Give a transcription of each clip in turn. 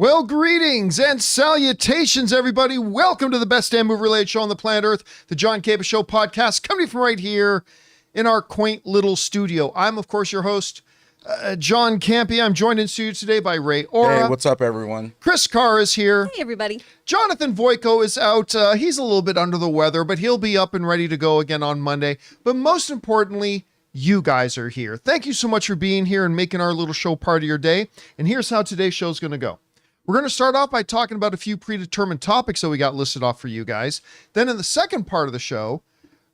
Well, greetings and salutations, everybody. Welcome to the best damn movie-related show on the planet Earth, the John Campea Show podcast, coming from right here in our quaint little studio. I'm, of course, your host, John Campea. I'm joined in studio today by Ray Ora. Hey, what's up, everyone? Chris Carr is here. Hey, everybody. Jonathan Voico is out. He's a little bit under the weather, but he'll be up and ready to go again on Monday. But most importantly, you guys are here. Thank you so much for being here and making our little show part of your day. And here's how today's show is going to go. We're going to start off by talking about a few predetermined topics that we got listed off for you guys. Then in the second part of the show,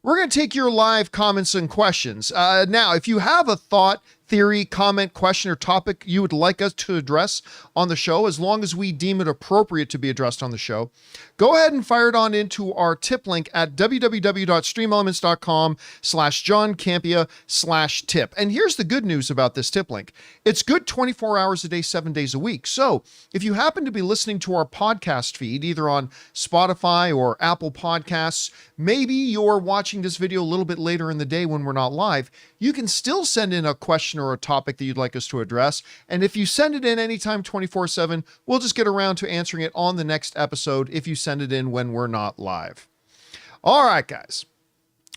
we're going to take your live comments and questions. Now, if you have a thought, theory, comment, question, or topic you would like us to address on the show, as long as we deem it appropriate to be addressed on the show, go ahead and fire it on into our tip link at www.streamelements.com/JohnCampea/tip. And here's the good news about this tip link. It's good 24 hours a day, 7 days a week. So if you happen to be listening to our podcast feed, either on Spotify or Apple Podcasts, maybe you're watching this video a little bit later in the day when we're not live, you can still send in a question or a topic that you'd like us to address. And if you send it in anytime 24/7, we'll just get around to answering it on the next episode if you send it in when we're not live. All right, guys.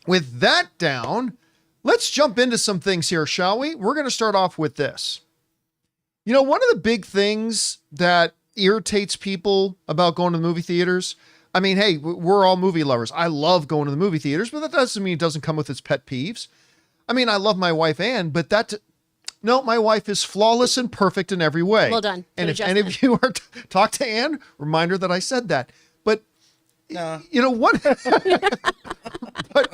With that down, let's jump into some things here, shall we? We're going to start off with this. You know, one of the big things that irritates people about going to the movie theaters, I mean, hey, we're all movie lovers. I love going to the movie theaters, but that doesn't mean it doesn't come with its pet peeves. I mean, I love my wife, Ann, but no, my wife is flawless and perfect in every way. Well done. And if any of you are talk to Ann, remind her that I said that. But, you know, but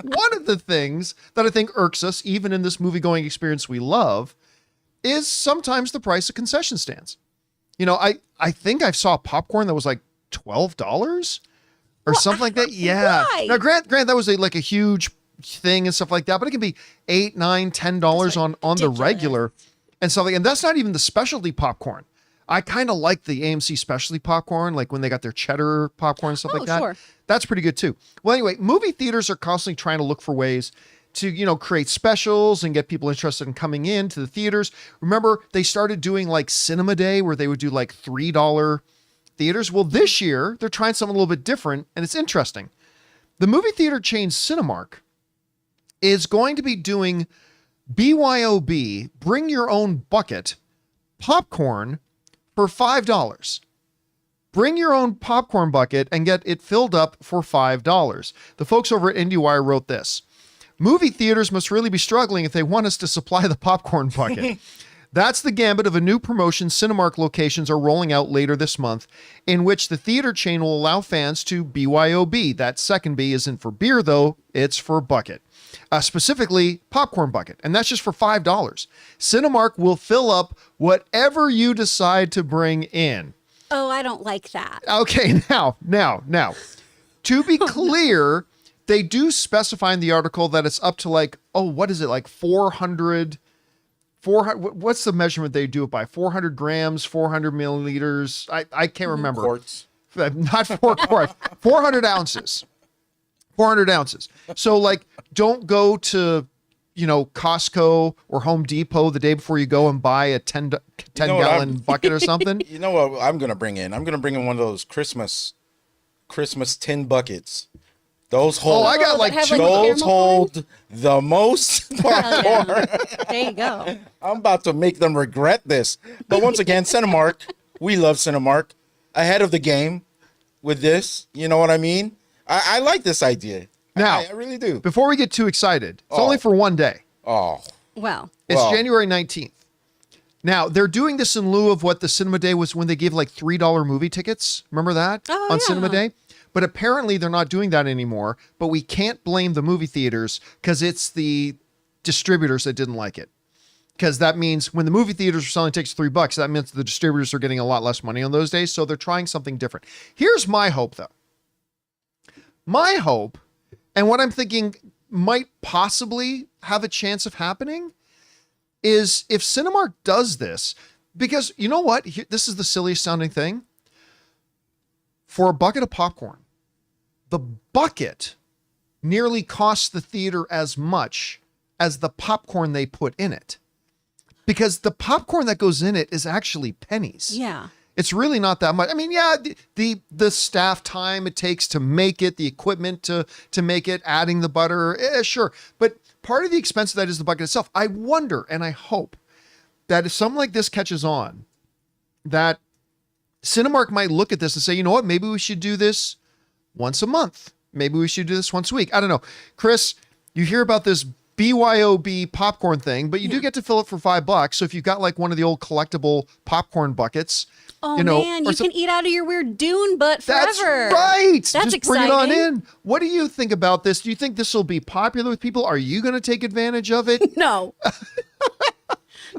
one of the things that I think irks us, even in this movie-going experience we love, is sometimes the price of concession stands. You know, I think I saw popcorn that was like $12 or something like that. Yeah. Why? Now, grant that was like a huge thing and stuff like that, but it can be $8, $9, $10 on the regular and stuff like, and that's not even the specialty popcorn. I kind of like the AMC specialty popcorn, like when they got their cheddar popcorn and stuff like that. Sure. That's pretty good too. Well, anyway, movie theaters are constantly trying to look for ways to, you know, create specials and get people interested in coming in to the theaters. Remember, they started doing like Cinema Day where they would do like $3 theaters. Well, this year they're trying something a little bit different, and it's interesting. The movie theater chain Cinemark is going to be doing BYOB, bring your own bucket, popcorn for $5. Bring your own popcorn bucket and get it filled up for $5. The folks over at IndieWire wrote this: movie theaters must really be struggling if they want us to supply the popcorn bucket. That's the gambit of a new promotion Cinemark locations are rolling out later this month, in which the theater chain will allow fans to BYOB. That second B isn't for beer, though. It's for bucket. Specifically, popcorn bucket. And that's just for $5. Cinemark will fill up whatever you decide to bring in. Oh, I don't like that. Okay, now. To be clear, they do specify in the article that it's up to like, what is it? Like 400, what's the measurement they do it by? 400 grams, 400 milliliters. I can't remember. Quarts. Not 4 quarts, 400 ounces. 400 ounces. So like, don't go to, you know, Costco or Home Depot the day before you go and buy a 10 gallon bucket or something. You know what I'm going to bring in? I'm going to bring in one of those Christmas tin buckets. Those hold. I got like two. Those hold the most popcorn. Yeah. There you go. I'm about to make them regret this. But once again, Cinemark, we love Cinemark. Ahead of the game with this, you know what I mean? I like this idea. Now, I really do. Before we get too excited, it's only for one day. Well. It's January 19th. Now, they're doing this in lieu of what the Cinema Day was when they gave like $3 movie tickets. Remember that? On Cinema Day? But apparently they're not doing that anymore. But we can't blame the movie theaters because it's the distributors that didn't like it. Because that means when the movie theaters are selling tickets $3, that means the distributors are getting a lot less money on those days. So they're trying something different. Here's my hope, though. My hope, and what I'm thinking might possibly have a chance of happening, is if Cinemark does this, because you know what? This is the silliest sounding thing. For a bucket of popcorn, the bucket nearly costs the theater as much as the popcorn they put in it. Because the popcorn that goes in it is actually pennies. Yeah. It's really not that much. I mean, yeah, the staff time it takes to make it, the equipment to make it, adding the butter, sure. But part of the expense of that is the bucket itself. I wonder and I hope that if something like this catches on, that Cinemark might look at this and say, you know what, maybe we should do this once a month. Maybe we should do this once a week. I don't know. Chris, you hear about this BYOB popcorn thing, but you do get to fill it for $5. So if you've got like one of the old collectible popcorn buckets, Oh you know, man, or you can eat out of your weird Dune butt that's forever. right. That's Just bring it on exciting. in. What do you think about this? Do you think this will be popular with people? Are you going to take advantage of it? No.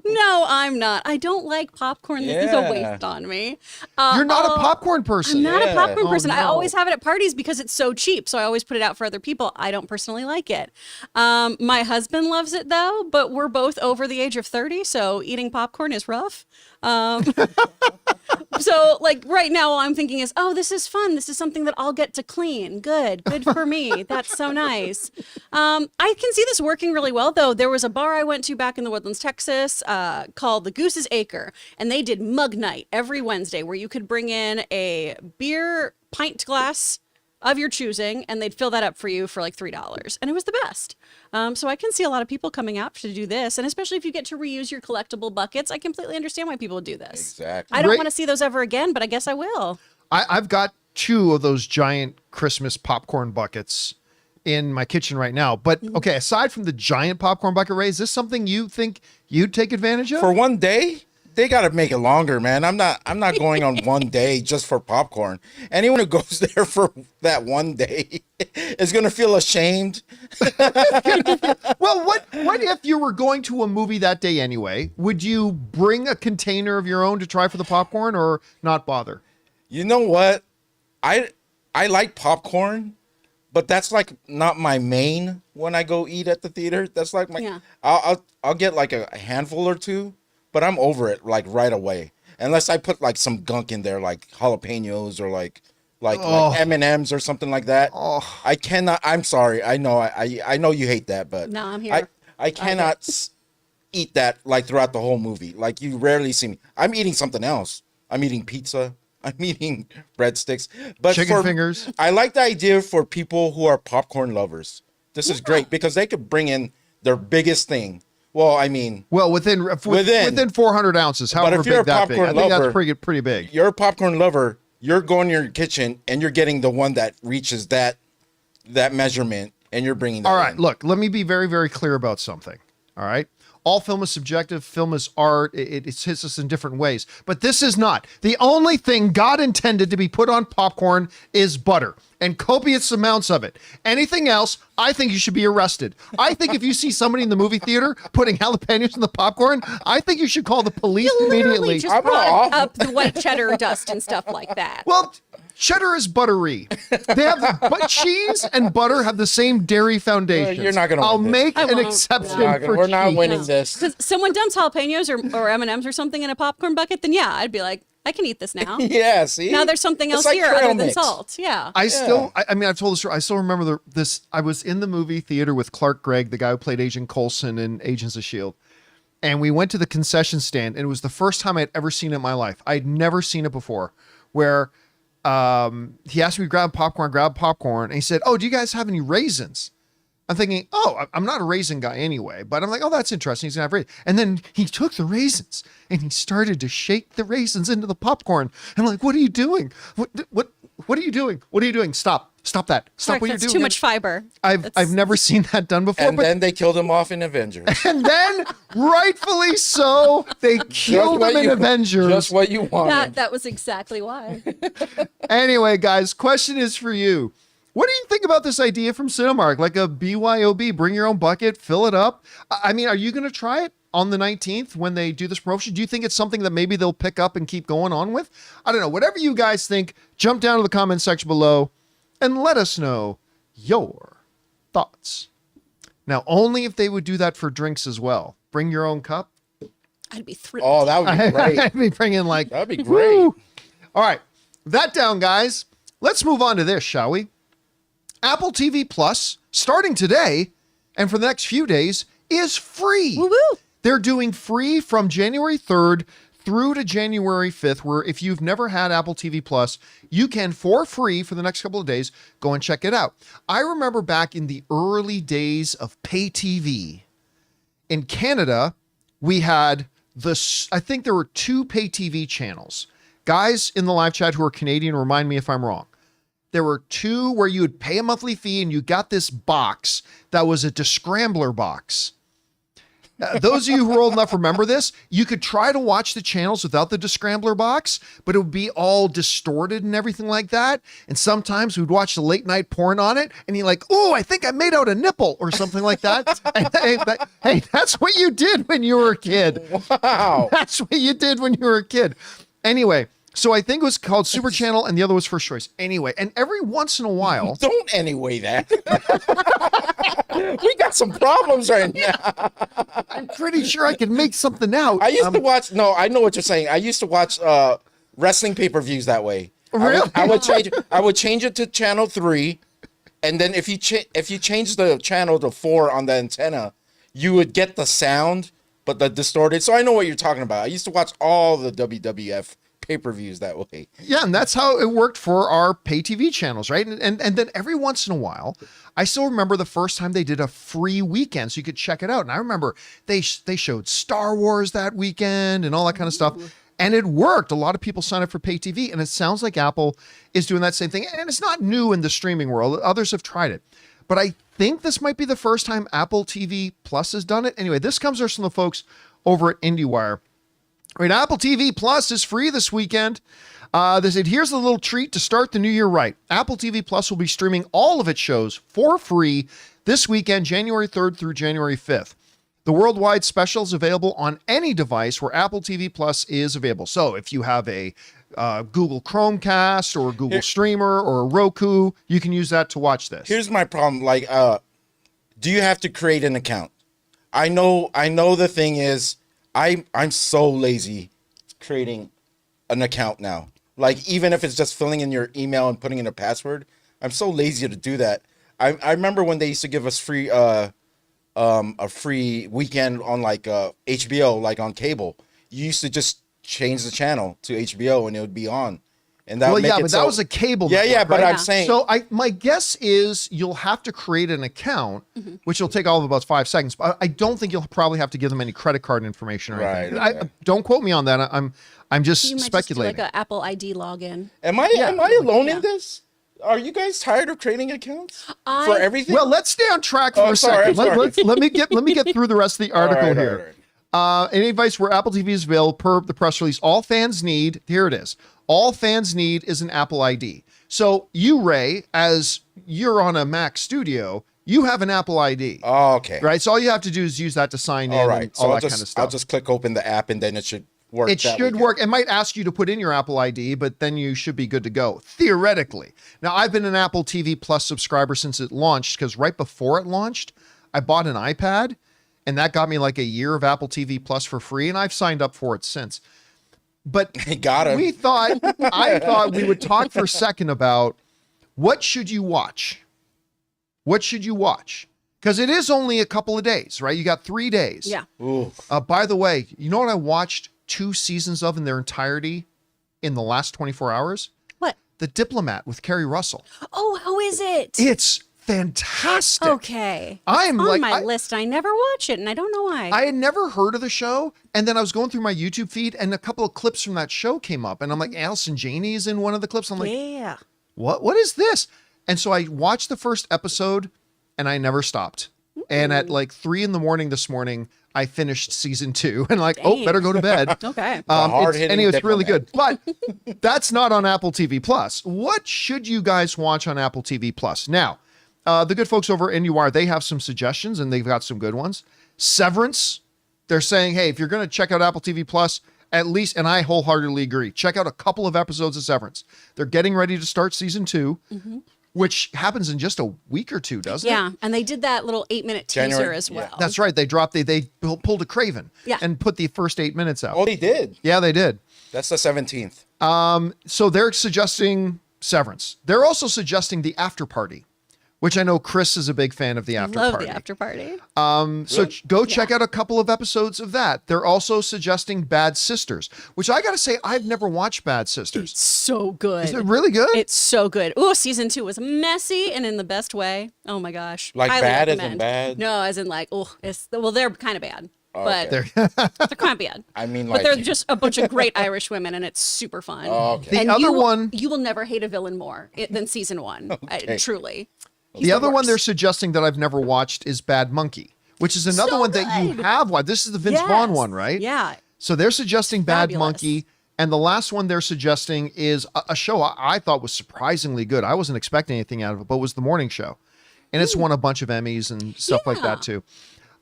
No, I'm not. I don't like popcorn. This is a Yeah. waste on me. You're not a popcorn person. I'm not a popcorn Oh, person. I no. always have it at parties because it's so cheap. So I always put it out for other people. I don't personally like it. My husband loves it though, but we're both over the age of 30. So eating popcorn is rough. So like right now, all I'm thinking is, oh, this is fun. This is something that I'll get to clean. Good for me. That's so nice. I can see this working really well though. There was a bar I went to back in the Woodlands, Texas, called the Goose's Acre, and they did mug night every Wednesday where you could bring in a beer pint glass of your choosing, and they'd fill that up for you for like $3, and it was the best. So I can see a lot of people coming out to do this, and especially if you get to reuse your collectible buckets, I completely understand why people would do this. Exactly. I don't Great. want to see those ever again, but I guess I will. I've got 2 of those giant Christmas popcorn buckets in my kitchen right now. But okay, aside from the giant popcorn bucket, Ray, is this something you think you'd take advantage of? For one day, they got to make it longer, man. I'm not going on one day just for popcorn. Anyone who goes there for that one day is going to feel ashamed. Well, what if you were going to a movie that day anyway? Would you bring a container of your own to try for the popcorn or not bother? You know what? I like popcorn, but that's like not my main when I go eat at the theater. That's like my Yeah. I'll get like a handful or two, but I'm over it like right away. Unless I put like some gunk in there, like jalapenos or like M&Ms or something like that. I cannot. I'm sorry. I know. I know you hate that, but No, I'm here. I cannot eat that like throughout the whole movie. Like you rarely see me. I'm eating something else. I'm eating pizza. I'm eating breadsticks. But Chicken fingers. I like the idea for people who are popcorn lovers. This is great because they could bring in their biggest thing. Well, I mean, Well, within 400 ounces, however if you're a big that big. I popcorn think lover- that's pretty big. you're a popcorn lover. You're going to your kitchen and you're getting the one that reaches that measurement, and you're bringing that. All right, in. look, let me be very, very clear about something. All right. All film is subjective. Film is art. It hits us in different ways. But this is not. The only thing God intended to be put on popcorn is butter and copious amounts of it. Anything else, I think you should be arrested. I think if you see somebody in the movie theater putting jalapenos in the popcorn, I think you should call the police You literally immediately. just I'm brought off. up the white cheddar dust and stuff like that. Well, cheddar is buttery. They have, but cheese and butter have the same dairy foundation. You're not gonna I'll win this. make I an won't. exception No. for We're not cheese. winning No. this. Because someone dumps jalapenos or M&Ms or something in a popcorn bucket, then yeah, I'd be like, I can eat this now. Yeah, see? Now there's something It's else like here trail other than mix. salt. Yeah. I mean, I've told this story. I still remember this. I was in the movie theater with Clark Gregg, the guy who played Agent Coulson in Agents of S.H.I.E.L.D. And we went to the concession stand, and it was the first time I'd ever seen it in my life. I'd never seen it before, where he asked me to grab popcorn, and he said, "Oh, do you guys have any raisins?" I'm thinking, oh, I'm not a raisin guy anyway, but I'm like, oh, that's interesting. He's gonna have raisins. And then he took the raisins and he started to shake the raisins into the popcorn. I'm like, what are you doing? What are you doing? What are you doing? Stop that. Stop Correct, what you're that's doing. too much fiber. I've never seen that done before. And then they killed him off in Avengers. and then, rightfully so, they killed him in Avengers. Just what you wanted. That was exactly why. Anyway, guys, question is for you. What do you think about this idea from Cinemark? Like a BYOB, bring your own bucket, fill it up. I mean, are you going to try it on the 19th when they do this promotion? Do you think it's something that maybe they'll pick up and keep going on with? I don't know. Whatever you guys think, jump down to the comment section below and let us know your thoughts. Now, only if they would do that for drinks as well. Bring your own cup. I'd be thrilled. Oh, that would be great. I'd be bringing like... That'd be great. Woo. All right. That down, guys. Let's move on to this, shall we? Apple TV Plus, starting today and for the next few days, is free. Woo-woo. They're doing free from January 3rd through to January 5th, where if you've never had Apple TV Plus, you can, for free for the next couple of days, go and check it out. I remember back in the early days of pay TV in Canada, we had I think there were 2 pay TV channels. Guys in the live chat who are Canadian, remind me if I'm wrong. There were 2 where you would pay a monthly fee and you got this box that was a descrambler box. Those of you who are old enough remember this. You could try to watch the channels without the descrambler box, but it would be all distorted and everything like that. And sometimes we'd watch the late night porn on it, and you're like, "Oh, I think I made out a nipple" or something like that. Hey, that's what you did when you were a kid. Wow. That's what you did when you were a kid. Anyway, so I think it was called Super Channel, and the other was First Choice. Anyway, and every once in a while, Don't anyway that. We got some problems right now. I'm pretty sure I can make something out. I used to watch. No, I know what you're saying. I used to watch wrestling pay-per-views that way. Really? I would change it to channel 3, and then if you change the channel to 4 on the antenna, you would get the sound, but the distorted. So I know what you're talking about. I used to watch all the WWF pay-per-views that way. Yeah, and that's how it worked for our pay TV channels, right? And then every once in a while, I still remember the first time they did a free weekend so you could check it out. And I remember they showed Star Wars that weekend and all that kind of stuff. And it worked. A lot of people signed up for pay TV, and it sounds like Apple is doing that same thing. And it's not new in the streaming world. Others have tried it. But I think this might be the first time Apple TV Plus has done it. Anyway, this comes from the folks over at IndieWire. Right, Apple TV Plus is free this weekend. They said, here's a little treat to start the new year right. Apple TV Plus will be streaming all of its shows for free this weekend, January 3rd through January 5th. The worldwide special is available on any device where Apple TV Plus is available. So if you have a Google Chromecast or a Google Streamer or a Roku, you can use that to watch this. Here's my problem. Like, do you have to create an account? I know the thing is, I'm so lazy creating an account now. Like, even if it's just filling in your email and putting in a password, I'm so lazy to do that. I remember when they used to give us free a free weekend on like HBO, like on cable. You used to just change the channel to HBO and it would be on. And that that was a cable network, but right? I'm saying, so my guess is you'll have to create an account, which will take all of about 5 seconds. But I don't think you'll probably have to give them any credit card information or anything. Right. Don't quote me on that. I'm just You might speculating. just do like an Apple ID login. am I alone in this? Are you guys tired of creating accounts for everything? Well, let's stay on track for a second. Let me get through the rest of the article here. All right. Any advice where Apple TV is available per the press release? All fans need. Here it is. All fans need is an Apple ID. So you, Ray, as you're on a Mac Studio, you have an Apple ID. Oh, okay. Right. So all you have to do is use that to sign in. All right. And all So that kind of stuff. I'll just click open the app and then it should work. It should work. It might ask you to put in your Apple ID, but then you should be good to go, theoretically. Now, I've been an Apple TV Plus subscriber since it launched, because right before it launched, I bought an iPad, and that got me like a year of Apple TV Plus for free, and I've signed up for it since. But I thought we would talk for a second about what should you watch? What should you watch? Because it is only a couple of days, right? You got 3 days. Yeah. By the way, you know what I watched 2 seasons of in their entirety in the last 24 hours? What? The Diplomat with Kerry Russell. Oh, how is it? It's fantastic. Okay. I'm on like my list. I never watch it, and I don't know why. I had never heard of the show, and then I was going through my YouTube feed, and a couple of clips from that show came up, and I'm like, Allison Janney's in one of the clips. I'm like, yeah. What is this? And so I watched the first episode, and I never stopped. And at like 3 a.m. this morning, I finished season 2, and like, Dang. better go to bed. Okay. It's really good, but that's not on Apple TV Plus. What should you guys watch on Apple TV Plus? Now, the good folks over at IndieWire, they have some suggestions, and they've got some good ones. Severance, they're saying, hey, if you're going to check out Apple TV Plus, at least, and I wholeheartedly agree, check out a couple of episodes of Severance. They're getting ready to start season 2. Which happens in just a week or 2, doesn't it? Yeah, and they did that little 8-minute teaser as well. Yeah. That's right. They pulled a Craven and put the first 8 minutes out. Oh, they did. Yeah, they did. That's the 17th. So they're suggesting Severance. They're also suggesting The After Party, which I know Chris is a big fan of the after Love party. the after party. So go check out a couple of episodes of that. They're also suggesting Bad Sisters, which I got to say, I've never watched Bad Sisters. It's so good. Is it really good? It's so good. Ooh, season 2 was messy and in the best way. Oh my gosh. Like Highly bad as in recommend. bad? No, as in like, they're kind of bad. But Okay. they're kind of bad. I mean, But like, they're just a bunch of great Irish women, and it's super fun. Okay. The And other you will- one- you will never hate a villain more than season 1. Okay. Truly. The other one they're worst. suggesting that I've never watched is Bad Monkey, which is another So one that you good. have watched. This is the Vince Vaughn one, right? Yeah. So they're suggesting Bad Fabulous. Monkey. And the last one they're suggesting is a show I thought was surprisingly good. I wasn't expecting anything out of it, but it was The Morning Show. And it's won a bunch of Emmys and stuff like Yeah. that too.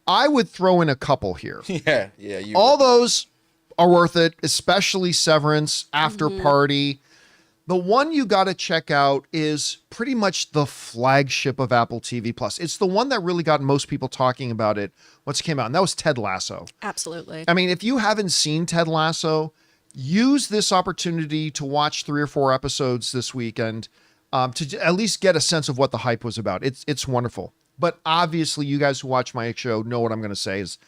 I would throw in a couple here. yeah. All those are worth it, especially Severance, After Party. The one you got to check out is pretty much the flagship of Apple TV Plus. It's the one that really got most people talking about it once it came out, and that was Ted Lasso. Absolutely. I mean, if you haven't seen Ted Lasso, use this opportunity to watch 3 or 4 episodes this weekend to at least get a sense of what the hype was about. It's wonderful. But obviously, you guys who watch my show know what I'm going to say is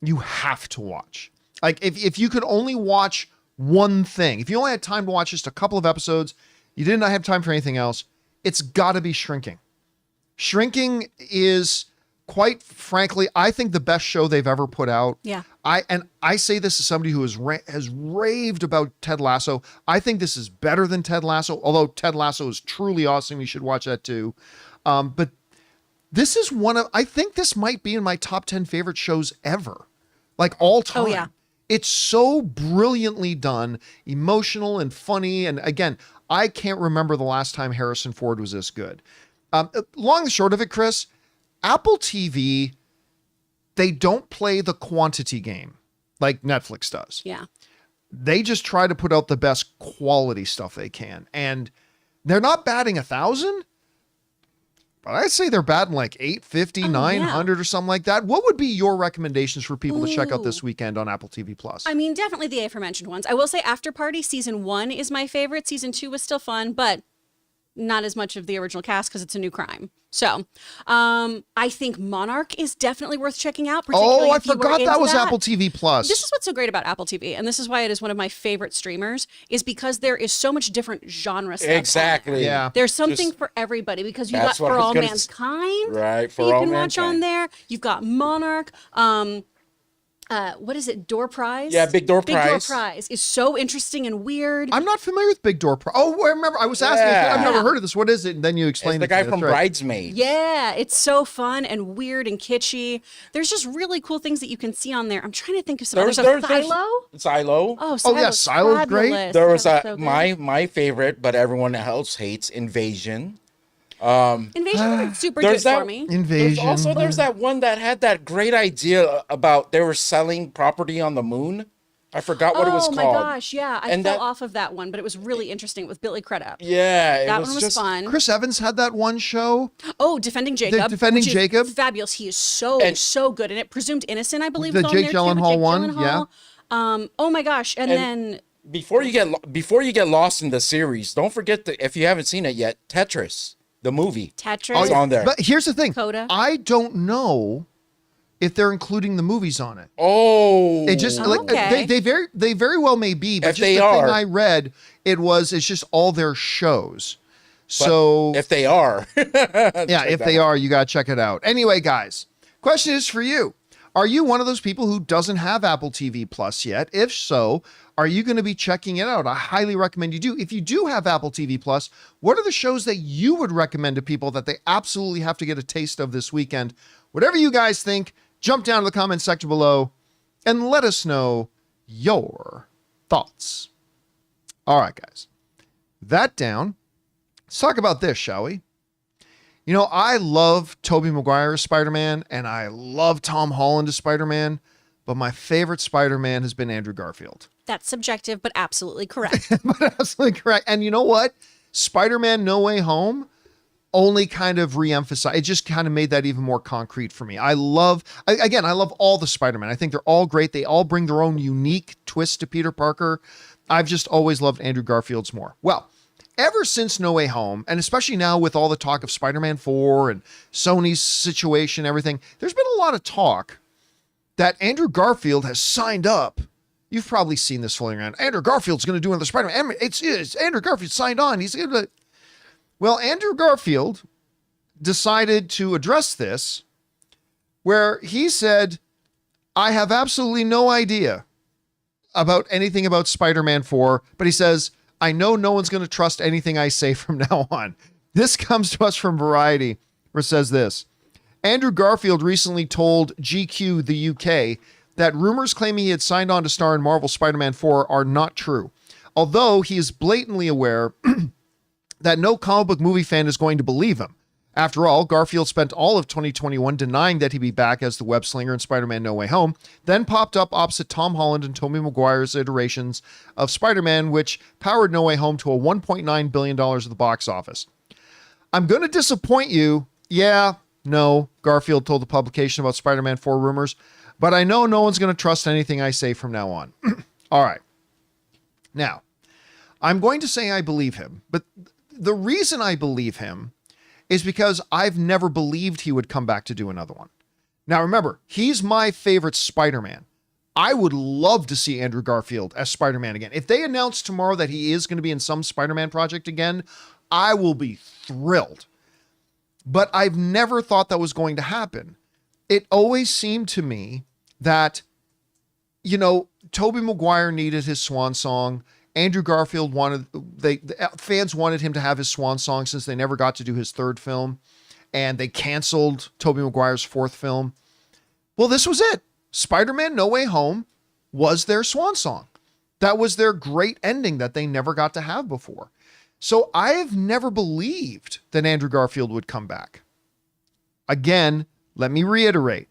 you have to watch. Like, if you could only watch one thing, if you only had time to watch just a couple of episodes, you did not have time for anything else, it's got to be Shrinking. Shrinking is, quite frankly, I think the best show they've ever put out. Yeah. I say this as somebody who has raved about Ted Lasso. I think this is better than Ted Lasso, although Ted Lasso is truly awesome. You should watch that too. But this is I think this might be in my top 10 favorite shows ever, like all time. Oh, yeah. It's so brilliantly done, emotional and funny. And again, I can't remember the last time Harrison Ford was this good. Long and short of it, Chris, Apple TV, they don't play the quantity game like Netflix does. Yeah. They just try to put out the best quality stuff they can. And they're not batting 1,000, but I'd say they're batting like 850, 900 or something like that. What would be your recommendations for people to check out this weekend on Apple TV Plus? I mean, definitely the aforementioned ones. I will say After Party season 1 is my favorite. Season 2 was still fun, but not as much of the original cast because it's a new crime. So I think Monarch is definitely worth checking out. Oh, I if you were forgot that into was Apple TV Plus. This is what's so great about Apple TV, and this is why it is one of my favorite streamers, is because there is so much different genre stuff on it. Exactly. Yeah. There's something Just- for everybody because you got That's what For I was All gonna Mankind, Right, that For you All can watch on Mankind. there. You've got Monarch. What is it? Door Prize? Yeah, Big Door Big Door Prize. Prize is so interesting and weird. I'm not familiar with Big Door Pro. Oh, I remember. I was asking. Yeah. I've never heard of this. What is it? And then you It's explained the it to guy me. from That's right. Bridesmaids. Yeah, it's so fun and weird and kitschy. There's just really cool things that you can see on there. I'm trying to think of some. There's a Silo. Silo. Oh, Oh, yeah, Silo's great. fabulous. There was Silo's a so good. my favorite, but everyone else hates, Invasion. Invasion was super There's good that- for me. Invasion. There's that one that had that great idea about they were selling property on the moon. I forgot what it was Oh called. my gosh, yeah. I And fell that- off of that one, but it was really interesting with Billy Crudup. Yeah, it That was one was just fun. Chris Evans had that one show. Oh, Defending Jacob. Defending which is Jacob. Fabulous. He is so good. And it Presumed Innocent, I believe, The was on Jake there too, with Gyllenhaal Jake one, Gyllenhaal. Oh my gosh. And then before you get lost in the series. Don't forget if you haven't seen it yet, Tetris, the movie. Tetris. It's on there. But here's the thing. Coda. I don't know if they're including the movies on it. Oh, It just like Okay. they very well may be, but If just they the are- thing I read, it's just all their shows. So if they are, yeah, if they are, you got to check it out. Anyway, guys, question is for you. Are you one of those people who doesn't have Apple TV Plus yet? If so, are you going to be checking it out? I highly recommend you do. If you do have Apple TV Plus, what are the shows that you would recommend to people that they absolutely have to get a taste of this weekend? Whatever you guys think, jump down to the comment section below and let us know your thoughts. All right, guys. That down. Let's talk about this, shall we? You know, I love Tobey Maguire as Spider-Man, and I love Tom Holland as Spider-Man, but my favorite Spider-Man has been Andrew Garfield. That's subjective, but absolutely correct. But absolutely correct. And you know what? Spider-Man No Way Home only kind of re-emphasized, it just kind of made that even more concrete for me. I love all the Spider-Man. I think they're all great. They all bring their own unique twist to Peter Parker. I've just always loved Andrew Garfield's more. Well, ever since No Way Home, and especially now with all the talk of Spider-Man 4 and Sony's situation, everything, there's been a lot of talk that Andrew Garfield has signed up. You've probably seen this floating around. Andrew Garfield's going to do another Spider-Man. It's Andrew Garfield signed on. He's going to. Well, Andrew Garfield decided to address this, where he said, I have absolutely no idea about anything about Spider-Man 4, but he says, I know no one's going to trust anything I say from now on. This comes to us from Variety, where it says this. Andrew Garfield recently told GQ the UK that rumors claiming he had signed on to star in Marvel Spider-Man 4 are not true, although he is blatantly aware that no comic book movie fan is going to believe him. After all, Garfield spent all of 2021 denying that he'd be back as the web slinger in Spider-Man No Way Home, then popped up opposite Tom Holland and Tobey Maguire's iterations of Spider-Man, which powered No Way Home to a $1.9 billion at the box office. I'm going to disappoint you. Yeah, no, Garfield told the publication about Spider-Man 4 rumors, but I know no one's going to trust anything I say from now on. All right. Now, I'm going to say I believe him, but the reason I believe him is because I've never believed he would come back to do another one. Now, remember, he's my favorite Spider-Man. I would love to see Andrew Garfield as Spider-Man again. If they announce tomorrow that he is going to be in some Spider-Man project again, I will be thrilled. But I've never thought that was going to happen. It always seemed to me that, you know, Tobey Maguire needed his swan song. Andrew Garfield the fans wanted him to have his swan song since they never got to do his third film, and they canceled Tobey Maguire's fourth film. Well, this was it. Spider-Man No Way Home was their swan song. That was their great ending that they never got to have before. So I have never believed that Andrew Garfield would come back. Again, let me reiterate.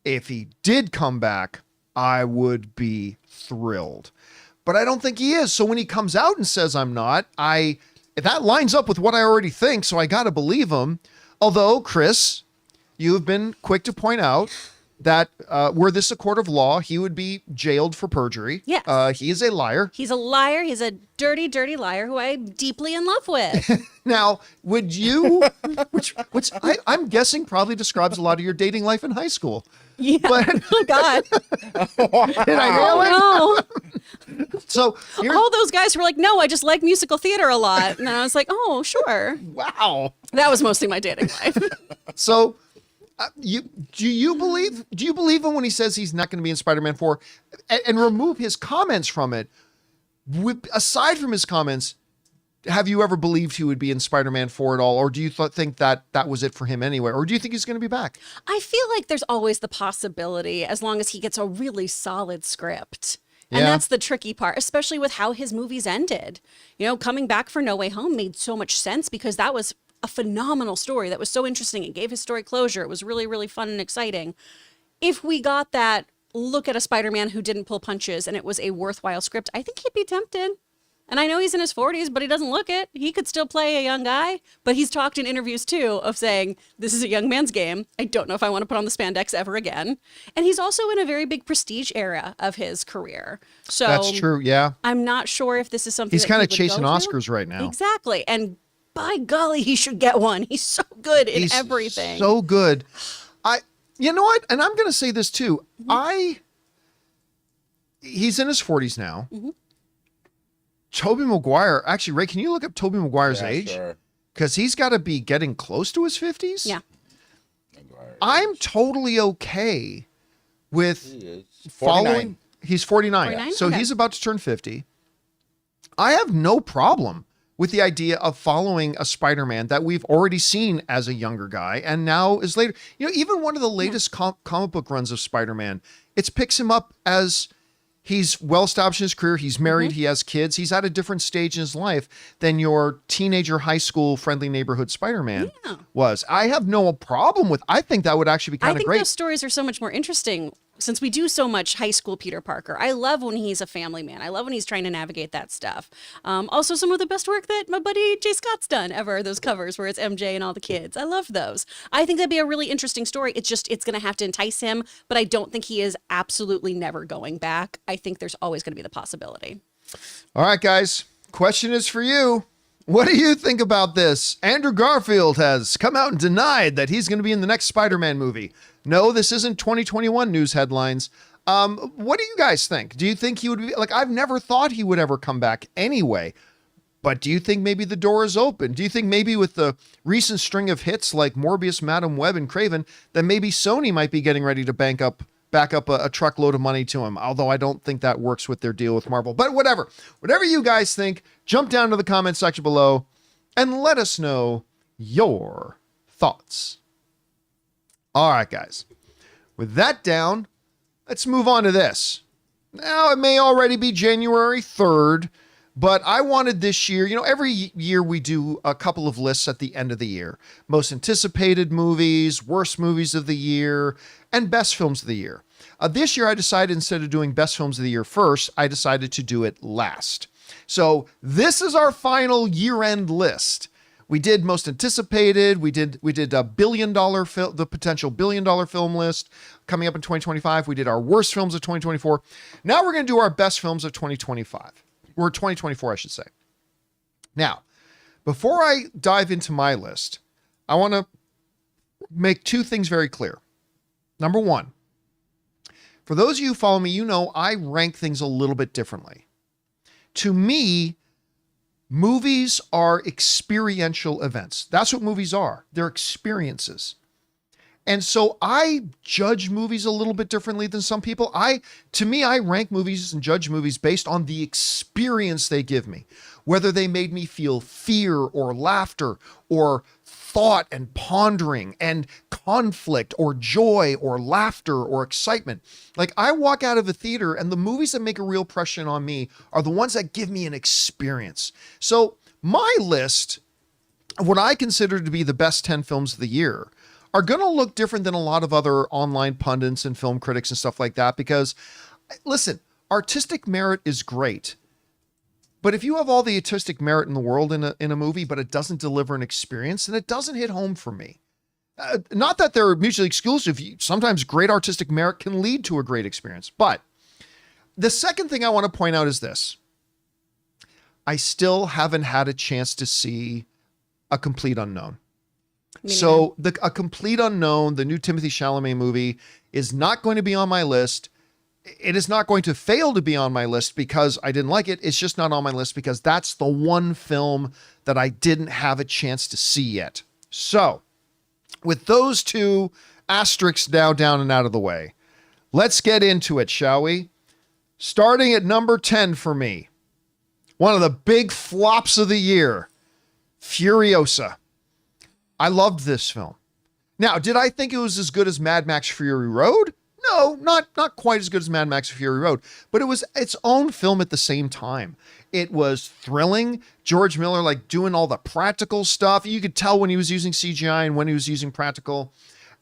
If he did come back, I would be thrilled. But I don't think he is. So when he comes out and says I'm not, that lines up with what I already think, so I got to believe him. Although, Chris, you have been quick to point out that were this a court of law, he would be jailed for perjury. Yes. He is a liar. He's a liar. He's a dirty, dirty liar who I'm deeply in love with. Now, would you, which I'm guessing probably describes a lot of your dating life in high school. Yeah. But, oh, God. did I nail it? No. So All those guys were like, no, I just like musical theater a lot. And I was like, oh, sure. Wow. That was mostly my dating life. So do you believe him when he says he's not going to be in Spider-Man 4 and remove his comments from it? Aside from his comments, have you ever believed he would be in Spider-Man 4 at all? Or do you think that was it for him anyway? Or do you think he's going to be back? I feel like there's always the possibility as long as he gets a really solid script. And Yeah. that's the tricky part, especially with how his movies ended. You know, coming back for No Way Home made so much sense because that was a phenomenal story. That was so interesting. It gave his story closure. It was really, really fun and exciting. If we got that look at a Spider-Man who didn't pull punches and it was a worthwhile script, I think he'd be tempted. And I know he's in his 40s, but he doesn't look it. He could still play a young guy. But he's talked in interviews, too, of saying, this is a young man's game. I don't know if I want to put on the spandex ever again. And he's also in a very big prestige era of his career. So That's true, yeah. I'm not sure if this is something He's that kind he of would chasing go to. Oscars right now. Exactly. And by golly, he should get one. He's so good in He's everything. so good. You know what? And I'm going to say this, too. He's in his 40s now. Mm-hmm. Tobey Maguire, actually, Ray, can you look up Tobey Maguire's age? Sure. Because he's got to be getting close to his 50s. Yeah. I'm totally okay with He is following. 49. He's 49. 49? So Okay. he's about to turn 50. I have no problem with the idea of following a Spider-Man that we've already seen as a younger guy and now is later. You know, even one of the latest comic book runs of Spider-Man, it picks him up as he's well established in his career. He's married. He has kids. He's at a different stage in his life than your teenager, high school, friendly neighborhood Spider-Man was. I have no problem with. I think that would actually be I kind of think great. those stories are so much more interesting since we do so much high school Peter Parker. I love when he's a family man. I love when he's trying to navigate that stuff. Also, some of the best work that my buddy Jay Scott's done ever, those covers where it's MJ and all the kids. I love those. I think that'd be a really interesting story. It's going to have to entice him, but I don't think he is absolutely never going back. I think there's always going to be the possibility. All right, guys. Question is for you. What do you think about this? Andrew Garfield has come out and denied that he's going to be in the next Spider-Man movie. No, this isn't 2021 news headlines. What do you guys think? Do you think he would be like, I've never thought he would ever come back anyway, but do you think maybe the door is open? Do you think maybe with the recent string of hits like Morbius, Madam Web, and Craven, that maybe Sony might be getting ready to back up a truckload of money to him? Although I don't think that works with their deal with Marvel, but whatever you guys think, jump down to the comment section below and let us know your thoughts. All right, guys, with that down, let's move on to this. Now, it may already be January 3rd, but I wanted this year, every year we do a couple of lists at the end of the year. Most anticipated movies, worst movies of the year, and best films of the year. This year I decided, instead of doing best films of the year first, I decided to do it last. So this is our final year-end list. We did most anticipated. We did a the potential billion-dollar film list coming up in 2025. We did our worst films of 2024. Now we're going to do our best films of 2025. Or 2024, I should say. Now, before I dive into my list, I want to make two things very clear. Number one, for those of you who follow me, I rank things a little bit differently. To me, movies are experiential events. That's what movies are. They're experiences. And so I judge movies a little bit differently than some people. To me, I rank movies and judge movies based on the experience they give me, whether they made me feel fear or laughter or thought and pondering and conflict or joy or laughter or excitement. Like, I walk out of a theater and the movies that make a real impression on me are the ones that give me an experience. So my list, what I consider to be the best 10 films of the year, are going to look different than a lot of other online pundits and film critics and stuff like that. Because, listen, artistic merit is great. But if you have all the artistic merit in the world in a movie, but it doesn't deliver an experience, then it doesn't hit home for me. Not that they're mutually exclusive. Sometimes great artistic merit can lead to a great experience. But the second thing I want to point out is this. I still haven't had a chance to see A Complete Unknown. So A Complete Unknown, the new Timothée Chalamet movie, is not going to be on my list. It is not going to fail to be on my list because I didn't like it. It's just not on my list because that's the one film that I didn't have a chance to see yet. So with those two asterisks now down and out of the way, let's get into it, shall we? Starting at number 10 for me, one of the big flops of the year, Furiosa. I loved this film. Now, did I think it was as good as Mad Max Fury Road? No, not quite as good as Mad Max Fury Road, but it was its own film at the same time. It was thrilling. George Miller, doing all the practical stuff. You could tell when he was using CGI and when he was using practical.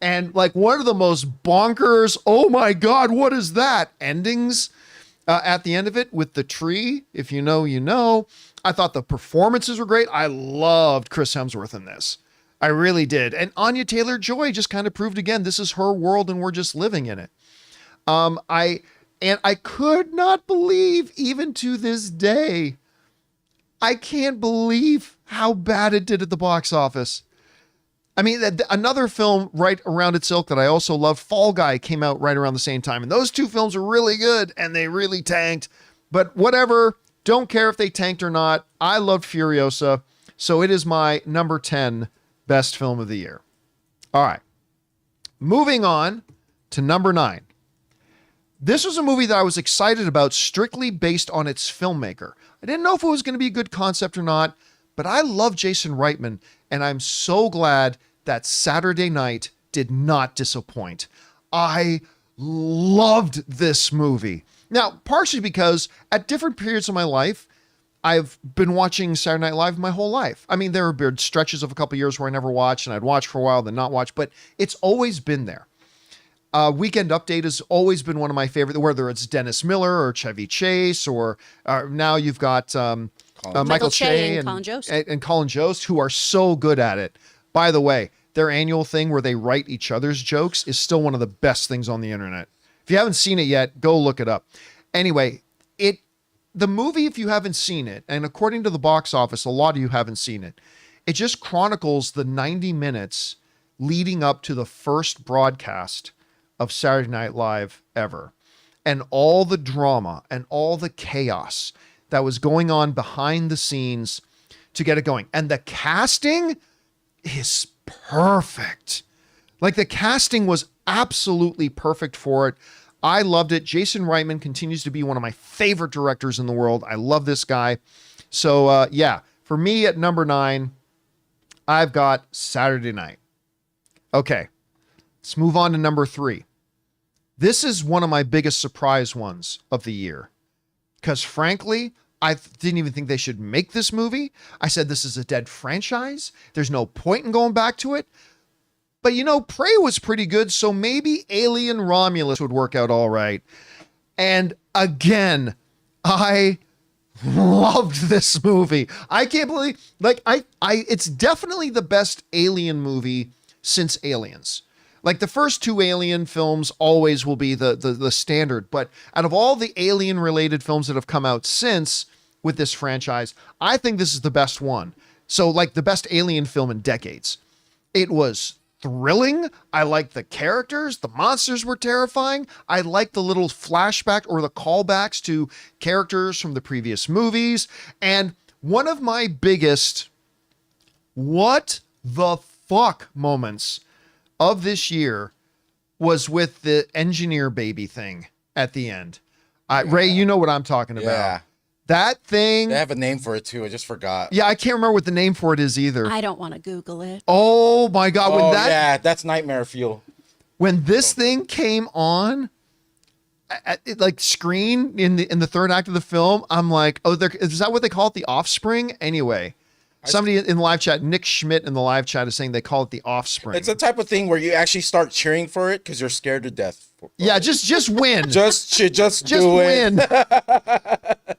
And one of the most bonkers, oh my God, what is that? Endings at the end of it with the tree. If you know, you know. I thought the performances were great. I loved Chris Hemsworth in this. I really did. And Anya Taylor-Joy just kind of proved again, this is her world and we're just living in it. I could not believe, even to this day, I can't believe how bad it did at the box office. I mean, another film right around its ilk that I also love, Fall Guy, came out right around the same time. And those two films are really good and they really tanked. But whatever, don't care if they tanked or not. I loved Furiosa. So it is my number 10 best film of the year. All right. Moving on to number 9. This was a movie that I was excited about strictly based on its filmmaker. I didn't know if it was going to be a good concept or not, but I love Jason Reitman, and I'm so glad that Saturday Night did not disappoint. I loved this movie. Now, partially because at different periods of my life, I've been watching Saturday Night Live my whole life. I mean, there have been stretches of a couple of years where I never watched, and I'd watch for a while, then not watch, but it's always been there. Weekend Update has always been one of my favorite, whether it's Dennis Miller or Chevy Chase, or now you've got Michael Che and Colin Jost, who are so good at it. By the way, their annual thing where they write each other's jokes is still one of the best things on the internet. If you haven't seen it yet, go look it up. Anyway, the movie, if you haven't seen it, and according to the box office, a lot of you haven't seen it, it just chronicles the 90 minutes leading up to the first broadcast of Saturday Night Live ever, and all the drama and all the chaos that was going on behind the scenes to get it going. And the casting is perfect. Like, the casting was absolutely perfect for it. I loved it. Jason Reitman continues to be one of my favorite directors in the world. I love this guy. So, yeah, for me at number 9, I've got Saturday Night. Okay, let's move on to number 3. This is one of my biggest surprise ones of the year. Because frankly, I didn't even think they should make this movie. I said, this is a dead franchise. There's no point in going back to it. But you know, Prey was pretty good, so maybe Alien Romulus would work out all right. And again, I loved this movie. I can't believe, like, it's definitely the best Alien movie since Aliens. Like, the first 2 Alien films always will be the standard, but out of all the Alien related films that have come out since with this franchise, I think this is the best one. So, like, the best Alien film in decades. It was thrilling. I liked the characters. The monsters were terrifying. I liked the little flashback or the callbacks to characters from the previous movies. And one of my biggest what the fuck moments of this year was with the engineer baby thing at the end. Ray, you know what I'm talking about. Yeah. That thing. They have a name for it too. I just forgot. Yeah, I can't remember what the name for it is either. I don't want to Google it. Oh my God. Yeah, that's nightmare fuel. When this thing came on, like screen in the third act of the film, I'm like, oh, is that what they call it? The Offspring? Anyway. Somebody in the live chat, Nick Schmidt in the live chat, is saying they call it the Offspring. It's the type of thing where you actually start cheering for it because you're scared to death. Yeah, just win. just do win.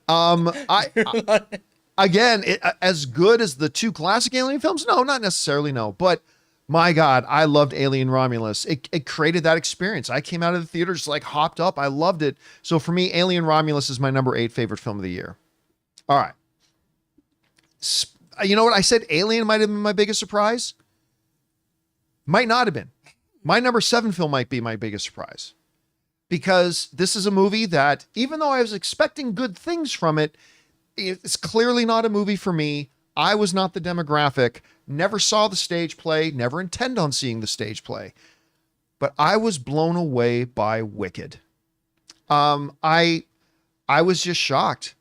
It. Again, as good as the 2 classic Alien films? No, not necessarily. No, but my God, I loved Alien Romulus. It created that experience. I came out of the theater just like hopped up. I loved it. So for me, Alien Romulus is my number 8 favorite film of the year. All right. You know what? I said Alien might have been my biggest surprise. Might not have been. My number 7 film might be my biggest surprise. Because this is a movie that, even though I was expecting good things from it, it's clearly not a movie for me. I was not the demographic. Never saw the stage play. Never intend on seeing the stage play. But I was blown away by Wicked. I was just shocked.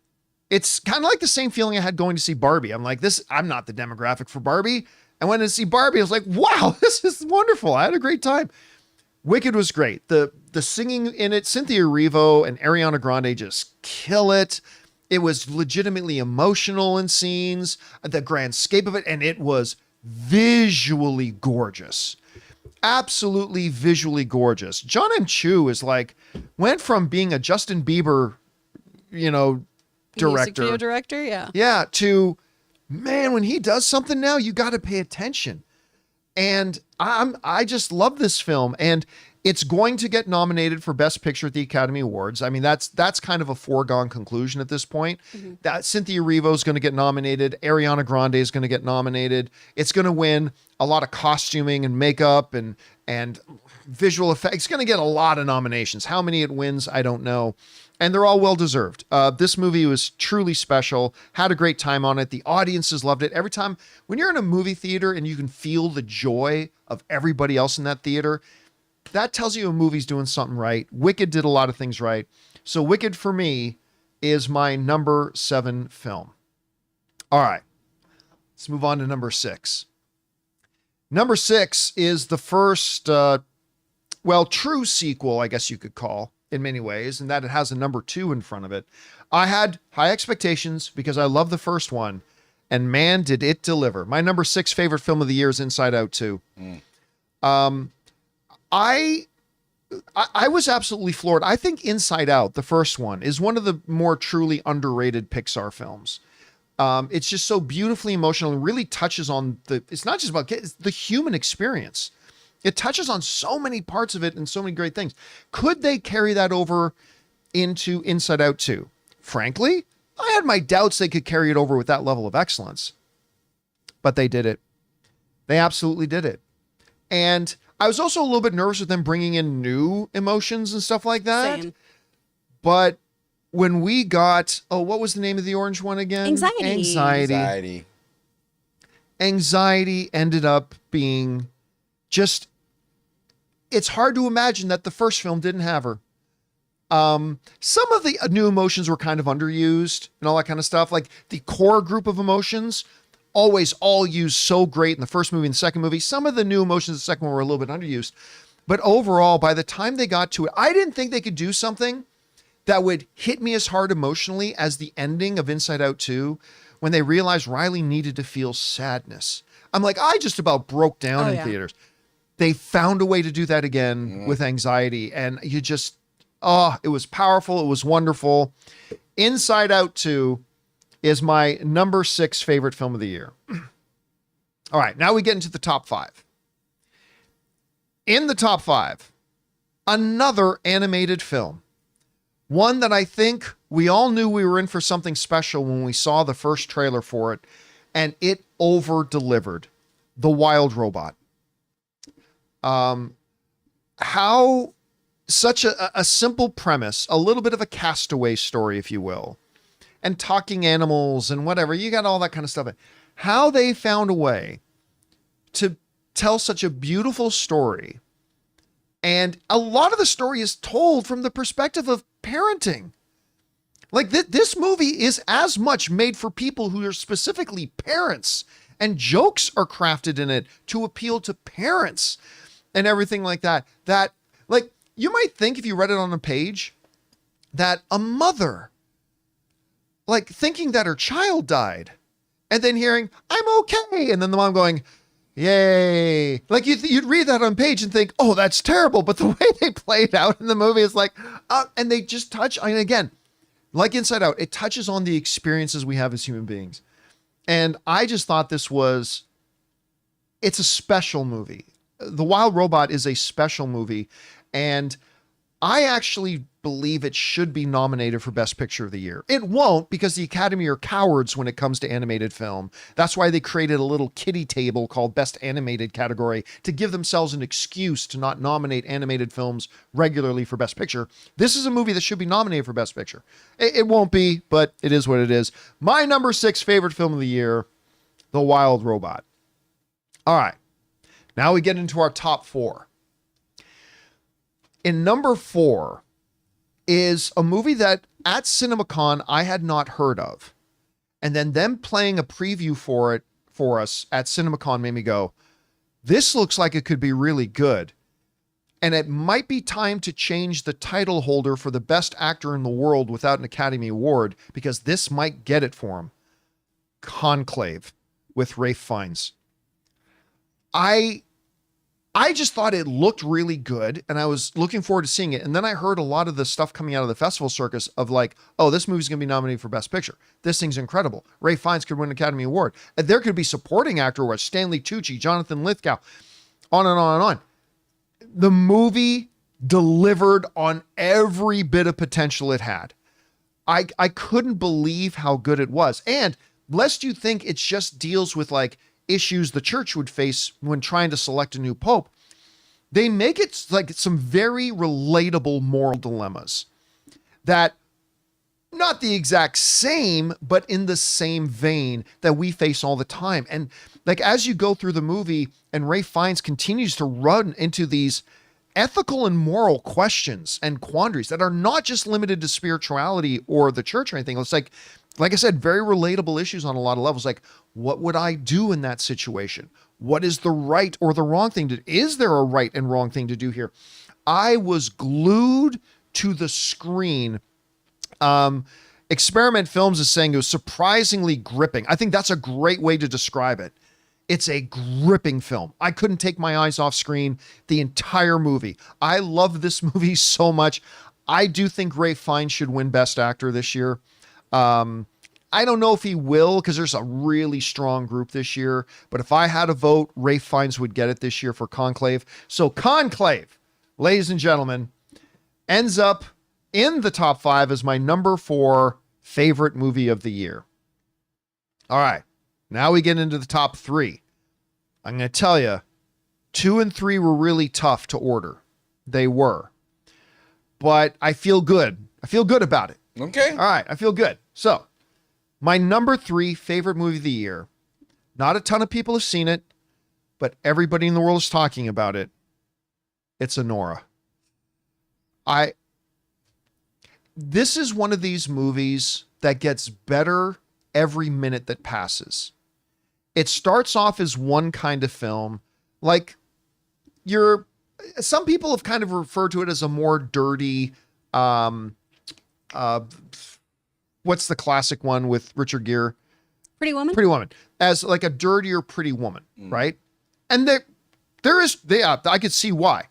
It's kind of like the same feeling I had going to see Barbie. I'm like, I'm not the demographic for Barbie. I went to see Barbie. I was like, wow, this is wonderful. I had a great time. Wicked was great. The singing in it, Cynthia Erivo and Ariana Grande just kill it. It was legitimately emotional in scenes, the grand scape of it, and it was visually gorgeous. Absolutely visually gorgeous. John M. Chu is like, went from being a Justin Bieber, Music video director, yeah. Yeah, to, man, when he does something now, you got to pay attention. And I just love this film, and it's going to get nominated for Best Picture at the Academy Awards. I mean, that's kind of a foregone conclusion at this point. Mm-hmm. That Cynthia Erivo is going to get nominated. Ariana Grande is going to get nominated. It's going to win a lot of costuming and makeup and visual effects. It's going to get a lot of nominations. How many it wins, I don't know. And they're all well-deserved. This movie was truly special. Had a great time on it. The audiences loved it. Every time, when you're in a movie theater and you can feel the joy of everybody else in that theater, that tells you a movie's doing something right. Wicked did a lot of things right. So Wicked, for me, is my number 7 film. All right. Let's move on to number 6. Number 6 is the first, true sequel, I guess you could call, in many ways, and that it has a number 2 in front of it. I had high expectations because I love the first one, and man, did it deliver. My number 6 favorite film of the year is Inside Out 2. I was absolutely floored. I think Inside Out, the first one, is one of the more truly underrated Pixar films. It's just so beautifully emotional and really touches on it's not just about kids, it's the human experience. It touches on so many parts of it and so many great things. Could they carry that over into Inside Out 2? Frankly, I had my doubts they could carry it over with that level of excellence, but they did it. They absolutely did it. And I was also a little bit nervous with them bringing in new emotions and stuff like that. Same. But when we got, what was the name of the orange one again? Anxiety. Anxiety ended up being just, it's hard to imagine that the first film didn't have her. Some of the new emotions were kind of underused and all that kind of stuff. Like the core group of emotions, always all used so great in the first movie and the second movie. Some of the new emotions in the second one were a little bit underused. But overall, by the time they got to it, I didn't think they could do something that would hit me as hard emotionally as the ending of Inside Out 2, when they realized Riley needed to feel sadness. I'm like, I just about broke down in theaters. They found a way to do that again with Anxiety. And you just, it was powerful. It was wonderful. Inside Out 2 is my number 6 favorite film of the year. All right, now we get into the top 5. In the top 5, another animated film. One that I think we all knew we were in for something special when we saw the first trailer for it, and it over-delivered. The Wild Robot. How such a simple premise, a little bit of a Castaway story, if you will, and talking animals and whatever, you got all that kind of stuff. How they found a way to tell such a beautiful story. And a lot of the story is told from the perspective of parenting. Like this movie is as much made for people who are specifically parents, and jokes are crafted in it to appeal to parents and everything like that. That, like, you might think if you read it on a page that a mother, like, thinking that her child died and then hearing, I'm okay. And then the mom going, yay. Like you'd read that on page and think, oh, that's terrible. But the way they play it out in the movie is like, and they just touch, and again, like Inside Out, it touches on the experiences we have as human beings. And I just thought it's a special movie. The Wild Robot is a special movie. And I actually believe it should be nominated for Best Picture of the Year. It won't, because the Academy are cowards when it comes to animated film. That's why they created a little kiddie table called Best Animated category to give themselves an excuse to not nominate animated films regularly for Best Picture. This is a movie that should be nominated for Best Picture. It won't be, but it is what it is. My number 6 favorite film of the year, The Wild Robot. All right. Now we get into our top 4. In number 4 is a movie that at CinemaCon I had not heard of. And then them playing a preview for it for us at CinemaCon made me go, this looks like it could be really good. And it might be time to change the title holder for the best actor in the world without an Academy Award, because this might get it for him. Conclave with Ralph Fiennes. I just thought it looked really good, and I was looking forward to seeing it. And then I heard a lot of the stuff coming out of the festival circus of like, oh, this movie's going to be nominated for Best Picture. This thing's incredible. Ralph Fiennes could win an Academy Award. And there could be supporting actor awards, Stanley Tucci, Jonathan Lithgow, on and on and on. The movie delivered on every bit of potential it had. I couldn't believe how good it was. And lest you think it just deals with like issues the church would face when trying to select a new pope, they make it like some very relatable moral dilemmas that, not the exact same, but in the same vein that we face all the time. And like, as you go through the movie and Ralph Fiennes continues to run into these ethical and moral questions and quandaries that are not just limited to spirituality or the church or anything. It's like I said, very relatable issues on a lot of levels. Like, what would I do in that situation? What is the right or the wrong thing to do? Is there a right and wrong thing to do here? I was glued to the screen. Experiment Films is saying it was surprisingly gripping. I think that's a great way to describe it. It's a gripping film. I couldn't take my eyes off screen the entire movie. I love this movie so much. I do think Ralph Fiennes should win Best Actor this year. I don't know if he will, because there's a really strong group this year. But if I had a vote, Ralph Fiennes would get it this year for Conclave. So Conclave, ladies and gentlemen, ends up in the top 5 as my number 4 favorite movie of the year. All right. Now we get into the top 3. I'm going to tell you, 2 and 3 were really tough to order. They were. But I feel good. I feel good about it. Okay. All right. I feel good. So, my number 3 favorite movie of the year. Not a ton of people have seen it, but everybody in the world is talking about it. It's Anora. This is one of these movies that gets better every minute that passes. It starts off as one kind of film, like some people have kind of referred to it as a more dirty, what's the classic one with Richard Gere? Pretty Woman? Pretty Woman. As like a dirtier Pretty Woman, right? And I could see why.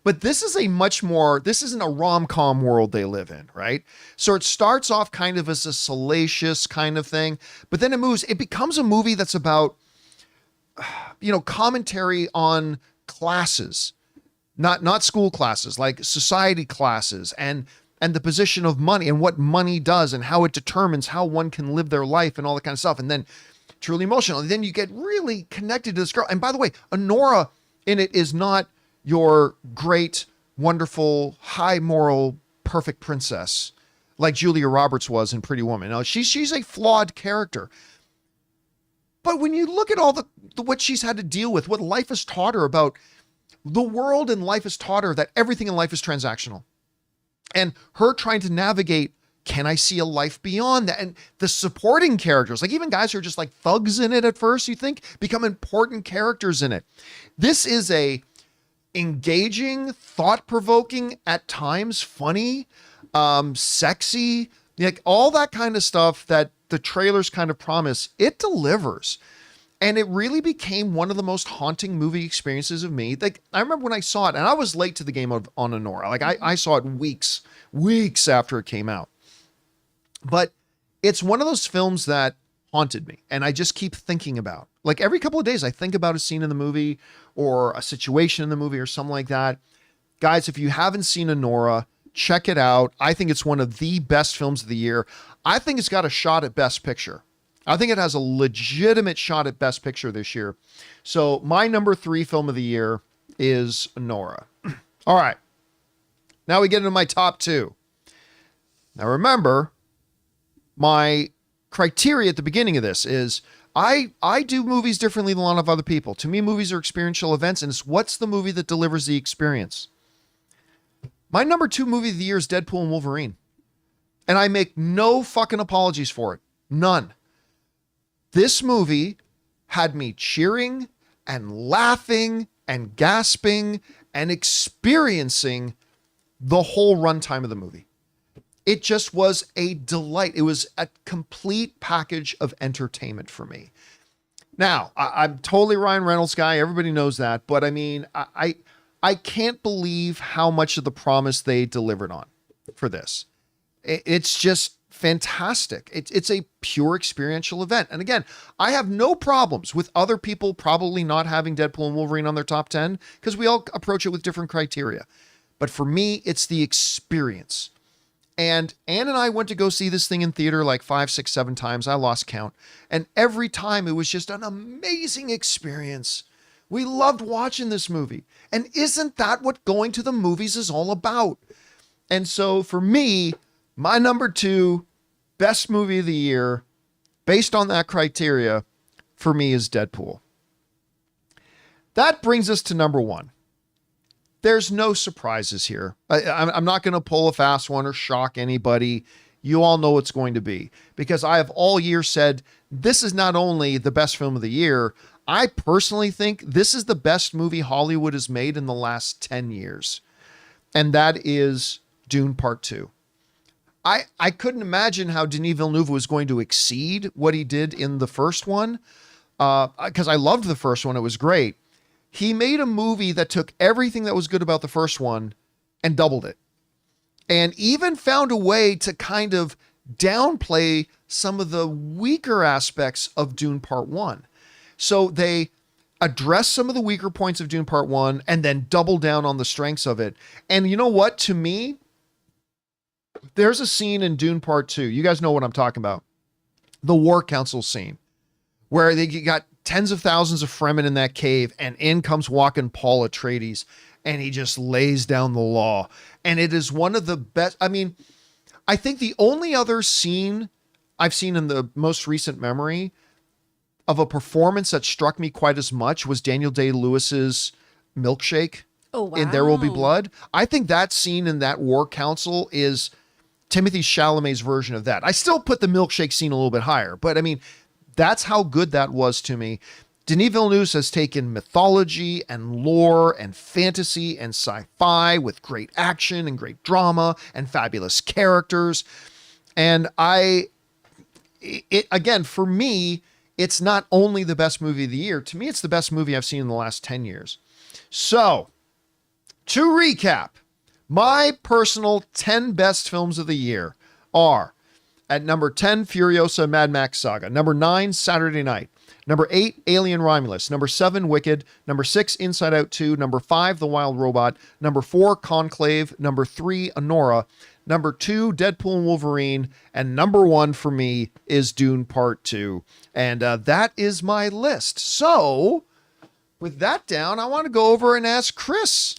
But this isn't a rom-com world they live in, right? So it starts off kind of as a salacious kind of thing, but then it becomes a movie that's about, commentary on classes, not school classes, like society classes and the position of money and what money does and how it determines how one can live their life and all that kind of stuff. And then truly emotional. And then you get really connected to this girl. And by the way, Anora in it is not your great, wonderful, high moral, perfect princess like Julia Roberts was in Pretty Woman. No, she's a flawed character. But when you look at all what she's had to deal with, what life has taught her about the world, and life has taught her that everything in life is transactional. And her trying to navigate, can I see a life beyond that? And the supporting characters, like even guys who are just like thugs in it at first, you think, become important characters in it. This is a engaging, thought-provoking, at times funny, sexy, like all that kind of stuff that the trailers kind of promise. It delivers. And it really became one of the most haunting movie experiences of me. Like I remember when I saw it, and I was late to the game on Anora. Like I saw it weeks after it came out. But it's one of those films that haunted me, and I just keep thinking about. Like every couple of days, I think about a scene in the movie or a situation in the movie or something like that. Guys, if you haven't seen Anora, check it out. I think it's one of the best films of the year. I think it's got a shot at Best Picture. I think it has a legitimate shot at Best Picture this year. So my number 3 film of the year is Anora. All right. Now we get into my top 2. Now remember, my criteria at the beginning of this is I do movies differently than a lot of other people. To me, movies are experiential events, and it's what's the movie that delivers the experience. My number 2 movie of the year is Deadpool and Wolverine. And I make no fucking apologies for it. None. This movie had me cheering and laughing and gasping and experiencing the whole runtime of the movie. It just was a delight. It was a complete package of entertainment for me. Now, I'm totally Ryan Reynolds guy. Everybody knows that. But I mean, I can't believe how much of the promise they delivered on for this. It's just fantastic. It's a pure experiential event. And again, I have no problems with other people probably not having Deadpool and Wolverine on their top 10 because we all approach it with different criteria. But for me, it's the experience. And Ann and I went to go see this thing in theater like 5, 6, 7 times. I lost count. And every time it was just an amazing experience. We loved watching this movie. And isn't that what going to the movies is all about? And so for me, my number 2 best movie of the year, based on that criteria, for me is Deadpool. That brings us to number 1. There's no surprises here. I'm not going to pull a fast one or shock anybody. You all know what's going to be, because I have all year said this is not only the best film of the year, I personally think this is the best movie Hollywood has made in the last 10 years. And that is Dune Part 2. I couldn't imagine how Denis Villeneuve was going to exceed what he did in the first one, because I loved the first one. It was great. He made a movie that took everything that was good about the first one and doubled it. And even found a way to kind of downplay some of the weaker aspects of Dune Part 1. So they address some of the weaker points of Dune Part 1 and then double down on the strengths of it. And you know what? To me, There's a scene in Dune Part 2. You guys know what I'm talking about. The War Council scene where they got tens of thousands of Fremen in that cave, and in comes walking Paul Atreides, and he just lays down the law. And it is one of the best. I mean, I think the only other scene I've seen in the most recent memory of a performance that struck me quite as much was Daniel Day-Lewis's Milkshake in There Will Be Blood. I think that scene in that War Council is Timothée Chalamet's version of that. I still put the Milkshake scene a little bit higher, but I mean, that's how good that was to me. Denis Villeneuve has taken mythology and lore and fantasy and sci-fi with great action and great drama and fabulous characters. And again, for me, it's not only the best movie of the year. To me, it's the best movie I've seen in the last 10 years. So, to recap, my personal 10 best films of the year are at number 10, Furiosa Mad Max Saga. Number 9, Saturday Night. Number 8, Alien Romulus. Number 7, Wicked. Number 6, Inside Out 2. Number 5, The Wild Robot. Number 4, Conclave. Number 3, Anora. Number 2, Deadpool and Wolverine. And number 1 for me is Dune Part 2. And that is my list. So, with that down, I want to go over and ask Chris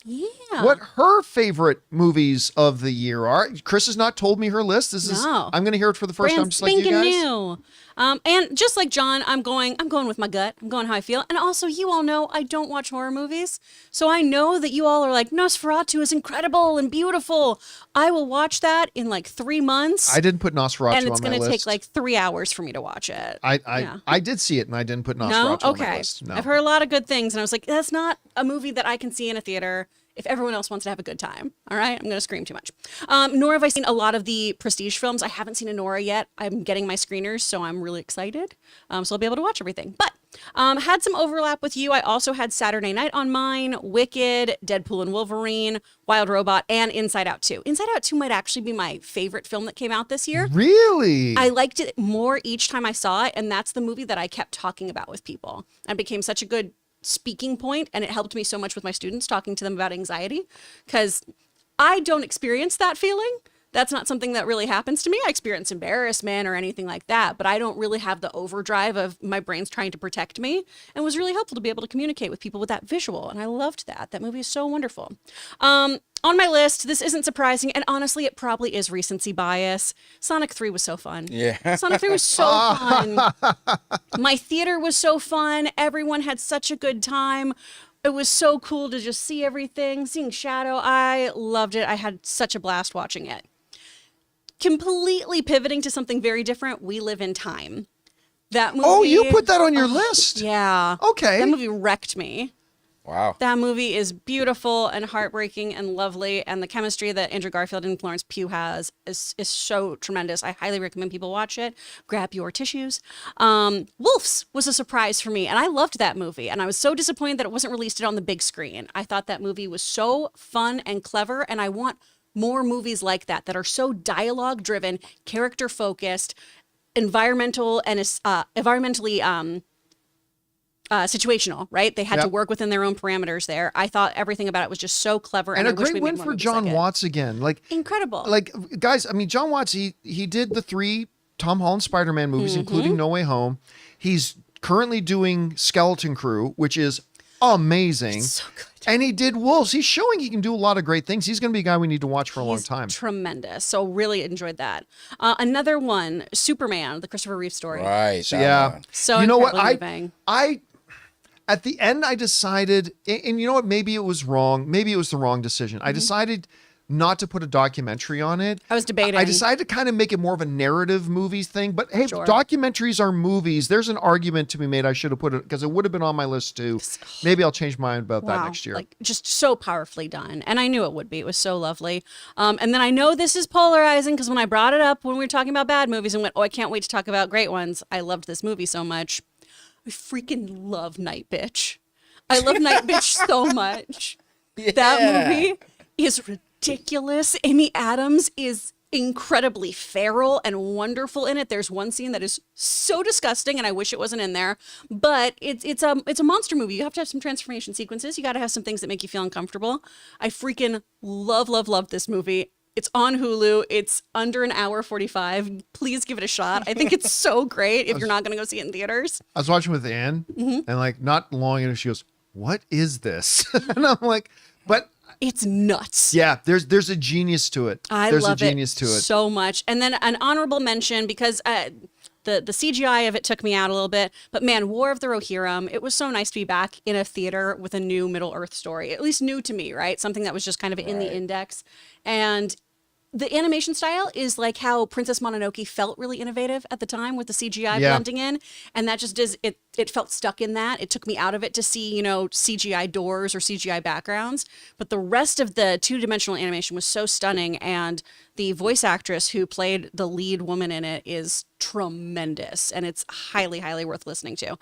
what her favorite movies of the year are. Chris has not told me her list. I'm going to hear it for the first time, just like you guys. New. And just like John, I'm going with my gut. I'm going how I feel. And also, you all know I don't watch horror movies. So I know that you all are like, Nosferatu is incredible and beautiful. I will watch that in like 3 months. I didn't put Nosferatu on my list. And it's going to take like 3 hours for me to watch it. I did see it, and I didn't put Nosferatu on my list. No? I've heard a lot of good things, and I was like, that's not a movie that I can see in a theater if everyone else wants to have a good time. All right, I'm going to scream too much. Nor have I seen a lot of the prestige films. I haven't seen Anora yet. I'm getting my screeners, so I'm really excited. So I'll be able to watch everything. But had some overlap with you. I also had Saturday Night on mine, Wicked, Deadpool and Wolverine, Wild Robot, and Inside Out 2. Inside Out 2 might actually be my favorite film that came out this year. Really? I liked it more each time I saw it, and that's the movie that I kept talking about with people. And became such a good speaking point, and it helped me so much with my students, talking to them about anxiety, because I don't experience that feeling. That's not something that really happens to me. I experience embarrassment or anything like that, but I don't really have the overdrive of my brain's trying to protect me, and it was really helpful to be able to communicate with people with that visual, and I loved that. That movie is so wonderful. On my list, this isn't surprising, and honestly, it probably is recency bias. Sonic 3 was so fun. Yeah. Sonic 3 was so fun. My theater was so fun. Everyone had such a good time. It was so cool to just see everything. Seeing Shadow, I loved it. I had such a blast watching it. Completely pivoting to something very different, We Live in Time. That movie. Oh, you put that on your list? Yeah. Okay. That movie wrecked me. Wow. That movie is beautiful and heartbreaking and lovely, and the chemistry that Andrew Garfield and Florence Pugh has is so tremendous. I highly recommend people watch it. Grab your tissues. Wolves was a surprise for me, and I loved that movie, and I was so disappointed that it wasn't released on the big screen. I thought that movie was so fun and clever, and I want more movies like that that are so dialogue driven, character focused, environmentally situational, right? They had to work within their own parameters there. I thought everything about it was just so clever. And I a wish great we win made more for movies John like it. Watts again. Like Incredible. Like, guys, I mean, John Watts, he did the 3 Tom Holland Spider-Man movies, including No Way Home. He's currently doing Skeleton Crew, which is amazing. So good. And he did Wolves. He's showing he can do a lot of great things. He's going to be a guy we need to watch for a long time. Tremendous. So really enjoyed that. Another one, Superman, the Christopher Reeve story. Right. So, yeah. One. So you know what? moving. I at the end, I decided, and you know what? Maybe it was wrong. Maybe it was the wrong decision. I decided not to put a documentary on it. I was debating. I decided to kind of make it more of a narrative movies thing. But hey, Sure. documentaries are movies. There's an argument to be made. I should have put it because it would have been on my list too. Maybe I'll change my mind about that next year. Like just so powerfully done. And I knew it would be. It was so lovely. And then I know this is polarizing because when I brought it up when we were talking about bad movies and went, oh, I can't wait to talk about great ones. I loved this movie so much. I freaking love Night Bitch. I love Night Bitch so much. Yeah. That movie is ridiculous. Amy Adams is incredibly feral and wonderful in it. There's one scene that is so disgusting, and I wish it wasn't in there. But it's a monster movie. You have to have some transformation sequences. You got to have some things that make you feel uncomfortable. I freaking love this movie. It's on Hulu. It's under an hour 45. Please give it a shot. I think it's so great if you're not going to go see it in theaters. I was watching with Ann, and like not long into, she goes, "What is this?" And I'm like, "But it's nuts." yeah, there's a genius to it. I there's love a genius it to it. so much. And then an honorable mention because the CGI of it took me out a little bit. But man, War of the Rohirrim, it was so nice to be back in a theater with a new Middle Earth story. At least new to me, right? Something that was just kind of in the index. And the animation style is like how Princess Mononoke felt really innovative at the time with the CGI blending in. And that just does it. It felt stuck in that. It took me out of it to see, CGI doors or CGI backgrounds. But the rest of the two-dimensional animation was so stunning. And the voice actress who played the lead woman in it is tremendous. And it's highly, highly worth listening to.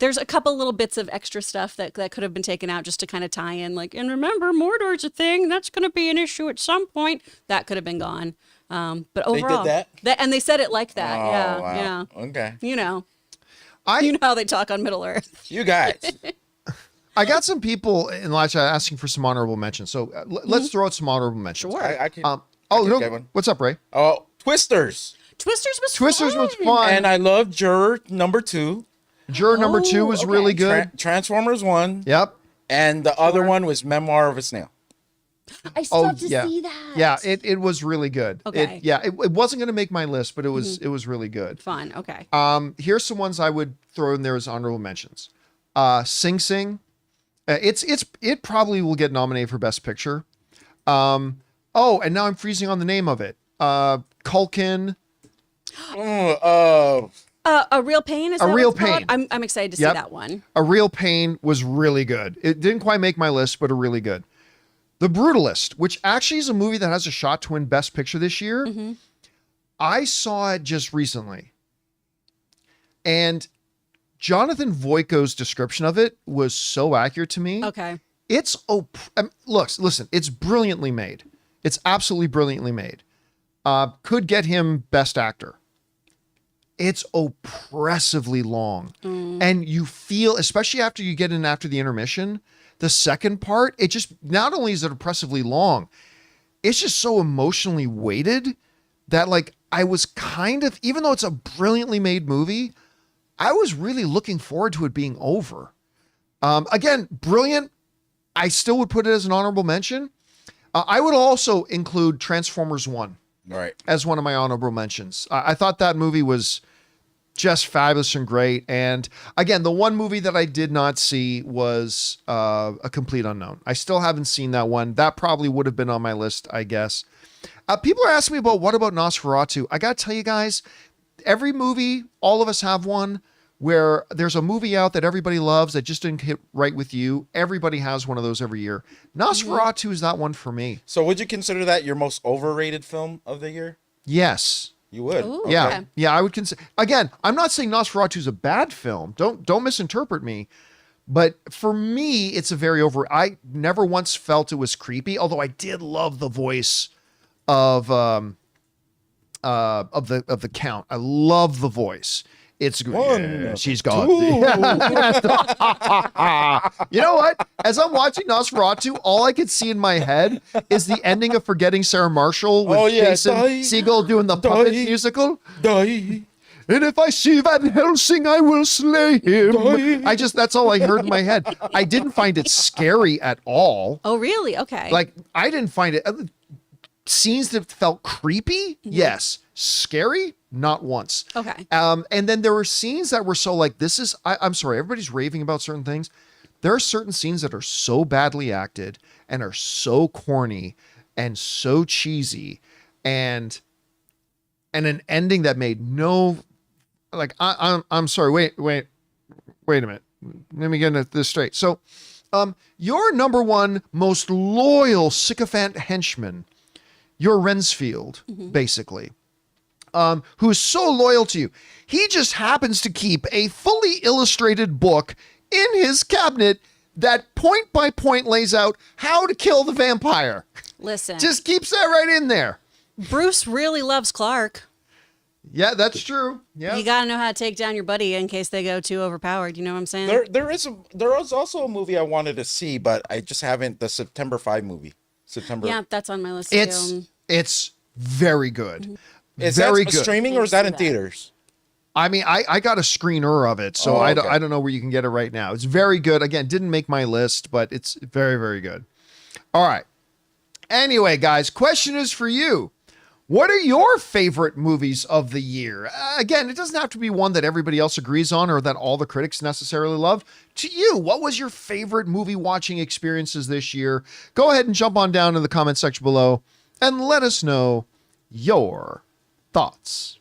There's a couple little bits of extra stuff that could have been taken out just to kind of tie in, like, and remember, Mordor's a thing. That's going to be an issue at some point. That could have been gone. But overall, they did that? and they said it like that. Oh, Yeah, wow. yeah. Okay. You know how they talk on Middle Earth. You guys. I got some people in live chat asking for some honorable mentions, so let's throw out some honorable mentions. Sure. I can. No, one. what's up, Ray? Oh, Twisters. Twisters was fun. And I love Juror number 2. Juror number 2 was okay. really good. Transformers 1. Yep. And the other one was Memoir of a Snail. I still have to see that. Yeah, it was really good. Okay. It wasn't going to make my list, but it was really good. Fun. Okay. Here's some ones I would throw in there as honorable mentions. Sing Sing. It probably will get nominated for Best Picture. And now I'm freezing on the name of it. Culkin. A Real Pain is A that Real what it's called? Pain. I'm excited to see Yep. that one. A Real Pain was really good. It didn't quite make my list, but really good. The Brutalist, which actually is a movie that has a shot to win Best Picture this year. Mm-hmm. I saw it just recently. And Jonathan Voico's description of it was so accurate to me. Okay. Listen, it's brilliantly made. It's absolutely brilliantly made. Could get him Best Actor. It's oppressively long. And you feel, especially after you get in after the intermission, the second part, it just, not only is it oppressively long, it's just so emotionally weighted that like I was kind of, even though it's a brilliantly made movie, I was really looking forward to it being over. Again, brilliant. I still would put it as an honorable mention. I would also include Transformers 1 as one of my honorable mentions. I thought that movie was just fabulous and great. And again, the one movie that I did not see was A Complete Unknown. I still haven't seen that one. That probably would have been on my list, I guess. People are asking me about what about Nosferatu? I got to tell you guys, every movie, all of us have one where there's a movie out that everybody loves that just didn't hit right with you. Everybody has one of those every year. Nosferatu is that one for me. So would you consider that your most overrated film of the year? Yes. You would. Ooh, Yeah. okay. Yeah, I would consider. Again, I'm not saying Nosferatu is a bad film. Don't misinterpret me. But for me, it's a very I never once felt it was creepy, although I did love the voice of the Count. I love the voice. It's good. She's gone. You know what? As I'm watching Nosferatu, all I could see in my head is the ending of Forgetting Sarah Marshall with Jason Segel doing the puppet musical. Die. And if I see Van Helsing, I will slay him. That's all I heard in my head. I didn't find it scary at all. Oh, really? Okay. Like, I didn't find it. Scenes that felt creepy, yes. Scary, not once. Okay. And then there were scenes that were so like, I'm sorry, everybody's raving about certain things. There are certain scenes that are so badly acted and are so corny and so cheesy and an ending that made no, like, I'm sorry, wait a minute. Let me get this straight. So, your number one most loyal sycophant henchman, your Rensfield, basically, who's so loyal to you. He just happens to keep a fully illustrated book in his cabinet that point by point lays out how to kill the vampire. Listen. Just keeps that right in there. Bruce really loves Clark. Yeah, that's true. Yeah. You got to know how to take down your buddy in case they go too overpowered. You know what I'm saying? There is also a movie I wanted to see, but I just haven't. The September 5 movie. September. Yeah, that's on my list too. It's very good. Is very that good. streaming or is that in theaters? I mean, I got a screener of it, so I don't know where you can get it right now. It's very good. Again, didn't make my list, but it's very, very good. All right. Anyway, guys, question is for you. What are your favorite movies of the year? Again, it doesn't have to be one that everybody else agrees on or that all the critics necessarily love. To you, what was your favorite movie watching experiences this year? Go ahead and jump on down in the comment section below and let us know your thoughts.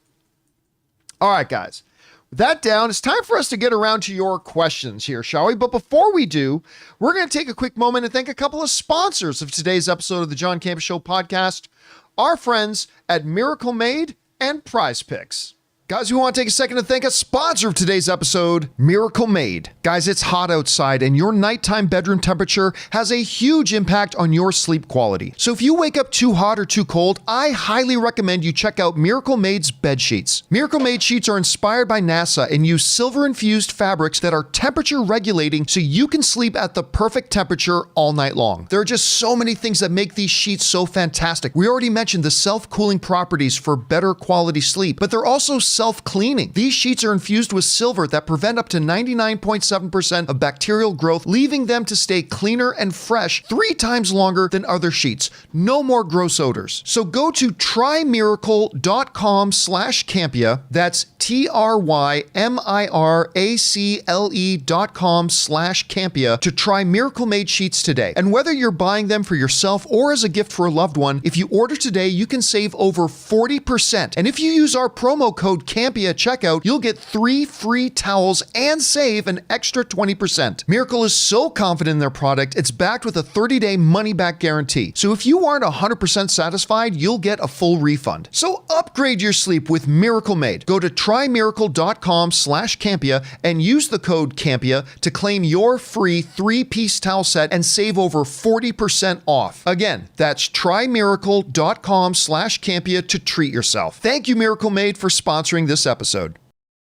All right, guys. With that down, it's time for us to get around to your questions here, shall we? But before we do, we're going to take a quick moment and thank a couple of sponsors of today's episode of the John Campea Show podcast, our friends at Miracle Made and PrizePicks. Guys, we want to take a second to thank a sponsor of today's episode, Miracle Made. Guys, it's hot outside and your nighttime bedroom temperature has a huge impact on your sleep quality. So if you wake up too hot or too cold, I highly recommend you check out Miracle Made's bed sheets. Miracle Made sheets are inspired by NASA and use silver-infused fabrics that are temperature regulating so you can sleep at the perfect temperature all night long. There are just so many things that make these sheets so fantastic. We already mentioned the self-cooling properties for better quality sleep, but they're also self-cleaning. These sheets are infused with silver that prevent up to 99.7% of bacterial growth, leaving them to stay cleaner and fresh 3 times longer than other sheets. No more gross odors. So go to trymiracle.com/Campea. That's TRYMIRACLE.com/Campea to try Miracle Made sheets today. And whether you're buying them for yourself or as a gift for a loved one, if you order today, you can save over 40%. And if you use our promo code Campea at checkout, you'll get 3 free towels and save an extra 20%. Miracle is so confident in their product, it's backed with a 30-day money-back guarantee. So if you aren't 100% satisfied, you'll get a full refund. So upgrade your sleep with Miracle Made. Go to trymiracle.com/Campea and use the code Campea to claim your free 3-piece towel set and save over 40% off. Again, that's trymiracle.com/Campea to treat yourself. Thank you, Miracle Made, for sponsoring this episode.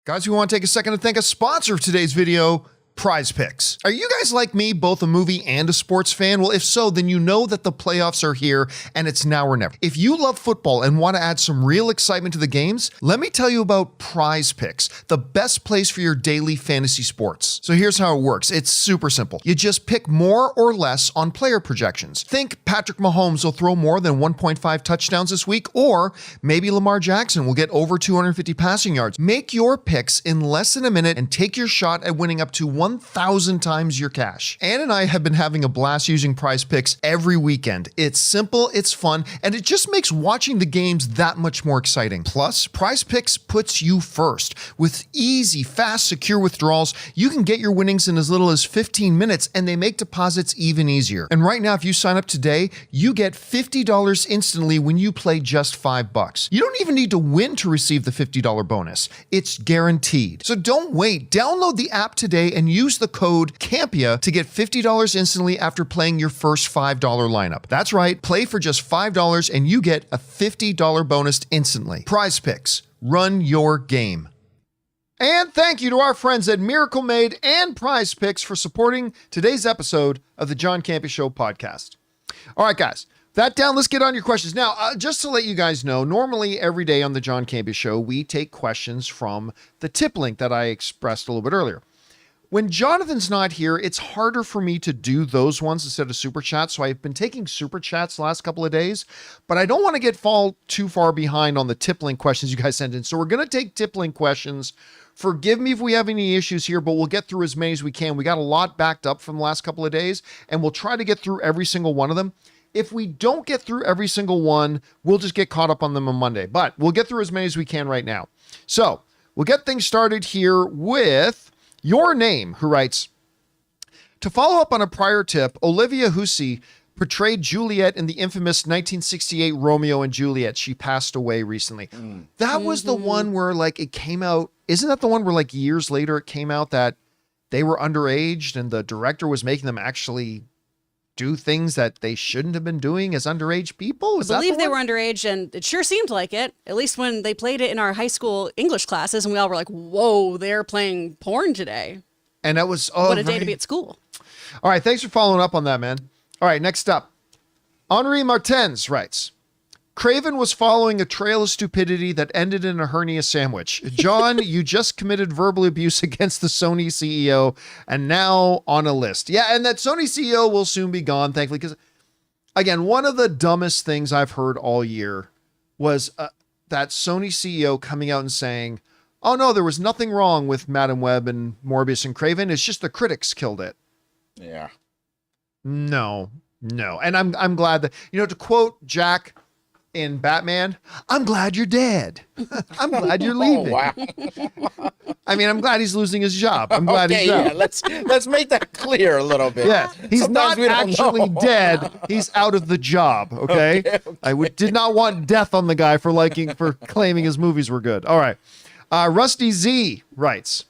Guys, we want to take a second to thank a sponsor of today's video, PrizePicks. Are you guys like me, both a movie and a sports fan? Well, if so, then you know that the playoffs are here and it's now or never. If you love football and want to add some real excitement to the games, let me tell you about PrizePicks, the best place for your daily fantasy sports. So here's how it works. It's super simple. You just pick more or less on player projections. Think Patrick Mahomes will throw more than 1.5 touchdowns this week, or maybe Lamar Jackson will get over 250 passing yards. Make your picks in less than a minute and take your shot at winning up to 1,000 times your cash. Ann and I have been having a blast using PrizePicks every weekend. It's simple, it's fun, and it just makes watching the games that much more exciting. Plus, PrizePicks puts you first. With easy, fast, secure withdrawals, you can get your winnings in as little as 15 minutes, and they make deposits even easier. And right now, if you sign up today, you get $50 instantly when you play just $5. You don't even need to win to receive the $50 bonus. It's guaranteed. So don't wait. Download the app today and use the code Campea to get $50 instantly after playing your first $5 lineup. That's right, play for just $5 and you get a $50 bonus instantly. PrizePicks, run your game. And thank you to our friends at Miracle Made and PrizePicks for supporting today's episode of the John Campea Show podcast. All right, guys. That down, let's get on your questions. Now, just to let you guys know, normally every day on the John Campea Show, we take questions from the tip link that I expressed a little bit earlier. When Jonathan's not here, it's harder for me to do those ones instead of super chats. So I've been taking super chats the last couple of days, but I don't want to fall too far behind on the tip link questions you guys sent in. So we're going to take tip link questions. Forgive me if we have any issues here, but we'll get through as many as we can. We got a lot backed up from the last couple of days, and we'll try to get through every single one of them. If we don't get through every single one, we'll just get caught up on them on Monday, but we'll get through as many as we can right now. So we'll get things started here with Your Name, who writes, to follow up on a prior tip, Olivia Hussey portrayed Juliet in the infamous 1968 Romeo and Juliet. She passed away recently. That was the one where like it came out. Isn't that the one where like years later it came out that they were underage and the director was making them actually do things that they shouldn't have been doing as underage people? I believe they were underage, and it sure seemed like it, at least when they played it in our high school English classes, and we all were like, whoa, they're playing porn today. And that was, what a day to be at school. All right, thanks for following up on that, man. All right, next up. Henri Martens writes, Craven was following a trail of stupidity that ended in a hernia sandwich. John, you just committed verbal abuse against the Sony CEO and now on a list. Yeah, and that Sony CEO will soon be gone, thankfully, because, again, one of the dumbest things I've heard all year was that Sony CEO coming out and saying, oh, no, there was nothing wrong with Madam Web and Morbius and Craven. It's just the critics killed it. Yeah. No. And I'm glad that, to quote Jack in Batman, I'm glad you're dead. I'm glad you're leaving. Oh, wow. I mean, I'm glad he's losing his job. I'm glad he's out. Let's make that clear a little bit. Yeah, he's Sometimes not actually dead. He's out of the job. Okay. I did not want death on the guy for claiming his movies were good. All right. Rusty Z writes,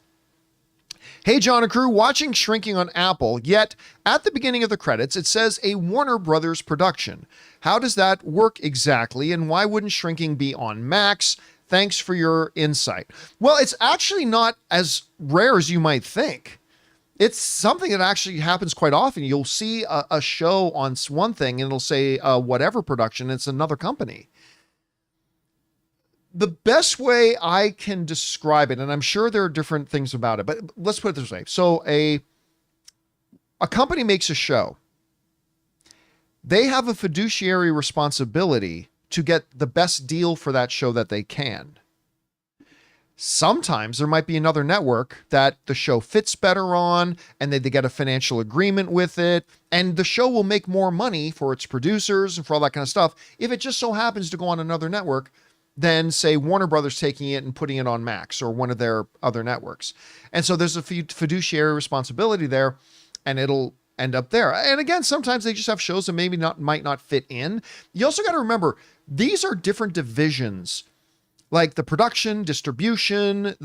hey, John and crew, watching Shrinking on Apple, yet at the beginning of the credits, it says a Warner Brothers production. How does that work exactly, and why wouldn't Shrinking be on Max? Thanks for your insight. Well, it's actually not as rare as you might think. It's something that actually happens quite often. You'll see a show on one thing, and it'll say whatever production, it's another company. The best way I can describe it, and I'm sure there are different things about it, but let's put it this way. So a company makes a show. They have a fiduciary responsibility to get the best deal for that show that they can. Sometimes there might be another network that the show fits better on, and they get a financial agreement with it, and the show will make more money for its producers and for all that kind of stuff if it just so happens to go on another network than, say, Warner Brothers taking it and putting it on Max or one of their other networks. And so there's a fiduciary responsibility there, and it'll end up there. And again, sometimes they just have shows that maybe might not fit in. You also got to remember, these are different divisions, like the production, distribution,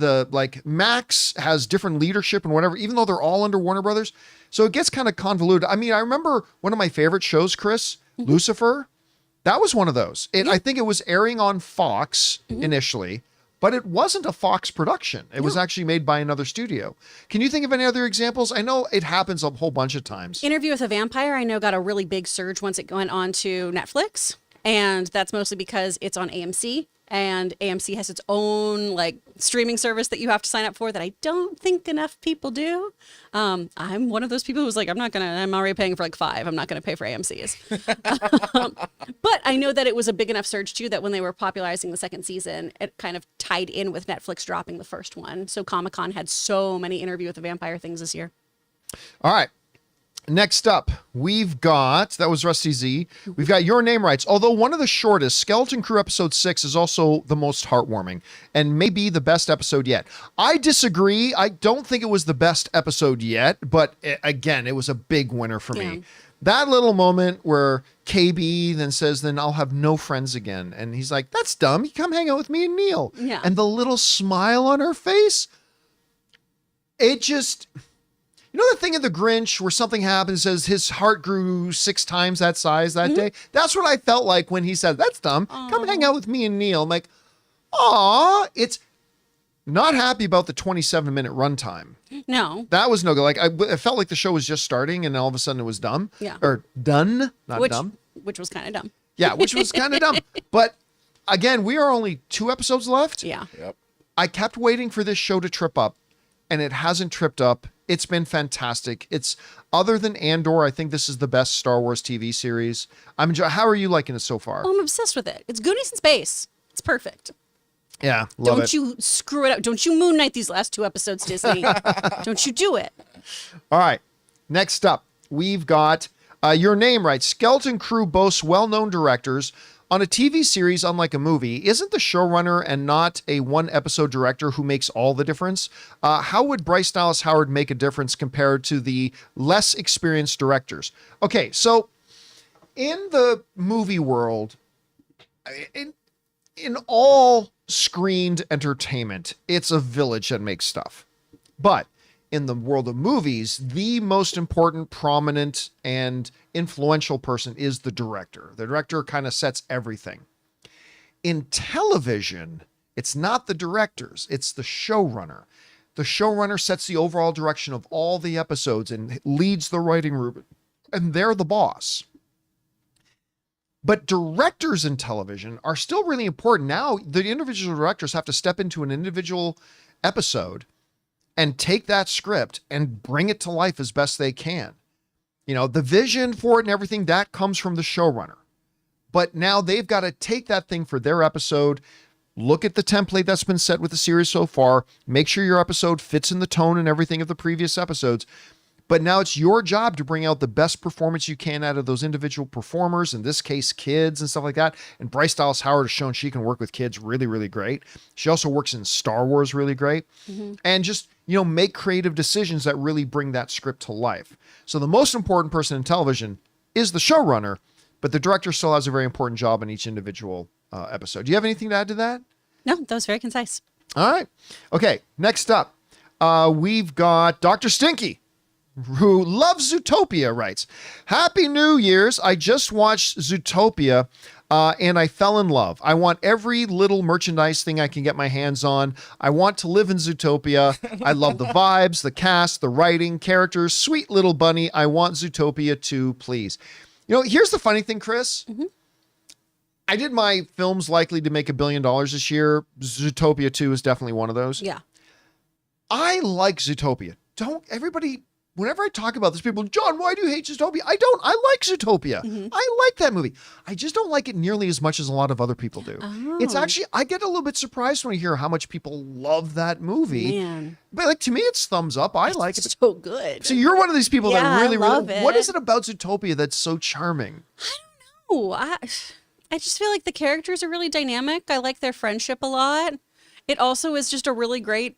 Max has different leadership and whatever, even though they're all under Warner Brothers. So it gets kind of convoluted. I mean, I remember one of my favorite shows, Chris, Lucifer. That was one of those. I think it was airing on Fox initially, but it wasn't a Fox production. It was actually made by another studio. Can you think of any other examples? I know it happens a whole bunch of times. Interview with a Vampire, I know, got a really big surge once it went on to Netflix. And that's mostly because it's on AMC. And AMC has its own streaming service that you have to sign up for that I don't think enough people do. I'm one of those people who's like, I'm already paying for $5. I'm not going to pay for AMC's. But I know that it was a big enough surge too that when they were popularizing the second season, it kind of tied in with Netflix dropping the first one. So Comic-Con had so many Interview with the Vampire things this year. All right. Next up, we've got, that was Rusty Z. We've got Your Name Writes. Although one of the shortest, Skeleton Crew episode 6 is also the most heartwarming and maybe the best episode yet. I disagree. I don't think it was the best episode yet, but again, it was a big winner for me. That little moment where KB then says, then I'll have no friends again. And he's like, that's dumb. You come hang out with me and Neil. Yeah. And the little smile on her face, it just... You know the thing in The Grinch where something happens, says his heart grew 6 times that size that day? That's what I felt like when he said, that's dumb. Come hang out with me and Neil. I'm like, aw, it's not happy about the 27-minute runtime. No. That was no good. I felt like the show was just starting and all of a sudden it was dumb. Yeah. Or done, not dumb. Which was kind of dumb. Yeah, which was kind of dumb. But again, we are only 2 episodes left. Yeah. Yep. I kept waiting for this show to trip up, and it hasn't tripped up. It's been fantastic. It's, other than Andor, I think this is the best Star Wars TV series. How are you liking it so far? Oh, I'm obsessed with it. It's Goonies in space. It's perfect. Yeah, love it. Don't you screw it up. Don't you Moon Knight these last 2 episodes, Disney. Don't you do it. All right. Next up, we've got Your Name Right. Skeleton Crew boasts well-known directors. On a TV series, unlike a movie, isn't the showrunner and not a one-episode director who makes all the difference? How would Bryce Dallas Howard make a difference compared to the less experienced directors? Okay, so in the movie world, in all screened entertainment, it's a village that makes stuff. But in the world of movies, the most important, prominent, and influential person is the director. The director kind of sets everything. In television, it's not the directors, it's the showrunner. The showrunner sets the overall direction of all the episodes and leads the writing room, and they're the boss. But directors in television are still really important. Now, the individual directors have to step into an individual episode and take that script and bring it to life as best they can. You know, the vision for it and everything, that comes from the showrunner. But now they've got to take that thing for their episode, look at the template that's been set with the series so far, make sure your episode fits in the tone and everything of the previous episodes. But now it's your job to bring out the best performance you can out of those individual performers, in this case, kids and stuff like that. And Bryce Dallas Howard has shown she can work with kids really, really great. She also works in Star Wars really great. And just, you know, make creative decisions that really bring that script to life. So the most important person in television is the showrunner, but the director still has a very important job in each individual episode. Do you have anything to add to that? No, that was very concise. All right. Okay, next up, we've got Dr. Stinky, who loves Zootopia, writes, Happy New Year's. I just watched Zootopia and I fell in love. I want every little merchandise thing I can get my hands on. I want to live in Zootopia. I love the vibes, the cast, the writing, characters, sweet little bunny. I want Zootopia too, please. You know, here's the funny thing, Chris. I did my films likely to make $1 billion this year. Zootopia 2 is definitely one of those. Yeah. I like Zootopia. Whenever I talk about this, people, John, why do you hate Zootopia? I don't. I like Zootopia. I like that movie. I just don't like it nearly as much as a lot of other people do. It's actually, I get a little bit surprised when I hear how much people love that movie. Man. But like, to me, it's thumbs up. I like it. So good. So you're one of these people Yeah, that really, I love really, it. what is it about Zootopia that's so charming? Oh, I just feel like the characters are really dynamic. I like their friendship a lot. It also is just a really great,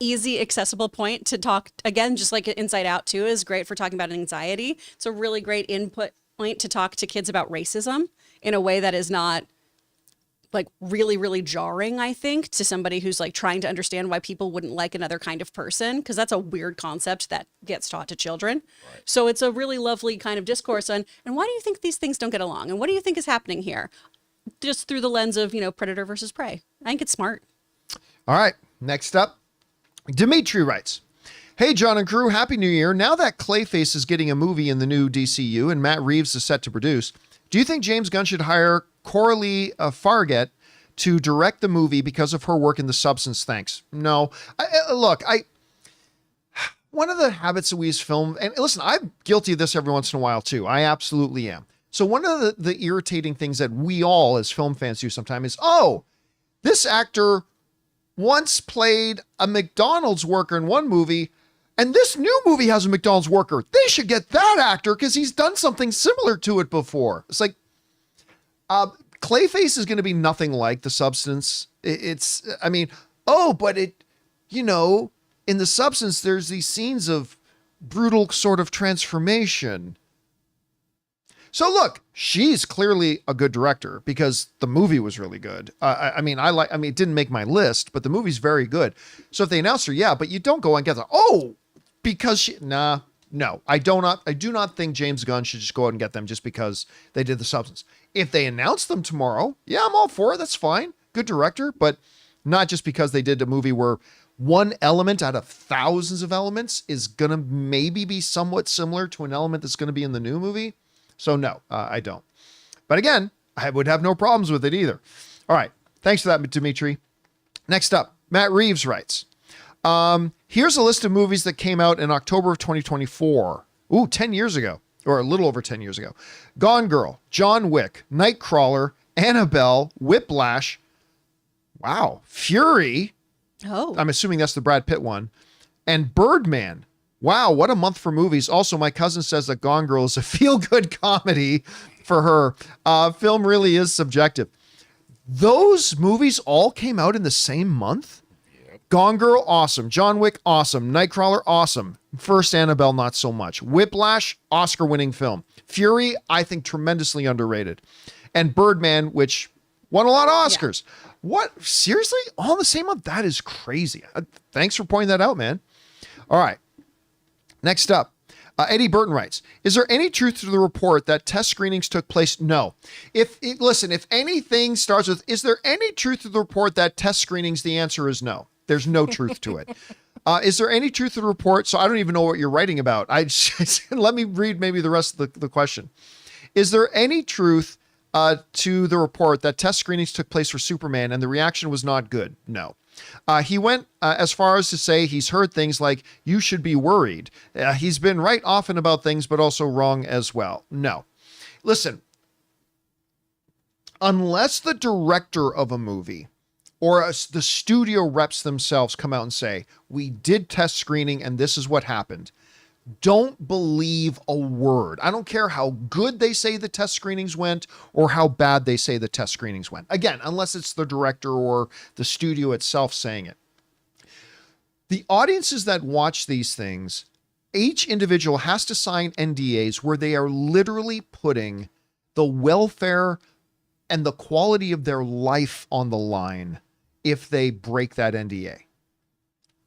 easy, accessible point to talk, again, just like Inside Out 2 is great for talking about anxiety. It's a really great input point to talk to kids about racism in a way that is not like really, really jarring, I think, to somebody who's like trying to understand why people wouldn't like another kind of person, because that's a weird concept that gets taught to children. Right. So it's a really lovely kind of discourse on, and why do you think these things don't get along? And what do you think is happening here? Just through the lens of, you know, predator versus prey. I think it's smart. All right, next up, Dimitri writes, Hey, John and crew, Happy New Year. Now that Clayface is getting a movie in the new DCU and Matt Reeves is set to produce, do you think James Gunn should hire Coralie Farragut to direct the movie because of her work in The Substance? Thanks. No. Look, one of the habits that we as film, and listen, I'm guilty of this every once in a while too. I absolutely am. So one of the irritating things that we all as film fans do sometimes is, oh, this actor once played a McDonald's worker in one movie, and this new movie has a McDonald's worker. They should get that actor because he's done something similar to it before. It's like, Clayface is going to be nothing like The Substance. But you know, in The Substance, there's these scenes of brutal sort of transformation. So look, she's clearly a good director because the movie was really good. It didn't make my list, but the movie's very good. So if they announced her, yeah, but you don't go and get no, I do not think James Gunn should just go out and get them just because they did The Substance. If they announce them tomorrow, yeah, I'm all for it. That's fine. Good director, but not just because they did a movie where one element out of thousands of elements is going to maybe be somewhat similar to an element that's going to be in the new movie. So no, I don't. But again, I would have no problems with it either. All right. Thanks for that, Dimitri. Next up, Matt Reeves writes, here's a list of movies that came out in October of 2024. 10 years ago, or a little over 10 years ago. Gone Girl, John Wick, Nightcrawler, Annabelle, Whiplash. Wow. Fury. Oh. I'm assuming that's the Brad Pitt one. And Birdman. Wow, what a month for movies. Also, my cousin says that Gone Girl is a feel-good comedy for her. Film really is subjective. Those movies all came out in the same month? Yep. Gone Girl, awesome. John Wick, awesome. Nightcrawler, awesome. First Annabelle, not so much. Whiplash, Oscar-winning film. Fury, I think tremendously underrated. And Birdman, which won a lot of Oscars. Yeah. What? Seriously? All in the same month? That is crazy. Thanks for pointing that out, man. All right. Next up, Eddie Burton writes, is there any truth to the report that test screenings took place? No. If anything starts with, is there any truth to the report that test screenings? The answer is no. There's no truth to it. Is there any truth to the report? So I don't even know what you're writing about. Let me read maybe the rest of the question. Is there any truth to the report that test screenings took place for Superman and the reaction was not good. No. He went as far as to say he's heard things like, you should be worried. He's been right often about things, but also wrong as well. No. Listen, unless the director of a movie or the studio reps themselves come out and say, we did test screening and this is what happened, don't believe a word. I don't care how good they say the test screenings went or how bad they say the test screenings went. Again, unless it's the director or the studio itself saying it. The audiences that watch these things, each individual has to sign NDAs where they are literally putting the welfare and the quality of their life on the line if they break that NDA.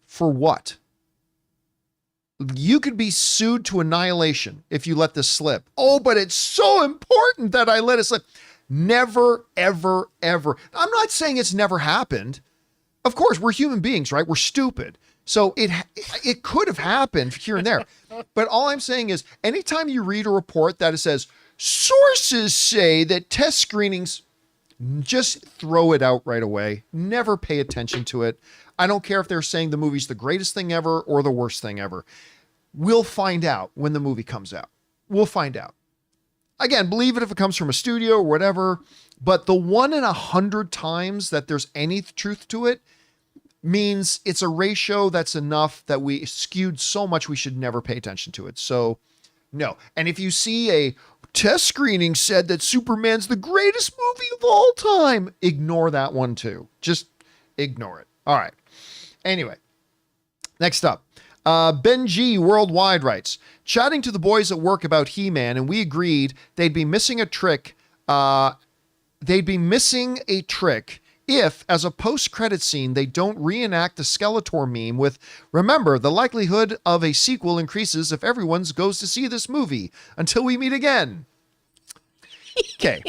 For what? You could be sued to annihilation if you let this slip. Oh, but it's so important that I let it slip. Never, ever, ever. I'm not saying it's never happened. Of course, we're human beings, right? We're stupid. So it could have happened here and there. But all I'm saying is anytime you read a report that it says, sources say that test screenings, just throw it out right away. Never pay attention to it. I don't care if they're saying the movie's the greatest thing ever or the worst thing ever. We'll find out when the movie comes out. We'll find out. Again, believe it if it comes from a studio or whatever, but the 1 in 100 times that there's any truth to it means it's a ratio that's enough that we skewed so much we should never pay attention to it. So, no. And if you see a test screening said that Superman's the greatest movie of all time, ignore that one too. Just ignore it. All right. Anyway, next up. Ben G Worldwide writes, chatting to the boys at work about He-Man, and we agreed they'd be missing a trick. If, as a post-credit scene, they don't reenact the Skeletor meme with, remember, the likelihood of a sequel increases if everyone goes to see this movie. Until we meet again. Okay.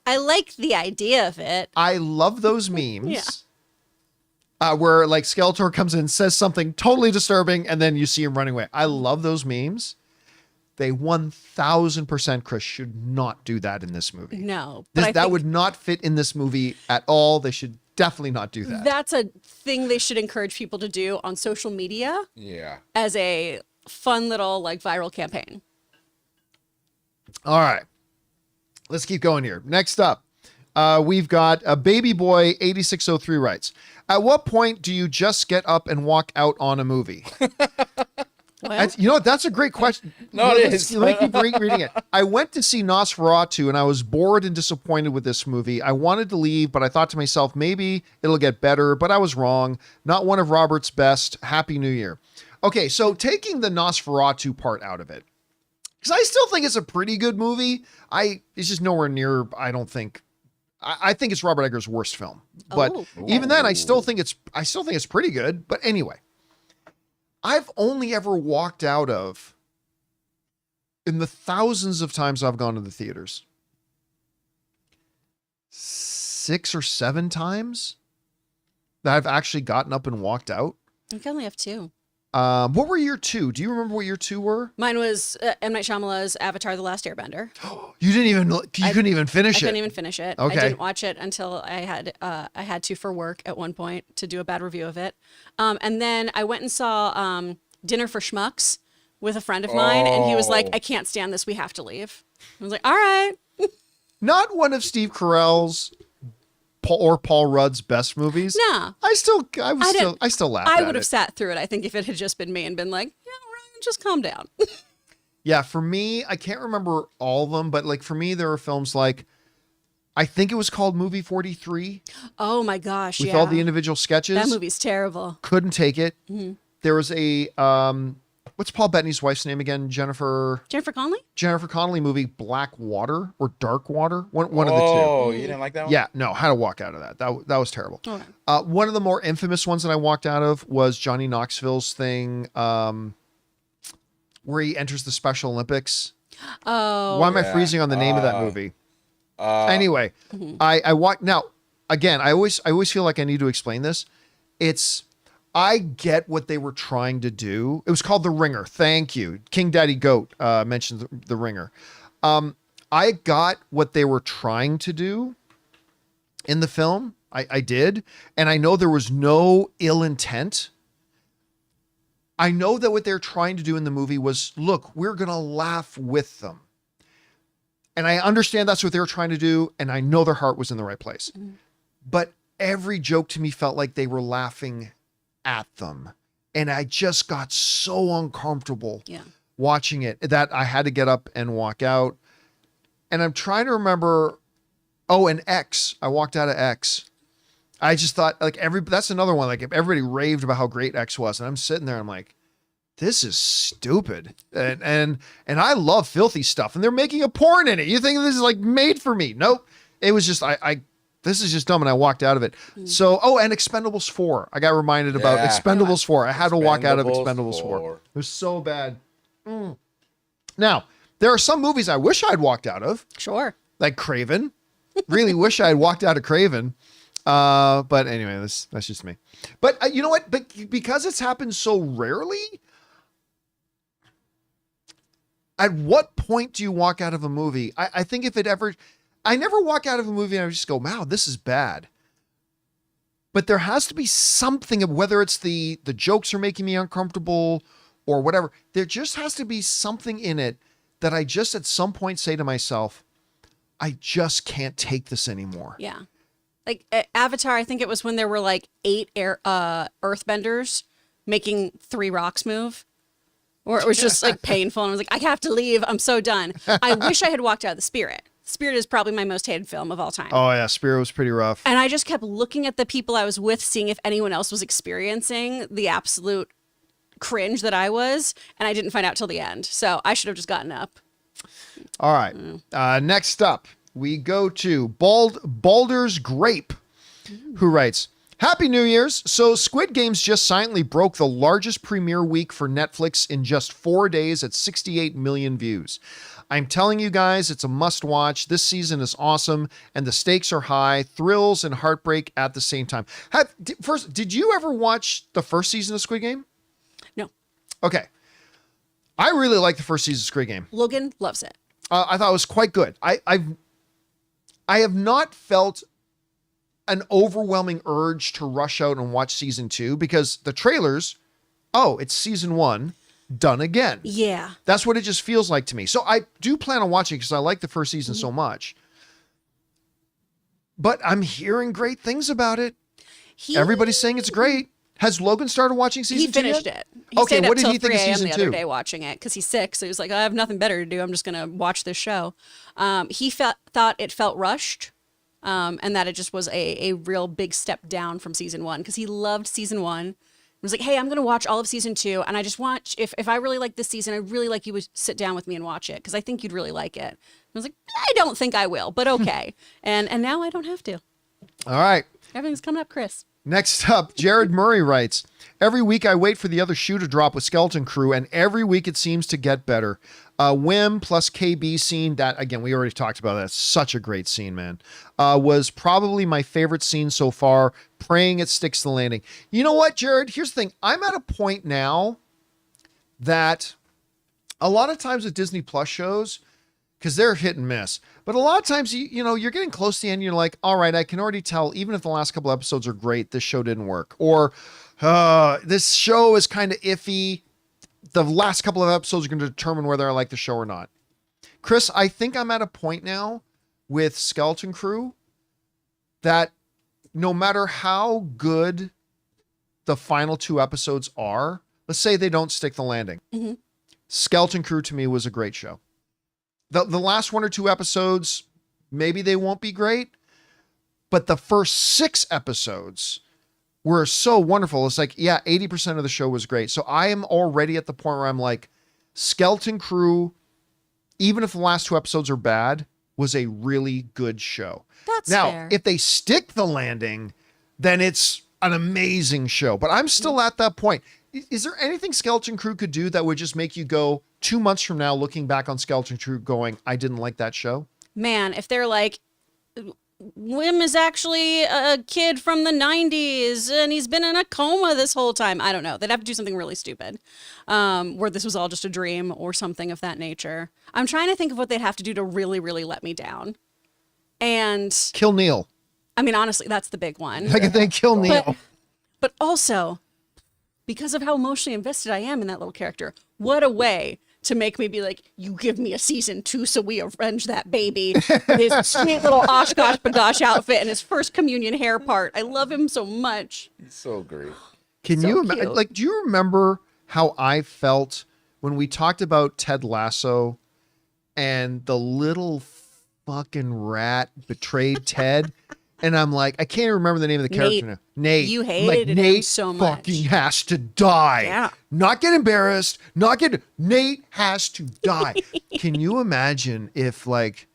I like the idea of it. I love those memes. Yeah. Where like Skeletor comes in and says something totally disturbing and then you see him running away. I love those memes. They 1000%, Chris, should not do that in this movie. No. That would not fit in this movie at all. They should definitely not do that. That's a thing they should encourage people to do on social media. Yeah. As a fun little like viral campaign. All right. Let's keep going here. Next up, we've got a baby boy 8603 writes, at what point do you just get up and walk out on a movie? Well, you know what? That's a great question. No, it is. Let me keep reading it. I went to see Nosferatu and I was bored and disappointed with this movie. I wanted to leave, but I thought to myself, maybe it'll get better, but I was wrong. Not one of Robert's best. Happy New Year. Okay, so taking the Nosferatu part out of it, because I still think it's a pretty good movie. It's just nowhere near, I don't think. I think it's Robert Eggers' worst film. But even then, I still think it's pretty good. But anyway, I've only ever walked out of, in the thousands of times I've gone to the theaters, 6 or 7 times that I've actually gotten up and walked out. I only have 2. What were your 2? Do you remember what your 2 were? Mine was M. Night Shyamalan's Avatar: The Last Airbender. You couldn't even finish it. I couldn't even finish it. Okay. I didn't watch it until I had to for work at one point to do a bad review of it. And then I went and saw Dinner for Schmucks with a friend of mine, and he was like, I can't stand this. We have to leave. I was like, all right. Not one of Steve Carell's or Paul Rudd's best movies. No. I still laughed at it. I would have sat through it, I think, if it had just been me and been like, yeah, Ryan, just calm down. Yeah, for me, I can't remember all of them, but like for me, there are films like, I think it was called Movie 43. Oh my gosh, with all the individual sketches. That movie's terrible. Couldn't take it. Mm-hmm. There was a, what's Paul Bettany's wife's name again? Jennifer Connelly? Jennifer Connelly movie, Black Water or Dark Water. One of the two. Oh, you didn't like that one? Yeah, no, had to walk out of that. That was terrible. Okay. One of the more infamous ones that I walked out of was Johnny Knoxville's thing, where he enters the Special Olympics. Oh. Why am I freezing on the name of that movie? Anyway, I walked. Now, again, I always feel like I need to explain this. I get what they were trying to do. It was called The Ringer. Thank you. King Daddy Goat mentioned The Ringer. I got what they were trying to do in the film. I did. And I know there was no ill intent. I know that what they're trying to do in the movie was, look, we're going to laugh with them. And I understand that's what they were trying to do. And I know their heart was in the right place. Mm-hmm. But every joke to me felt like they were laughing at them. And I just got so uncomfortable watching it that I had to get up and walk out. And I'm trying to remember. Oh, and X. I walked out of X. I just thought like that's another one. Like everybody raved about how great X was. And I'm sitting there. I'm like, this is stupid. And I love filthy stuff. And they're making a porn in it. You think this is like made for me? Nope. It was just, this is just dumb. And I walked out of it. So, and Expendables 4. I got reminded about Expendables 4. I had to walk out of Expendables 4. It was so bad. Now, there are some movies I wish I'd walked out of. Sure. Like Craven. Really wish I had walked out of Craven. But anyway, that's just me. But you know what? But because it's happened so rarely, at what point do you walk out of a movie? I think I never walk out of a movie and I just go, wow, this is bad. But there has to be something of whether it's the jokes are making me uncomfortable or whatever. There just has to be something in it that I just at some point say to myself, I just can't take this anymore. Yeah. Like Avatar, I think it was when there were like 8 earthbenders making 3 rocks move. Or it was just like painful. And I was like, I have to leave. I'm so done. I wish I had walked out of The Spirit. Spirit is probably my most hated film of all time. Oh, yeah. Spirit was pretty rough. And I just kept looking at the people I was with, seeing if anyone else was experiencing the absolute cringe that I was. And I didn't find out till the end. So I should have just gotten up. All right. Next up, we go to Baldur's Grape, who writes, Happy New Year's. So Squid Games just silently broke the largest premiere week for Netflix in just 4 days at 68 million views. I'm telling you guys, it's a must watch. This season is awesome and the stakes are high, thrills and heartbreak at the same time. First, did you ever watch the first season of Squid Game? No. Okay. I really like the first season of Squid Game. Logan loves it. I thought it was quite good. I have not felt an overwhelming urge to rush out and watch season 2 because the trailers, it's season 1 done again. Yeah. That's what it just feels like to me. So I do plan on watching because I like the first season so much. But I'm hearing great things about it. Everybody's saying it's great. Has Logan started watching season 2 He finished yet? it. He stayed up what did till he think of 3 a.m. season the 2? other day watching it because he's sick. So he was like, I have nothing better to do. I'm just going to watch this show. He thought it felt rushed and that it just was a real big step down from season 1 because he loved season 1. He was like, hey, I'm going to watch all of season 2. And I just want, if I really like this season, I really like you would sit down with me and watch it because I think you'd really like it. I was like, I don't think I will, but okay. and now I don't have to. All right. Everything's coming up, Chris. Next up, Jared Murray writes, every week I wait for the other shoe to drop with Skeleton Crew, and every week it seems to get better. Wim plus KB scene, that, again, we already talked about that. Such a great scene, man. Was probably my favorite scene so far. Praying it sticks the landing. You know what, Jared? Here's the thing. I'm at a point now that a lot of times with Disney Plus shows, because they're hit and miss, but a lot of times, you're getting close to the end. You're like, all right, I can already tell, even if the last couple episodes are great, this show didn't work. Or this show is kind of iffy. The last couple of episodes are going to determine whether I like the show or not. Chris, I think I'm at a point now with Skeleton Crew that no matter how good the final 2 episodes are, let's say they don't stick the landing. Mm-hmm. Skeleton Crew to me was a great show. The last 1 or 2 episodes, maybe they won't be great, but the first 6 episodes were so wonderful. It's like, 80% of the show was great. So I am already at the point where I'm like, Skeleton Crew, even if the last 2 episodes are bad, was a really good show. That's now, fair. If they stick the landing, then it's an amazing show. But I'm still at that point. Is there anything Skeleton Crew could do that would just make you go 2 months from now, looking back on Skeleton Crew going, I didn't like that show? Man, if they're like, Wim is actually a kid from the 90s and he's been in a coma this whole time. I don't know. They'd have to do something really stupid where this was all just a dream or something of that nature. I'm trying to think of what they'd have to do to really, really let me down. And Kill Neil. I mean, honestly, that's the big one. I can think kill Neil. But also, because of how emotionally invested I am in that little character, what a way to make me be like, you give me a season 2 so we avenge that baby. With his sweet little Oshkosh Bagosh outfit and his first communion hair part. I love him so much. He's so great. Can So you cute. imagine? Like, do you remember how I felt when we talked about Ted Lasso and the little fucking rat betrayed Ted? And I'm like, I can't remember the name of the character Nate. now. Nate. You I'm hated him Nate so much. fucking has to die. Yeah. Not get embarrassed. Nate has to die. Can you imagine if like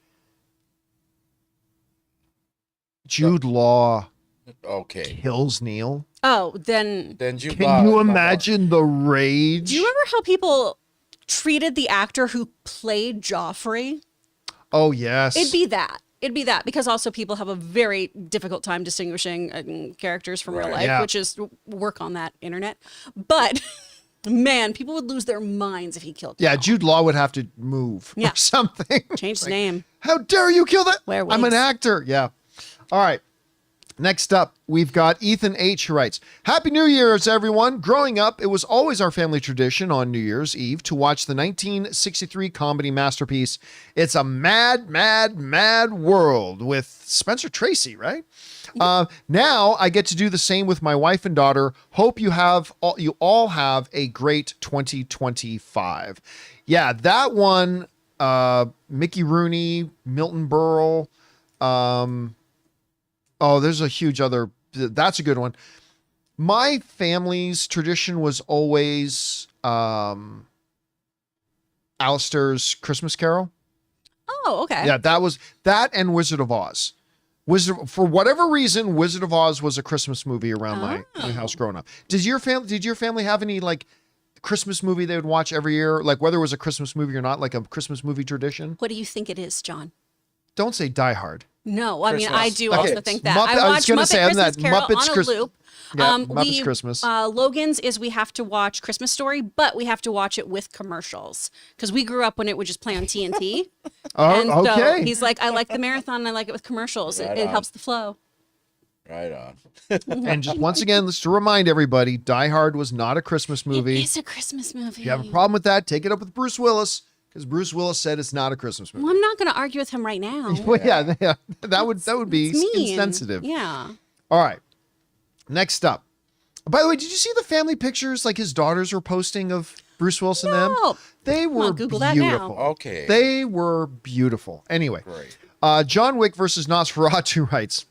Jude Law Okay. kills Neil? Oh, then Then you Can you imagine the rage? do you remember how people treated the actor who played Joffrey? Oh yes. It'd be that. It'd be that because also people have a very difficult time distinguishing characters from real Right. life, Yeah. which is work on that internet. But man, people would lose their minds if he killed. Yeah, Neil. Jude Law would have to move Yeah. or something. Change his name. How dare you kill that? Wear I'm an wigs. actor. Yeah. All right. Next up, we've got Ethan H. who writes, Happy New Year's, everyone. Growing up, it was always our family tradition on New Year's Eve to watch the 1963 comedy masterpiece, It's a Mad, Mad, Mad World with Spencer Tracy, right? Now I get to do the same with my wife and daughter. Hope you all have a great 2025. Yeah, that one, Mickey Rooney, Milton Berle, oh, there's a huge other. That's a good one. My family's tradition was always Alistair's Christmas Carol. Oh, okay. Yeah, that was that and Wizard of Oz. For whatever reason, Wizard of Oz was a Christmas movie around my house growing up. Did your family have any like Christmas movie they would watch every year? Like whether it was a Christmas movie or not, like a Christmas movie tradition? What do you think it is, John? Don't say Die Hard. No, I mean Christmas. I do Okay. also think that. I I was watch gonna Muppet say, other than Christmas that, Carol Muppets on a Christ- loop. Yeah, Muppets Christmas. Logan's is we have to watch Christmas Story, but we have to watch it with commercials because we grew up when it would just play on TNT. And Oh, so okay. he's like, I like the marathon and I like it with commercials. Right It on. helps the flow. Right on. And just once again, let's to remind everybody, Die Hard was not a Christmas movie. It's a Christmas movie. If you have a problem with that, take it up with Bruce Willis, because Bruce Willis said it's not a Christmas movie. Well, I'm not going to argue with him right now. Well, yeah, that would be It's mean. insensitive. Yeah. All right. Next up. By the way, did you see the family pictures like his daughters were posting of Bruce Willis and them? No. They on, were Google that now. beautiful. Okay. They were beautiful. Anyway, Great. John Wick versus Nosferatu writes,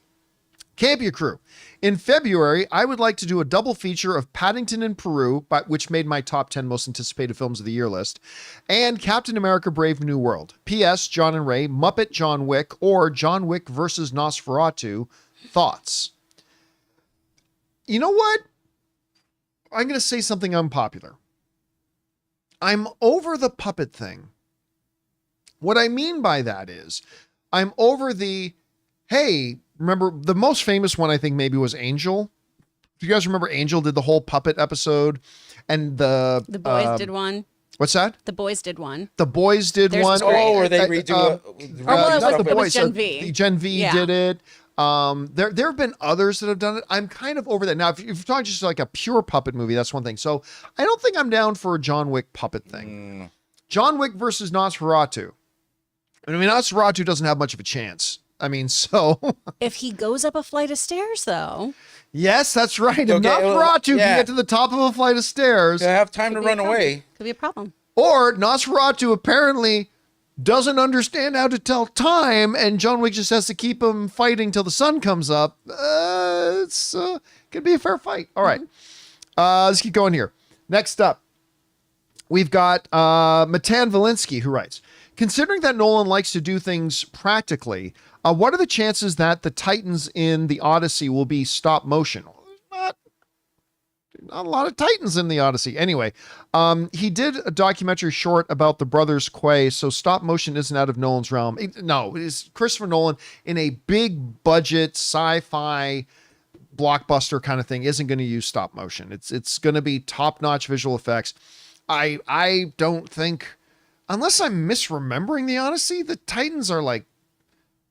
Campea Crew. In February, I would like to do a double feature of Paddington in Peru, which made my top 10 most anticipated films of the year list, and Captain America Brave New World. P.S. John and Ray, Muppet John Wick, or John Wick versus Nosferatu. Thoughts? You know what? I'm going to say something unpopular. I'm over the puppet thing. What I mean by that is I'm over the, hey, remember the most famous one I think maybe was Angel. Do you guys remember Angel did the whole puppet episode and The boys did one. What's that? The boys did one. The boys did Theirs one. was great. Oh, where they redo well, not the it was boys. Gen V. The Gen V Yeah. did it. There have been others that have done it. I'm kind of over that. Now, if you're talking just like a pure puppet movie, that's one thing. So I don't think I'm down for a John Wick puppet thing. John Wick versus Nosferatu. I mean, Nosferatu doesn't have much of a chance. I mean, so If he goes up a flight of stairs, though, yes, that's right. If Okay, well, Nosferatu yeah. can get to the top of a flight of stairs, To have time to could be a run problem. away. Could be a problem. or Nosferatu apparently doesn't understand how to tell time, and John Wick just has to keep him fighting till the sun comes up. It's could be a fair fight. All right, let's keep going here. Next up, we've got Matan Valinsky, who writes, considering that Nolan likes to do things practically, what are the chances that the Titans in the Odyssey will be stop motion? not a lot of Titans in the Odyssey. Anyway, he did a documentary short about the brothers Quay, so stop motion isn't out of Nolan's realm. No, it is Christopher Nolan in a big budget sci-fi blockbuster kind of thing isn't going to use stop motion. It's going to be top-notch visual effects. I don't think, unless I'm misremembering the Odyssey, the Titans are like,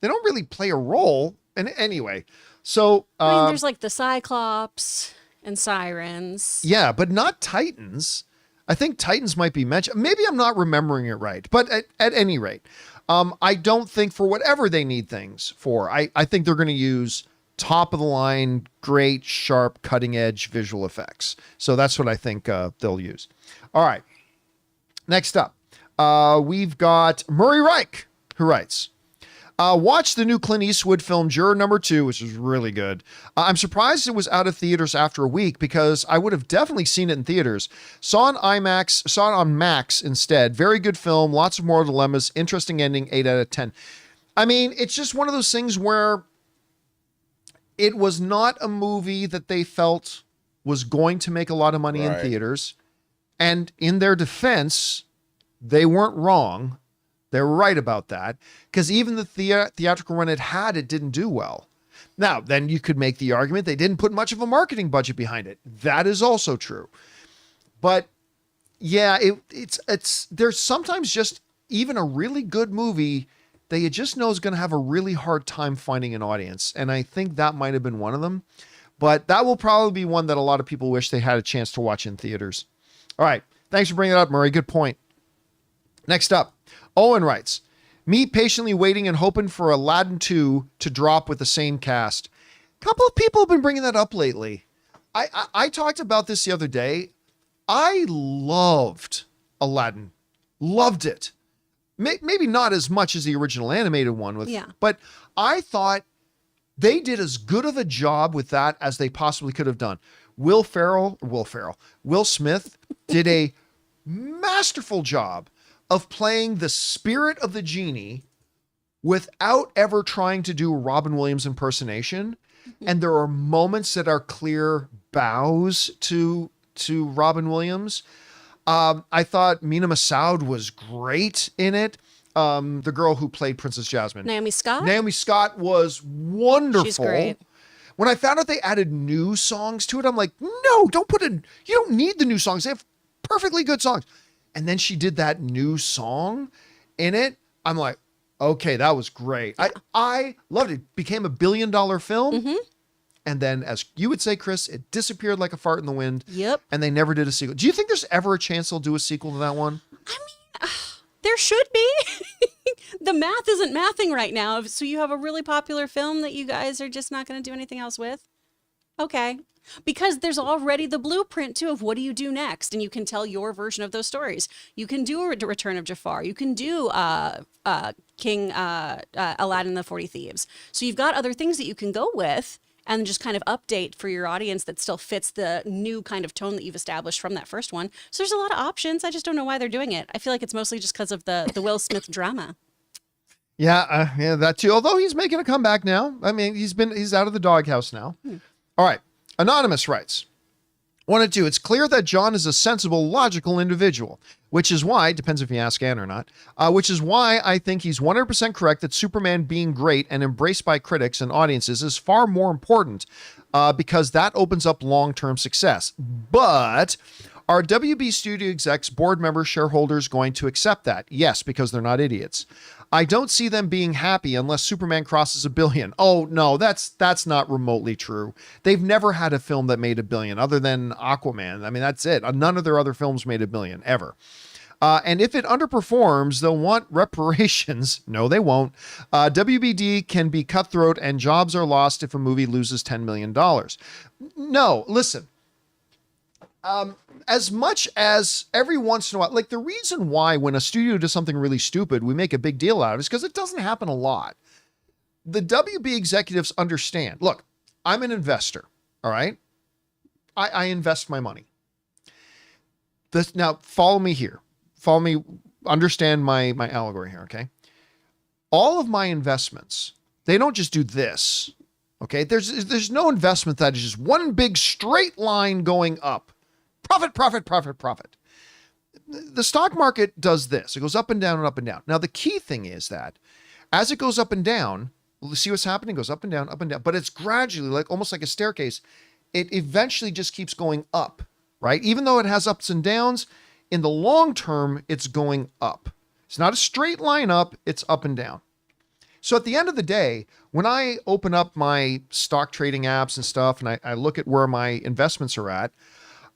they don't really play a role. And anyway, so I mean, there's like the Cyclops and Sirens. yeah, but not Titans. I think Titans might be mentioned. Maybe I'm not remembering it right, but at any rate, I don't think for whatever they need things for, I think they're going to use top of the line, great, sharp, cutting edge visual effects. So that's what I think they'll use. All right. Next up, we've got Murray Reich, who writes, watch the new Clint Eastwood film Juror Number 2, which is really good. I'm surprised it was out of theaters after a week because I would have definitely seen it in theaters. Saw it on Max instead. Very good film, lots of moral dilemmas, interesting ending, 8 out of 10. I mean, it's just one of those things where it was not a movie that they felt was going to make a lot of money in theaters. And in their defense, they weren't wrong. They were right about that, because even the theatrical run it had, it didn't do well. Now, then you could make the argument they didn't put much of a marketing budget behind it. That is also true. But yeah, it's there's sometimes just even a really good movie that you just know is going to have a really hard time finding an audience. And I think that might have been one of them. But that will probably be one that a lot of people wish they had a chance to watch in theaters. All right. Thanks for bringing it up, Murray. Good point. Next up, Owen writes, me patiently waiting and hoping for Aladdin 2 to drop with the same cast. A couple of people have been bringing that up lately. I talked about this the other day. I loved Aladdin. Loved it. Maybe not as much as the original animated one, but I thought they did as good of a job with that as they possibly could have done. Will Smith did a masterful job of playing the spirit of the genie without ever trying to do a Robin Williams impersonation. And there are moments that are clear bows to Robin Williams. I thought Mina Massoud was great in it. The girl who played Princess Jasmine. Naomi Scott? Naomi Scott was wonderful. She's great. When I found out they added new songs to it, I'm like, no, you don't need the new songs. They have perfectly good songs. And then she did that new song in it. I'm like, okay, that was great. Yeah. I loved it. Became $1 billion film. Mm-hmm. And then, as you would say, Chris, it disappeared like a fart in the wind. Yep. And they never did a sequel. Do you think there's ever a chance they'll do a sequel to that one? I mean, there should be. The math isn't mathing right now. So you have a really popular film that you guys are just not going to do anything else with? Okay. Because there's already the blueprint, too, of what do you do next? And you can tell your version of those stories. You can do a Return of Jafar. You can do King Aladdin and the 40 Thieves. So you've got other things that you can go with and just kind of update for your audience that still fits the new kind of tone that you've established from that first one. So there's a lot of options. I just don't know why they're doing it. I feel like it's mostly just because of the Will Smith drama. Yeah, that too. Although he's making a comeback now. I mean, he's out of the doghouse now. All right. Anonymous writes, 1 and 2, it's clear that John is a sensible, logical individual, which is why, depends if you ask Ann or not, which is why I think he's 100% correct that Superman being great and embraced by critics and audiences is far more important because that opens up long-term success. But are WB Studio execs, board members, shareholders going to accept that? Yes, because they're not idiots. I don't see them being happy unless Superman crosses $1 billion. Oh, no, that's not remotely true. They've never had a film that made $1 billion other than Aquaman. I mean, that's it. None of their other films made $1 billion ever. And if it underperforms, they'll want reparations. No, they won't. WBD can be cutthroat and jobs are lost if a movie loses $10 million. No, listen. As much as every once in a while, like the reason why when a studio does something really stupid, we make a big deal out of it is because it doesn't happen a lot. The WB executives understand. Look, I'm an investor. All right. I invest my money. Now follow me here. Follow me. Understand my allegory here. Okay. All of my investments, they don't just do this. Okay, there's no investment that is just one big straight line going up. Profit, profit, profit, profit. The stock market does this. It goes up and down and up and down. Now, the key thing is that as it goes up and down, we'll see what's happening, it goes up and down, but it's gradually like almost like a staircase. It eventually just keeps going up, right? Even though it has ups and downs, in the long term, it's going up. It's not a straight line up, it's up and down. So at the end of the day, when I open up my stock trading apps and stuff, and I look at where my investments are at,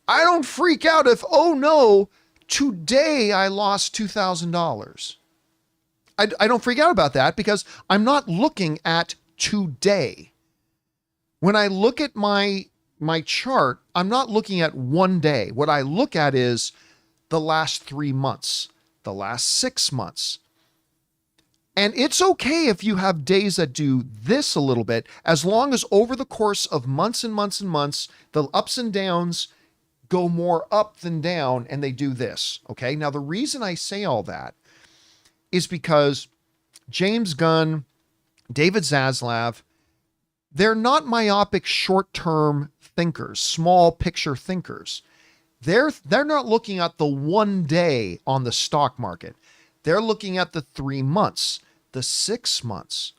I don't freak out if, oh no, today I lost $2,000. I don't freak out about that because I'm not looking at today. When I look at my chart, I'm not looking at one day. What I look at is the last 3 months, the last 6 months. And it's okay if you have days that do this a little bit, as long as over the course of months and months and months, the ups and downs go more up than down, and they do this. Okay. Now, the reason I say all that is because James Gunn, David Zaslav, they're not myopic short-term thinkers, small picture thinkers. They're not looking at the one day on the stock market. They're looking at the 3 months, the 6 months.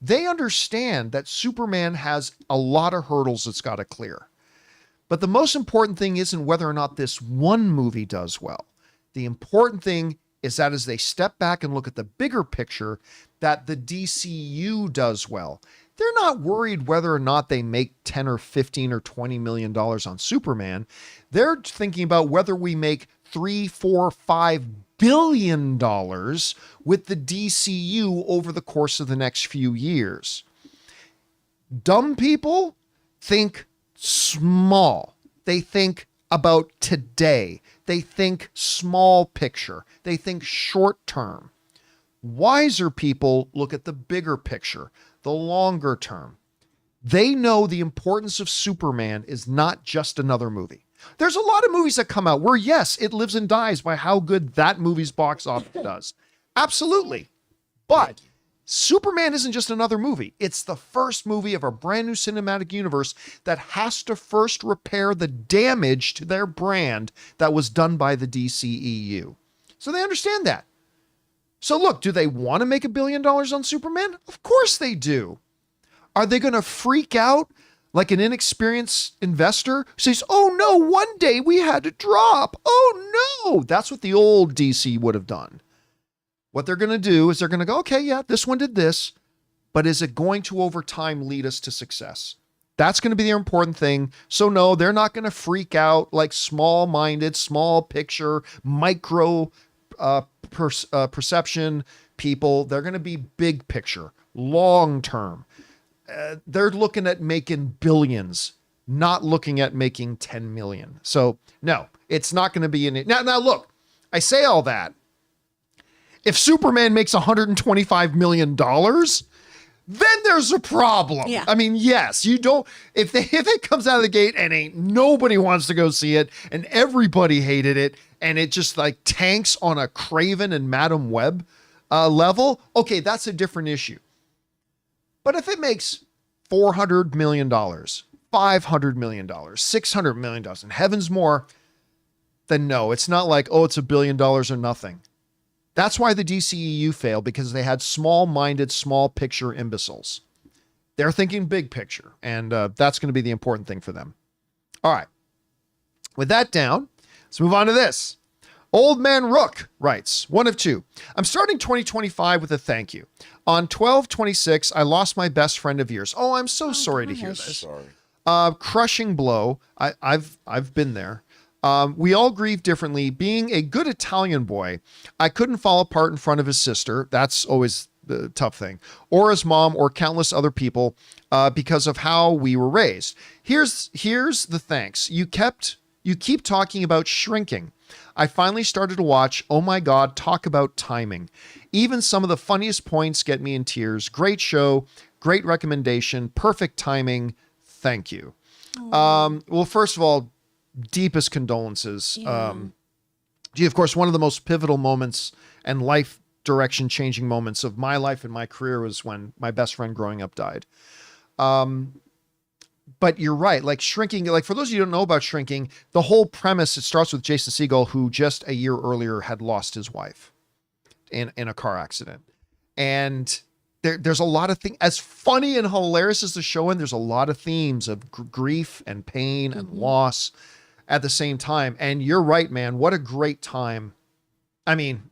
They understand that Superman has a lot of hurdles it's got to clear. But the most important thing isn't whether or not this one movie does well. The important thing is that as they step back and look at the bigger picture, that the DCU does well. They're not worried whether or not they make 10 or 15 or 20 million dollars on Superman. They're thinking about whether we make 3, 4, 5 billion dollars with the DCU over the course of the next few years. Dumb people think small. They think about today. They think small picture. They think short term. Wiser people look at the bigger picture, the longer term. They know the importance of Superman is not just another movie. There's a lot of movies that come out where, yes, it lives and dies by how good that movie's box office does. Absolutely. But Superman isn't just another movie. It's the first movie of a brand new cinematic universe that has to first repair the damage to their brand that was done by the DCEU. So they understand that. So look, do they want to make $1 billion on Superman? Of course they do. Are they going to freak out like an inexperienced investor who says, oh no, one day we had to drop. Oh no. That's what the old DC would have done. What they're going to do is they're going to go, okay, yeah, this one did this, but is it going to over time lead us to success? That's going to be the important thing. So no, they're not going to freak out like small-minded, small picture, micro perception people. They're going to be big picture, long term. They're looking at making billions, not looking at making 10 million. So no, it's not going to be in it. Now look, I say all that. If Superman makes $125 million, then there's a problem. Yeah. I mean, yes, you don't, if it comes out of the gate and ain't nobody wants to go see it and everybody hated it and it just like tanks on a Craven and Madam Web level, okay, that's a different issue. But if it makes $400 million, $500 million, $600 million, and heavens more, then no, it's not like, oh, it's $1 billion or nothing. That's why the DCEU failed, because they had small-minded, small picture imbeciles. They're thinking big picture, and that's going to be the important thing for them. All right. With that down, let's move on to this. Old Man Rook writes, one of two. I'm starting 2025 with a thank you. On 12/26, I lost my best friend of years. Oh, I'm so sorry to hear this. Sorry. Crushing blow. I've been there. We all grieve differently. Being a good Italian boy, I couldn't fall apart in front of his sister. That's always the tough thing. Or his mom, or countless other people, because of how we were raised. Here's the thanks. You keep talking about shrinking. I finally started to watch. Oh my God, talk about timing. Even some of the funniest points get me in tears. Great show, great recommendation, perfect timing. Thank you. Well, first of all, deepest condolences. Yeah. Of course, one of the most pivotal moments and life direction changing moments of my life and my career was when my best friend growing up died. But you're right. Like Shrinking, like for those of you who don't know about Shrinking, the whole premise, it starts with Jason Segel, who just a year earlier had lost his wife in a car accident. And there's a lot of things, as funny and hilarious as the show, and there's a lot of themes of grief and pain and loss at the same time. And you're right, man. What a great time. I mean,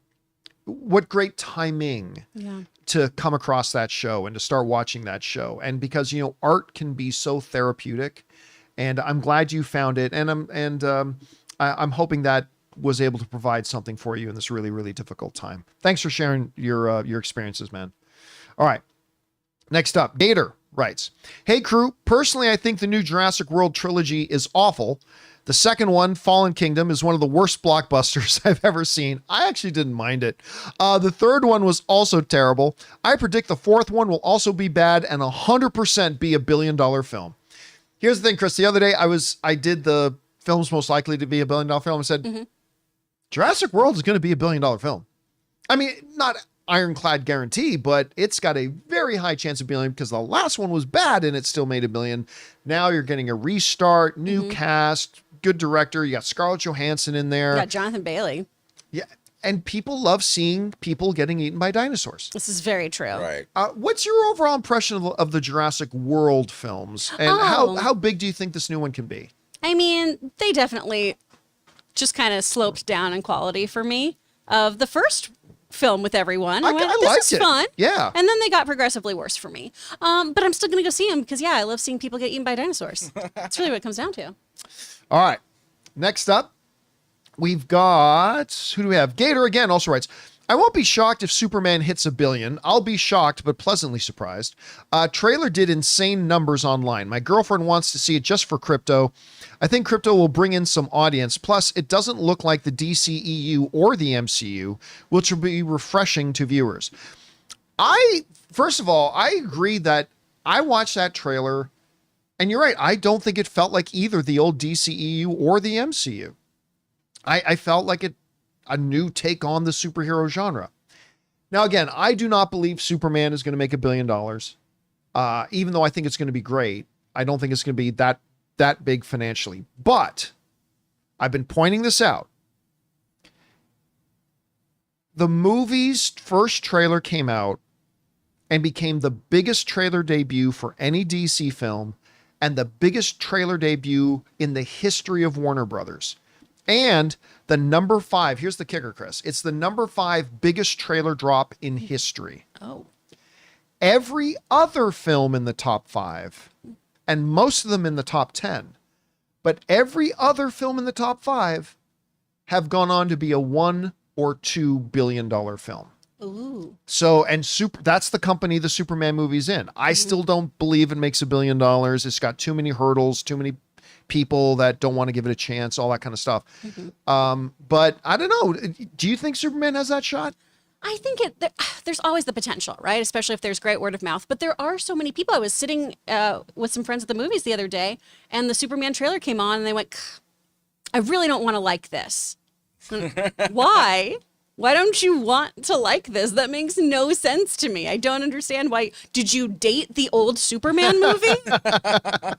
what great timing to come across that show and to start watching that show. And because, you know, art can be so therapeutic, and I'm glad you found it. And I'm hoping that was able to provide something for you in this really, really difficult time. Thanks for sharing your experiences, man. All right. Next up, Gator writes, "Hey crew, personally, I think the new Jurassic World trilogy is awful. The second one, Fallen Kingdom, is one of the worst blockbusters I've ever seen. I actually didn't mind it. The third one was also terrible. I predict the fourth one will also be bad and 100% be $1 billion film." Here's the thing, Chris. The other day, I did the films most likely to be $1 billion film. I said, Jurassic World is going to be $1 billion film. I mean, not ironclad guarantee, but it's got a very high chance of being, because the last one was bad and it still made $1 billion. Now you're getting a restart, new cast, good director. You got Scarlett Johansson in there. Yeah, Jonathan Bailey. Yeah. And people love seeing people getting eaten by dinosaurs. This is very true. Right. What's your overall impression of the Jurassic World films? And how big do you think this new one can be? I mean, they definitely just kind of sloped down in quality for me of the first film with everyone. I went, this liked is it. fun. Yeah. And then they got progressively worse for me. But I'm still going to go see them because, yeah, I love seeing people get eaten by dinosaurs. That's really what it comes down to. All right. Next up, we've got, who do we have? Gator again also writes, "I won't be shocked if Superman hits $1 billion. I'll be shocked, but pleasantly surprised. Trailer did insane numbers online. My girlfriend wants to see it just for crypto. I think crypto will bring in some audience. Plus, it doesn't look like the DCEU or the MCU, which will be refreshing to viewers." First of all, I agree that I watched that trailer, and you're right. I don't think it felt like either the old DCEU or the MCU. I felt like a new take on the superhero genre. Now, again, I do not believe Superman is going to make $1 billion. Even though I think it's going to be great, I don't think it's going to be that big financially. But I've been pointing this out. The movie's first trailer came out and became the biggest trailer debut for any DC film and the biggest trailer debut in the history of Warner Brothers. And the number 5, here's the kicker, Chris. It's the number 5 biggest trailer drop in history. Oh. Every other film in the top 5, and most of them in the top 10, but every other film in the top 5 have gone on to be a $1 or $2 billion film. Ooh. So, that's the company the Superman movie's in. I still don't believe it makes $1 billion. It's got too many hurdles, too many people that don't want to give it a chance, all that kind of stuff. But I don't know. Do you think Superman has that shot? I think there's always the potential, right? Especially if there's great word of mouth. But there are so many people. I was sitting with some friends at the movies the other day, and the Superman trailer came on, and they went, "I really don't want to like this." Why? Why don't you want to like this? That makes no sense to me. I don't understand why. Did you date the old Superman movie?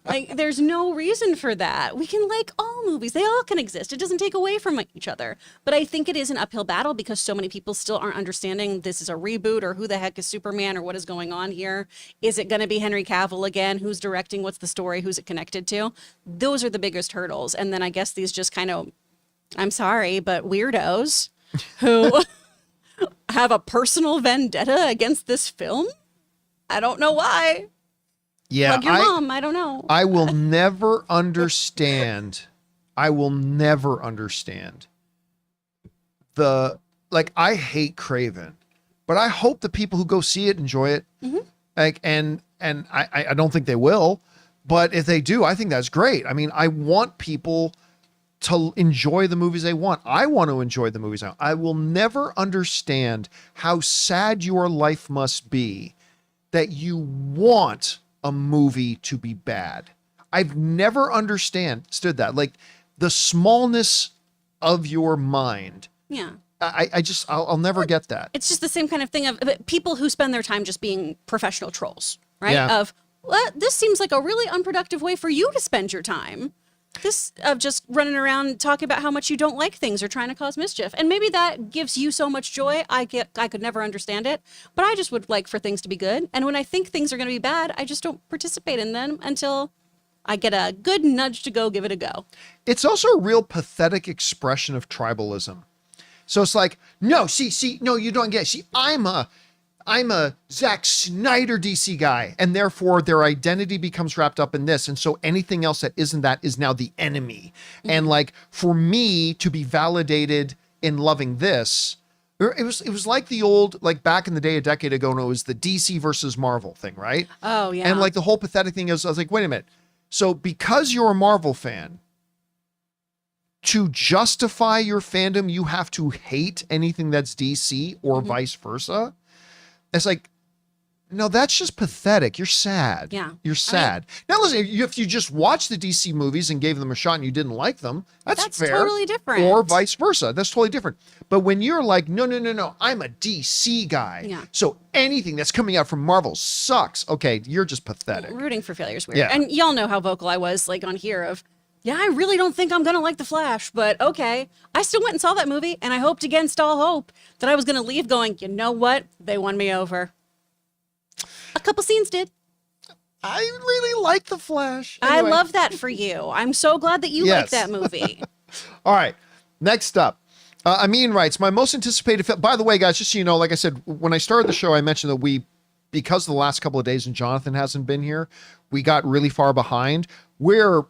Like, there's no reason for that. We can like all movies. They all can exist. It doesn't take away from each other. But I think it is an uphill battle because so many people still aren't understanding this is a reboot, or who the heck is Superman, or what is going on here. Is it going to be Henry Cavill again? Who's directing? What's the story? Who's it connected to? Those are the biggest hurdles. And then I guess these just kind of, I'm sorry, but weirdos who have a personal vendetta against this film. I don't know why. Yeah, like your mom, I don't know. I will never understand. I hate Craven, but I hope the people who go see it enjoy it. Like, and I don't think they will, but if they do, I think that's great. I mean, I want people to enjoy the movies they want. I want to enjoy the movies I will never understand how sad your life must be that you want a movie to be bad. I've never understood that. Like, the smallness of your mind. Yeah. I'll never get that. It's just the same kind of thing of people who spend their time just being professional trolls, right? Yeah. Of this seems like a really unproductive way for you to spend your time. This of just running around talking about how much you don't like things or trying to cause mischief. And maybe that gives you so much joy. I could never understand it, but I just would like for things to be good. And when I think things are going to be bad, I just don't participate in them until I get a good nudge to go give it a go. It's also a real pathetic expression of tribalism. So it's like, no, no, you don't get it. See, I'm a Zack Snyder DC guy, and therefore their identity becomes wrapped up in this. And so anything else that isn't that is now the enemy. Mm-hmm. And like, for me to be validated in loving this, it was like the old, like back in the day, a decade ago, and it was the DC versus Marvel thing, right? Oh, yeah. And like the whole pathetic thing is, I was like, wait a minute. So because you're a Marvel fan, to justify your fandom, you have to hate anything that's DC or vice versa. It's like, no, that's just pathetic. You're sad. Yeah. You're sad. Now, listen, if you just watch the DC movies and gave them a shot and you didn't like them, that's fair. Totally different. Or vice versa. That's totally different. But when you're like, no, I'm a DC guy. Yeah. So anything that's coming out from Marvel sucks. Okay, you're just pathetic. Rooting for failure is weird. Yeah. And y'all know how vocal I was like on here of, yeah, I really don't think I'm going to like The Flash, but okay. I still went and saw that movie, and I hoped against all hope that I was going to leave going, you know what? They won me over. A couple scenes did. I really like The Flash. I Anyway. love that for you. I'm so glad that you like Yes. that movie. All right. Next up. Amin writes, my most anticipated film. By the way, guys, just so you know, like I said, when I started the show, I mentioned that because the last couple of days and Jonathan hasn't been here, we got really far behind. We're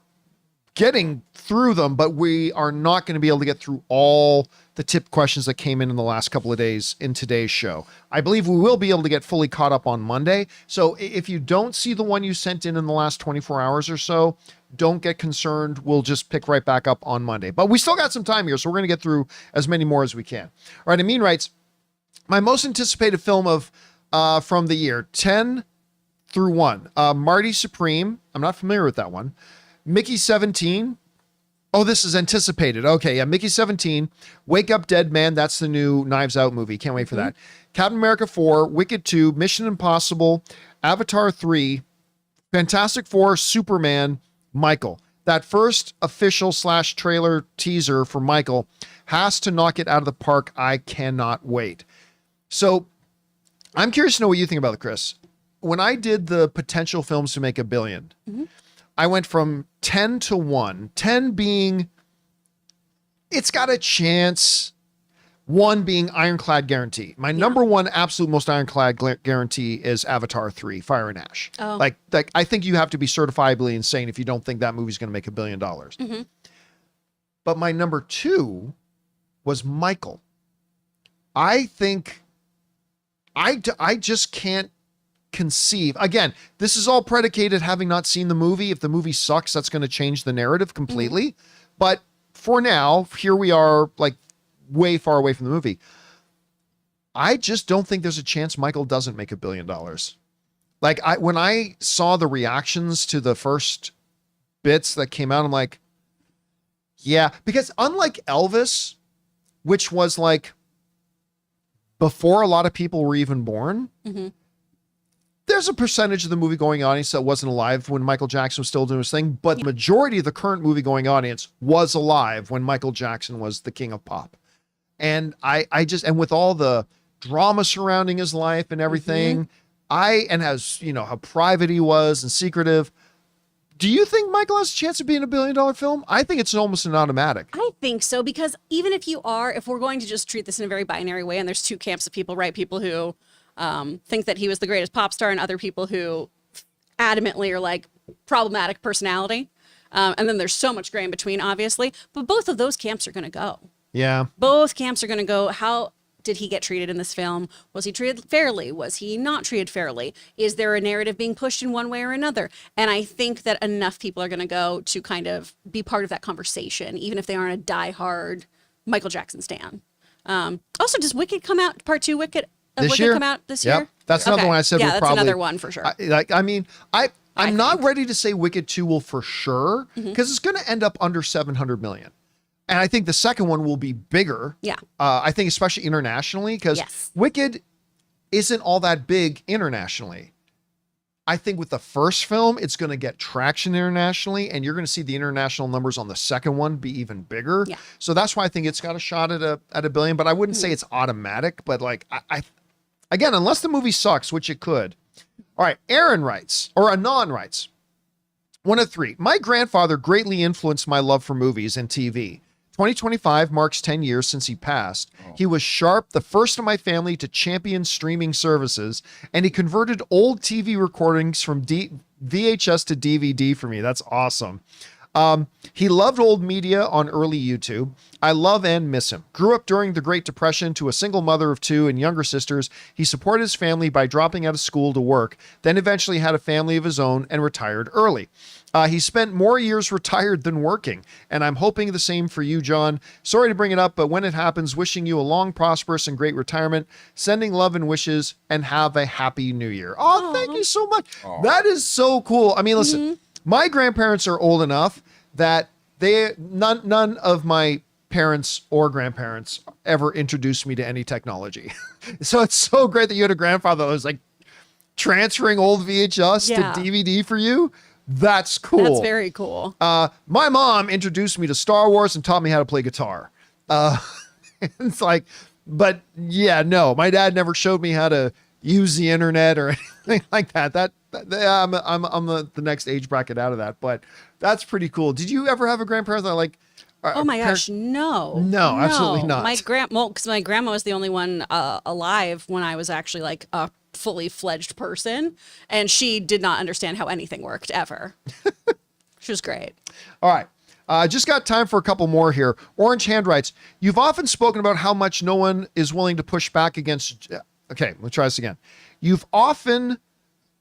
getting through them, but we are not going to be able to get through all the tip questions that came in the last couple of days in today's show. I believe we will be able to get fully caught up on Monday. So if you don't see the one you sent in the last 24 hours or so, don't get concerned. We'll just pick right back up on Monday. But we still got some time here, so we're going to get through as many more as we can. All right, Amin writes, my most anticipated film from the year, 10 through 1. Marty Supreme. I'm not familiar with that one. Mickey 17. Oh, this is anticipated. Okay, yeah, Mickey 17. Wake Up Dead Man. That's the new Knives Out movie. Can't wait for that. Captain America 4. Wicked 2. Mission Impossible. Avatar 3. Fantastic Four. Superman. Michael. That first official / trailer teaser for Michael has to knock it out of the park. I cannot wait. So I'm curious to know what you think about it, Chris. When I did the potential films to make $1 billion, I went from 10 to 1. 10 being, it's got a chance. 1 being ironclad guarantee. My number one absolute most ironclad guarantee is Avatar 3, Fire and Ash. Oh. Like I think you have to be certifiably insane if you don't think that movie's going to make $1 billion. But my number 2 was Michael. I think I just can't conceive. Again, this is all predicated having not seen the movie. If the movie sucks, that's going to change the narrative completely. But for now, here we are, like way far away from the movie. I just don't think there's a chance Michael doesn't make $1 billion. Like when I saw the reactions to the first bits that came out, I'm like, yeah, because unlike Elvis, which was like before a lot of people were even born, there's a percentage of the movie-going audience that wasn't alive when Michael Jackson was still doing his thing, but the majority of the current movie-going audience was alive when Michael Jackson was the king of pop. And and with all the drama surrounding his life and everything, and as you know, how private he was and secretive. Do you think Michael has a chance of being $1 billion film? I think it's almost an automatic. I think so, because even if we're going to just treat this in a very binary way, and there's two camps of people, right? People who think that he was the greatest pop star, and other people who adamantly are like problematic personality. And then there's so much gray in between, obviously. But both of those camps are going to go. Yeah. Both camps are going to go, how did he get treated in this film? Was he treated fairly? Was he not treated fairly? Is there a narrative being pushed in one way or another? And I think that enough people are going to go to kind of be part of that conversation, even if they aren't a diehard Michael Jackson stan. Also, does Wicked come out, part 2 Wicked? This Wicked year? come out this Yep. year? That's another one I said yeah, we're that's probably... another one for sure. I'm not ready to say Wicked 2 will for sure, because it's going to end up under 700 million. And I think the second one will be bigger. Yeah. I think especially internationally, because Wicked isn't all that big internationally. I think with the first film, it's going to get traction internationally, and you're going to see the international numbers on the second one be even bigger. Yeah. So that's why I think it's got a shot at a billion, but I wouldn't say it's automatic. But like, I again, unless the movie sucks, which it could. All right, Aaron writes, or Anon writes, 1 of 3. My grandfather greatly influenced my love for movies and TV. 2025 marks 10 years since he passed. He was sharp, the first in my family to champion streaming services, and he converted old TV recordings from VHS to DVD for me. That's awesome. He loved old media on early YouTube. I love and miss him. Grew up during the Great Depression to a single mother of 2 and younger sisters. He supported his family by dropping out of school to work, then eventually had a family of his own and retired early. He spent more years retired than working, and I'm hoping the same for you, John. Sorry to bring it up, but when it happens, wishing you a long, prosperous, and great retirement, sending love and wishes, and have a happy new year. Oh, thank you so much. That is so cool. I mean, listen, my grandparents are old enough that none of my parents or grandparents ever introduced me to any technology. So it's so great that you had a grandfather that was like transferring old VHS to DVD for you. That's cool. That's very cool. My mom introduced me to Star Wars and taught me how to play guitar. It's like, but yeah, no, my dad never showed me how to use the internet or anything like that. I'm the next age bracket out of that, but that's pretty cool. Did you ever have a grandparent that like? Oh my gosh, no. No, absolutely not. Because my grandma was the only one alive when I was actually like a fully fledged person, and she did not understand how anything worked ever. She was great. All right. Just got time for a couple more here. Orange Hand writes, you've often spoken about how much no one is willing to push back against. Okay, let's try this again. You've often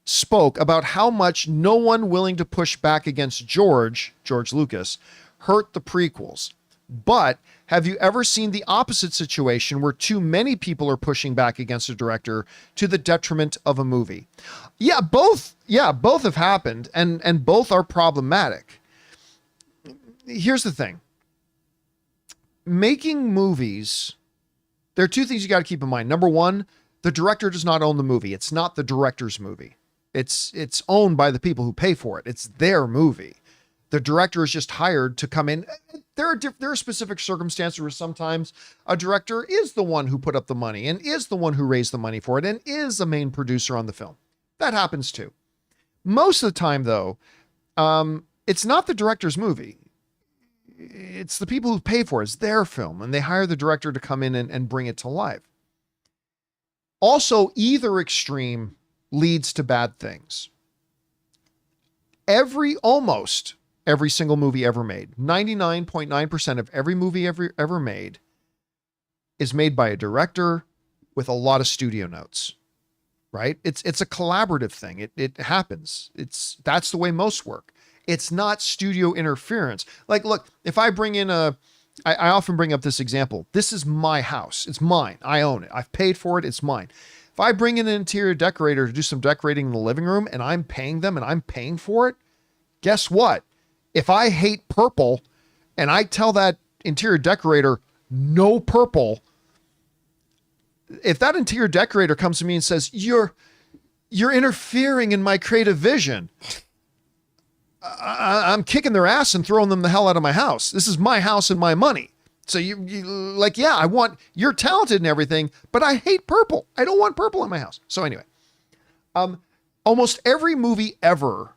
spoke about how much no one willing to push back against George Lucas, hurt the prequels. But have you ever seen the opposite situation where too many people are pushing back against a director to the detriment of a movie? Yeah, both have happened, and both are problematic. Here's the thing. Making movies, there are two things you got to keep in mind. Number one, the director does not own the movie. It's not the director's movie. It's owned by the people who pay for it. It's their movie. The director is just hired to come in. There are specific circumstances where sometimes a director is the one who put up the money and is the one who raised the money for it and is the main producer on the film. That happens too. Most of the time, though, it's not the director's movie. It's the people who pay for it. It's their film, and they hire the director to come in and bring it to life. Also, either extreme leads to bad things. Almost every single movie ever made, 99.9% of every movie ever made, is made by a director with a lot of studio notes, right? It's a collaborative thing. It happens. That's the way most work. It's not studio interference. Like, look, if I bring in I often bring up this example. This is my house. It's mine. I own it. I've paid for it. It's mine. If I bring in an interior decorator to do some decorating in the living room and I'm paying them and I'm paying for it, guess what? If I hate purple and I tell that interior decorator, no purple, if that interior decorator comes to me and says, you're interfering in my creative vision, I'm kicking their ass and throwing them the hell out of my house. This is my house and my money. So you like, yeah, you're talented and everything, but I hate purple. I don't want purple in my house. So anyway, almost every movie ever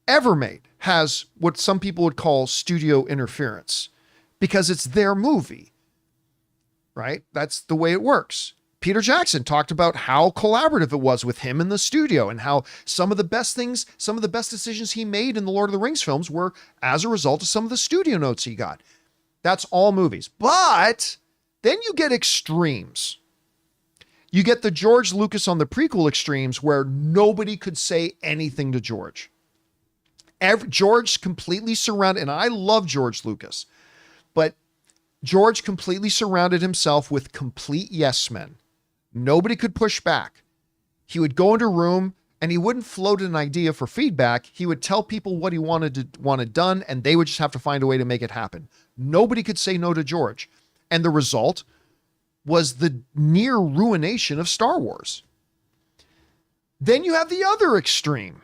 made has what some people would call studio interference because it's their movie, right? That's the way it works. Peter Jackson talked about how collaborative it was with him in the studio and how some of the best decisions he made in the Lord of the Rings films were as a result of some of the studio notes he got. That's all movies. But then you get extremes. You get the George Lucas on the prequel extremes where nobody could say anything to George. George completely surrounded, and I love George Lucas, but George completely surrounded himself with complete yes men. Nobody could push back. He would go into a room and he wouldn't float an idea for feedback. He would tell people what he wanted done, and they would just have to find a way to make it happen. Nobody could say no to George. And the result was the near ruination of Star Wars. Then you have the other extreme.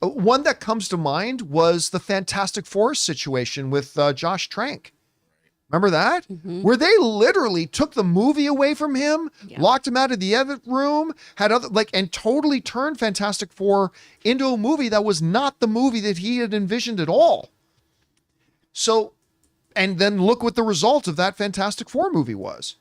One that comes to mind was the Fantastic Four situation with Josh Trank. Remember that? Mm-hmm. Where they literally took the movie away from him, locked him out of the edit room, and totally turned Fantastic Four into a movie that was not the movie that he had envisioned at all. So, and then look what the result of that Fantastic Four movie was.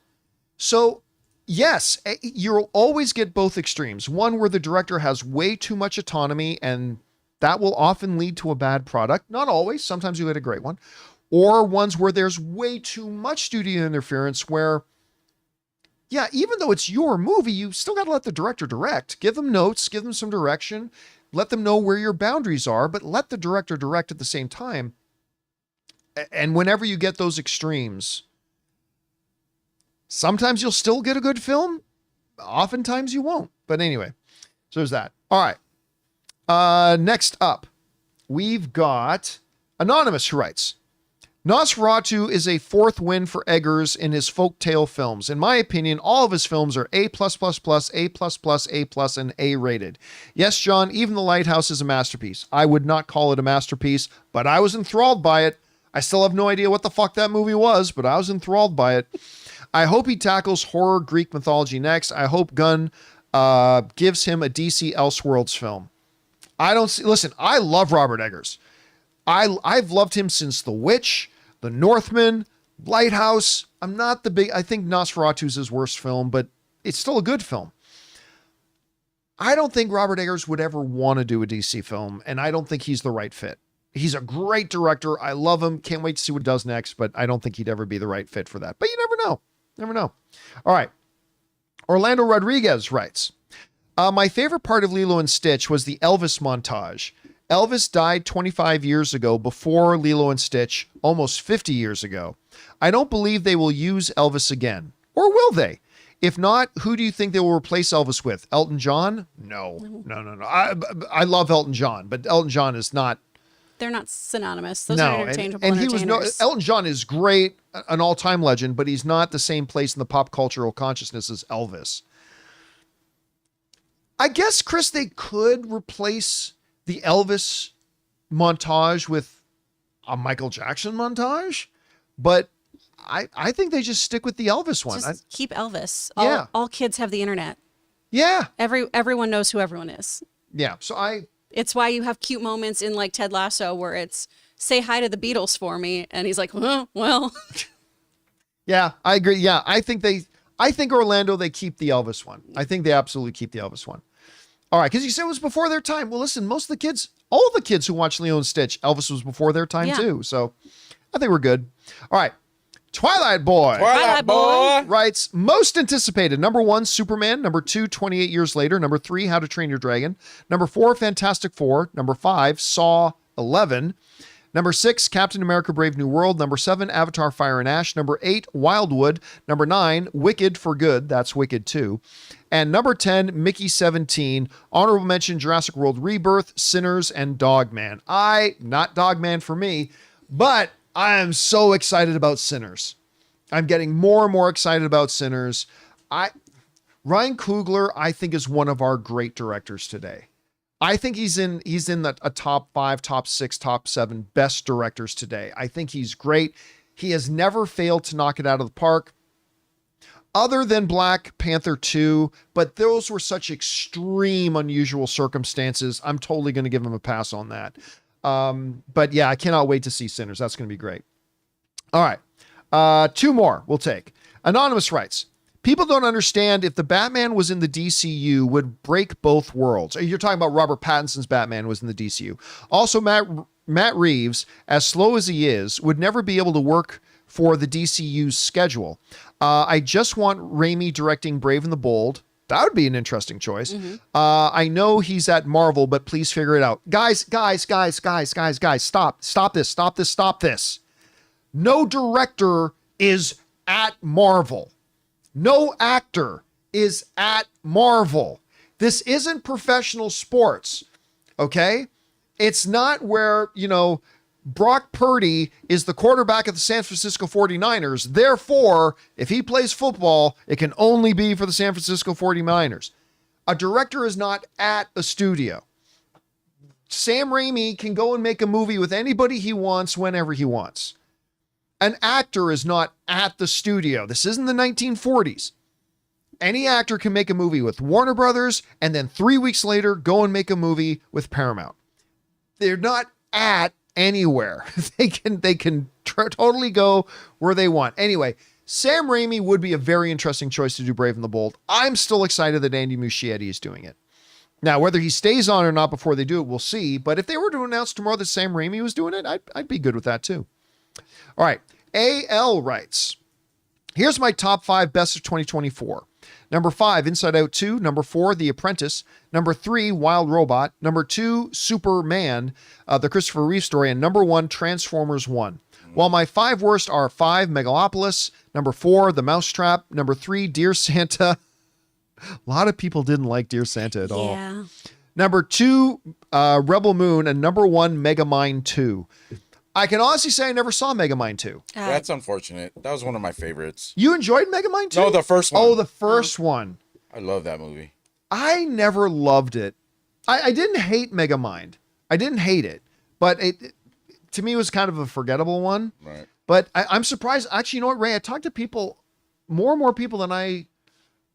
So, yes, you'll always get both extremes. One where the director has way too much autonomy, and that will often lead to a bad product. Not always. Sometimes you get a great one. Or ones where there's way too much studio interference where, yeah, even though it's your movie, you still got to let the director direct. Give them notes, give them some direction, let them know where your boundaries are, but let the director direct at the same time. And whenever you get those extremes, sometimes you'll still get a good film. Oftentimes you won't. But anyway, so there's that. All right. Next up, we've got Anonymous, who writes, Nosferatu is a fourth win for Eggers in his folktale films. In my opinion, all of his films are A++, A++, A+, and A rated. Yes, John, even The Lighthouse is a masterpiece. I would not call it a masterpiece, but I was enthralled by it. I still have no idea what the fuck that movie was, but I was enthralled by it. I hope he tackles horror Greek mythology next. I hope Gunn gives him a DC Elseworlds film. Listen, I love Robert Eggers. I've loved him since The Witch, The Northman, Lighthouse. I think Nosferatu's his worst film, but it's still a good film. I don't think Robert Eggers would ever want to do a DC film, and I don't think he's the right fit. He's a great director. I love him. Can't wait to see what he does next, but I don't think he'd ever be the right fit for that. But you never know. Never know. All right. Orlando Rodriguez writes, my favorite part of Lilo and Stitch was the Elvis montage. Elvis died 25 years ago before Lilo and Stitch, almost 50 years ago. I don't believe they will use Elvis again. Or will they? If not, who do you think they will replace Elvis with? Elton John? No. I love Elton John, but Elton John is not. They're not synonymous. Those are interchangeable and entertainers. Elton John is great, an all-time legend, but he's not the same place in the pop cultural consciousness as Elvis. I guess, Chris, they could replace the Elvis montage with a Michael Jackson montage, but I think they just stick with the Elvis one. Just keep Elvis. Yeah. All kids have the internet. Yeah. Everyone knows who everyone is. Yeah. So it's why you have cute moments in like Ted Lasso where it's say hi to the Beatles for me. And he's like, well. Yeah, I agree. Yeah. I think Orlando, they keep the Elvis one. I think they absolutely keep the Elvis one. All right. Cause you said it was before their time. Well, listen, all the kids who watch Lilo and Stitch, Elvis was before their time too. So I think we're good. All right. Twilight Boy writes, most anticipated. Number 1, Superman. Number 2, 28 Years Later. Number 3, How to Train Your Dragon. Number 4, Fantastic Four. Number 5, Saw 11. Number 6, Captain America Brave New World. Number 7, Avatar Fire and Ash. Number 8, Wildwood. Number 9, Wicked for Good. That's Wicked 2. And number 10, Mickey 17. Honorable mention, Jurassic World Rebirth, Sinners, and Dogman. Not Dogman for me, but I am so excited about Sinners. I'm getting more and more excited about Sinners. Ryan Coogler, I think, is one of our great directors today. I think he's in a top 5, top 6, top 7 best directors today. I think he's great. He has never failed to knock it out of the park, other than Black Panther 2, but those were such extreme, unusual circumstances. I'm totally going to give him a pass on that. But yeah, I cannot wait to see Sinners. That's going to be great. All right. 2 more we'll take. Anonymous writes, people don't understand if the Batman was in the DCU would break both worlds. You're talking about Robert Pattinson's Batman was in the DCU. Also, Matt Reeves, as slow as he is, would never be able to work for the DCU's schedule. I just want Raimi directing Brave and the Bold. That would be an interesting choice. Mm-hmm. I know he's at Marvel, but please figure it out. Guys, stop this. No director is at Marvel. No actor is at Marvel. This isn't professional sports, okay? It's not where, Brock Purdy is the quarterback of the San Francisco 49ers. Therefore, if he plays football, it can only be for the San Francisco 49ers. A director is not at a studio. Sam Raimi can go and make a movie with anybody he wants whenever he wants. An actor is not at the studio. This isn't the 1940s. Any actor can make a movie with Warner Brothers and then 3 weeks later go and make a movie with Paramount. They're not at anywhere. They can totally go where they want. Anyway, Sam Raimi would be a very interesting choice to do Brave and the Bold. I'm still excited that Andy Muschietti is doing it. Now, whether he stays on or not before they do it, we'll see. But if they were to announce tomorrow that Sam Raimi was doing it, I'd be good with that too. All right. AL writes, here's my top 5 best of 2024. Number 5, Inside Out 2. Number 4, The Apprentice. Number 3, Wild Robot. Number 2, Superman, the Christopher Reeve story. And number 1, Transformers 1. While my 5 worst are 5, Megalopolis. Number 4, The Mousetrap. Number 3, Dear Santa. A lot of people didn't like Dear Santa at all. Yeah. Number 2, Rebel Moon. And number 1, Megamind 2. I can honestly say I never saw Megamind 2. That's unfortunate. That was one of my favorites. You enjoyed Megamind 2? No, the first one. Oh, the first one. I love that movie. I never loved it. I didn't hate Megamind. I didn't hate it. But it to me, it was kind of a forgettable one. Right. But I'm surprised. Actually, you know what, Ray? I talked to people, more and more people than I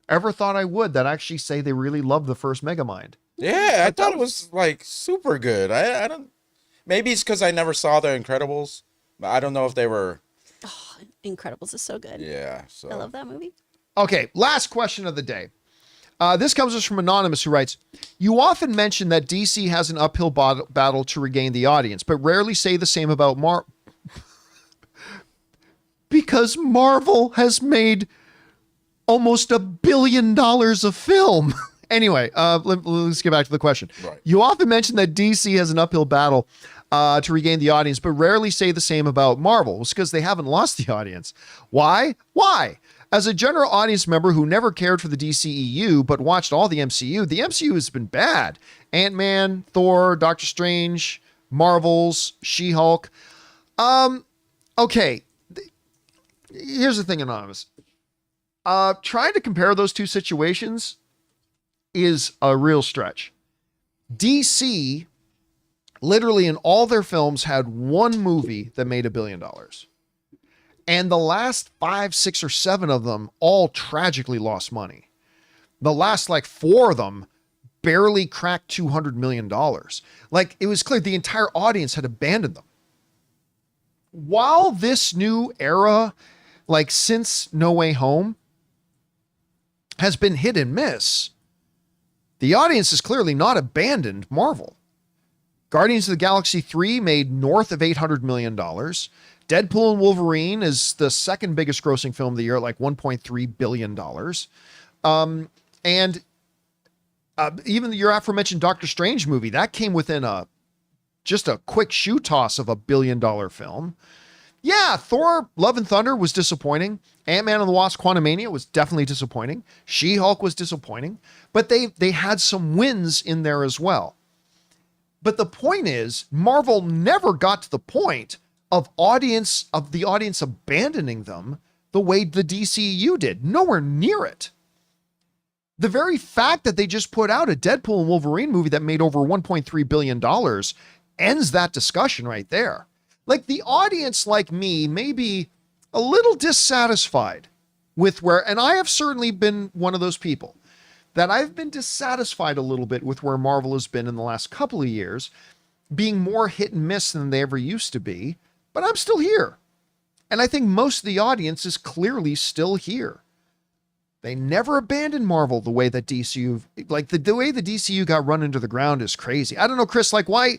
ever thought I would, that actually say they really loved the first Megamind. Yeah, I thought it was like super good. I don't. Maybe it's because I never saw The Incredibles. But I don't know if they were. Oh, Incredibles is so good. Yeah. So I love that movie. Okay, last question of the day. This comes us from Anonymous, who writes, you often mention that DC has an uphill battle to regain the audience, but rarely say the same about because Marvel has made almost $1 billion of film. Anyway, let's get back to the question. Right. You often mention that DC has an uphill battle to regain the audience, but rarely say the same about Marvel. It's because they haven't lost the audience. Why? As a general audience member who never cared for the DCEU, but watched all the MCU has been bad. Ant-Man, Thor, Doctor Strange, Marvels, She-Hulk. Okay. Here's the thing, Anonymous. Trying to compare those two situations is a real stretch. DC, literally in all their films, had one movie that made $1 billion. And the last 5, 6, or 7 of them all tragically lost money. The last 4 of them barely cracked $200 million. It was clear the entire audience had abandoned them. While this new era, since No Way Home, has been hit and miss, the audience has clearly not abandoned Marvel. Guardians of the Galaxy 3 made north of $800 million. Deadpool and Wolverine is the second biggest grossing film of the year at $1.3 billion. Even your aforementioned Doctor Strange movie, that came within just a quick shoe toss of $1 billion film. Yeah, Thor, Love and Thunder was disappointing. Ant-Man and the Wasp: Quantumania was definitely disappointing. She-Hulk was disappointing. But they had some wins in there as well. But the point is, Marvel never got to the point of the audience abandoning them the way the DCU did. Nowhere near it. The very fact that they just put out a Deadpool and Wolverine movie that made over $1.3 billion ends that discussion right there. The audience, like me, may be a little dissatisfied with and I have certainly been one of those people, that I've been dissatisfied a little bit with where Marvel has been in the last couple of years, being more hit and miss than they ever used to be. But I'm still here. And I think most of the audience is clearly still here. They never abandoned Marvel the way that DCU, the way the DCU got run into the ground is crazy. I don't know, Chris, why?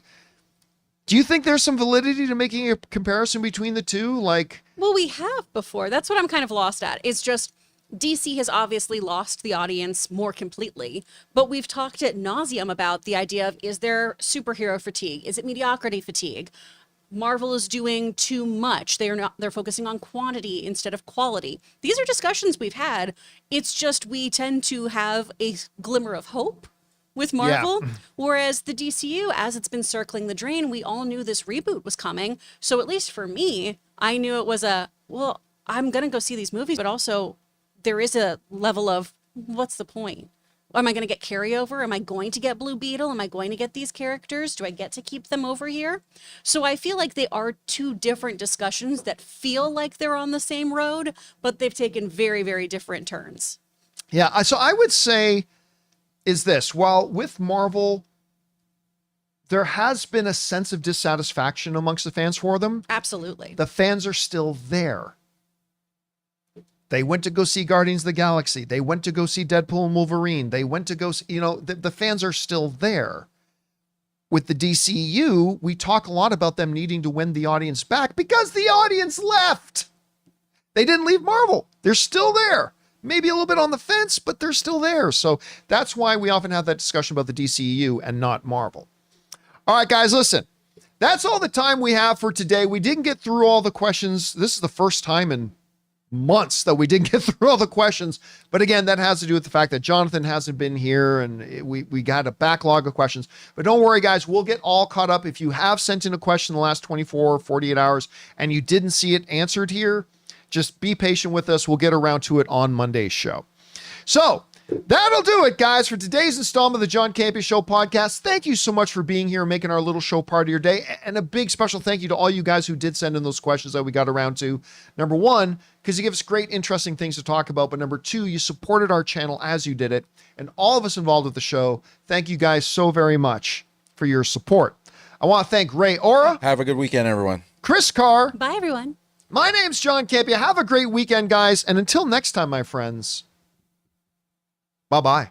Do you think there's some validity to making a comparison between the two? Well, we have before. That's what I'm kind of lost at. It's just DC has obviously lost the audience more completely, but we've talked ad nauseum about the idea of, is there superhero fatigue? Is it mediocrity fatigue? Marvel is doing too much. They're focusing on quantity instead of quality. These are discussions we've had. It's just we tend to have a glimmer of hope with Marvel, whereas the DCU, as it's been circling the drain, we all knew this reboot was coming. So at least for me, I knew it was I'm going to go see these movies, but also there is a level of, what's the point? Am I going to get carryover? Am I going to get Blue Beetle? Am I going to get these characters? Do I get to keep them over here? So I feel like they are two different discussions that feel like they're on the same road, but they've taken very, very different turns. Yeah. So I would say is this, while with Marvel, there has been a sense of dissatisfaction amongst the fans for them. Absolutely. The fans are still there. They went to go see Guardians of the Galaxy. They went to go see Deadpool and Wolverine. They went to go see, the fans are still there. With the DCU, we talk a lot about them needing to win the audience back because the audience left. They didn't leave Marvel. They're still there. Maybe a little bit on the fence, but they're still there. So that's why we often have that discussion about the DCU and not Marvel. All right, guys, listen. That's all the time we have for today. We didn't get through all the questions. This is the first time in months that we didn't get through all the questions. But again, that has to do with the fact that Jonathan hasn't been here and we got a backlog of questions. But don't worry, guys, we'll get all caught up. If you have sent in a question in the last 24 or 48 hours and you didn't see it answered here, just be patient with us. We'll get around to it on Monday's show. So that'll do it, guys, for today's installment of the John Campea Show podcast. Thank you so much for being here and making our little show part of your day. And a big special thank you to all you guys who did send in those questions that we got around to. Number one, because you give us great, interesting things to talk about. But number two, you supported our channel as you did it. And all of us involved with the show, thank you guys so very much for your support. I want to thank Ray Ora. Have a good weekend, everyone. Chris Carr. Bye, everyone. My name's John Campea. Have a great weekend, guys. And until next time, my friends, bye-bye.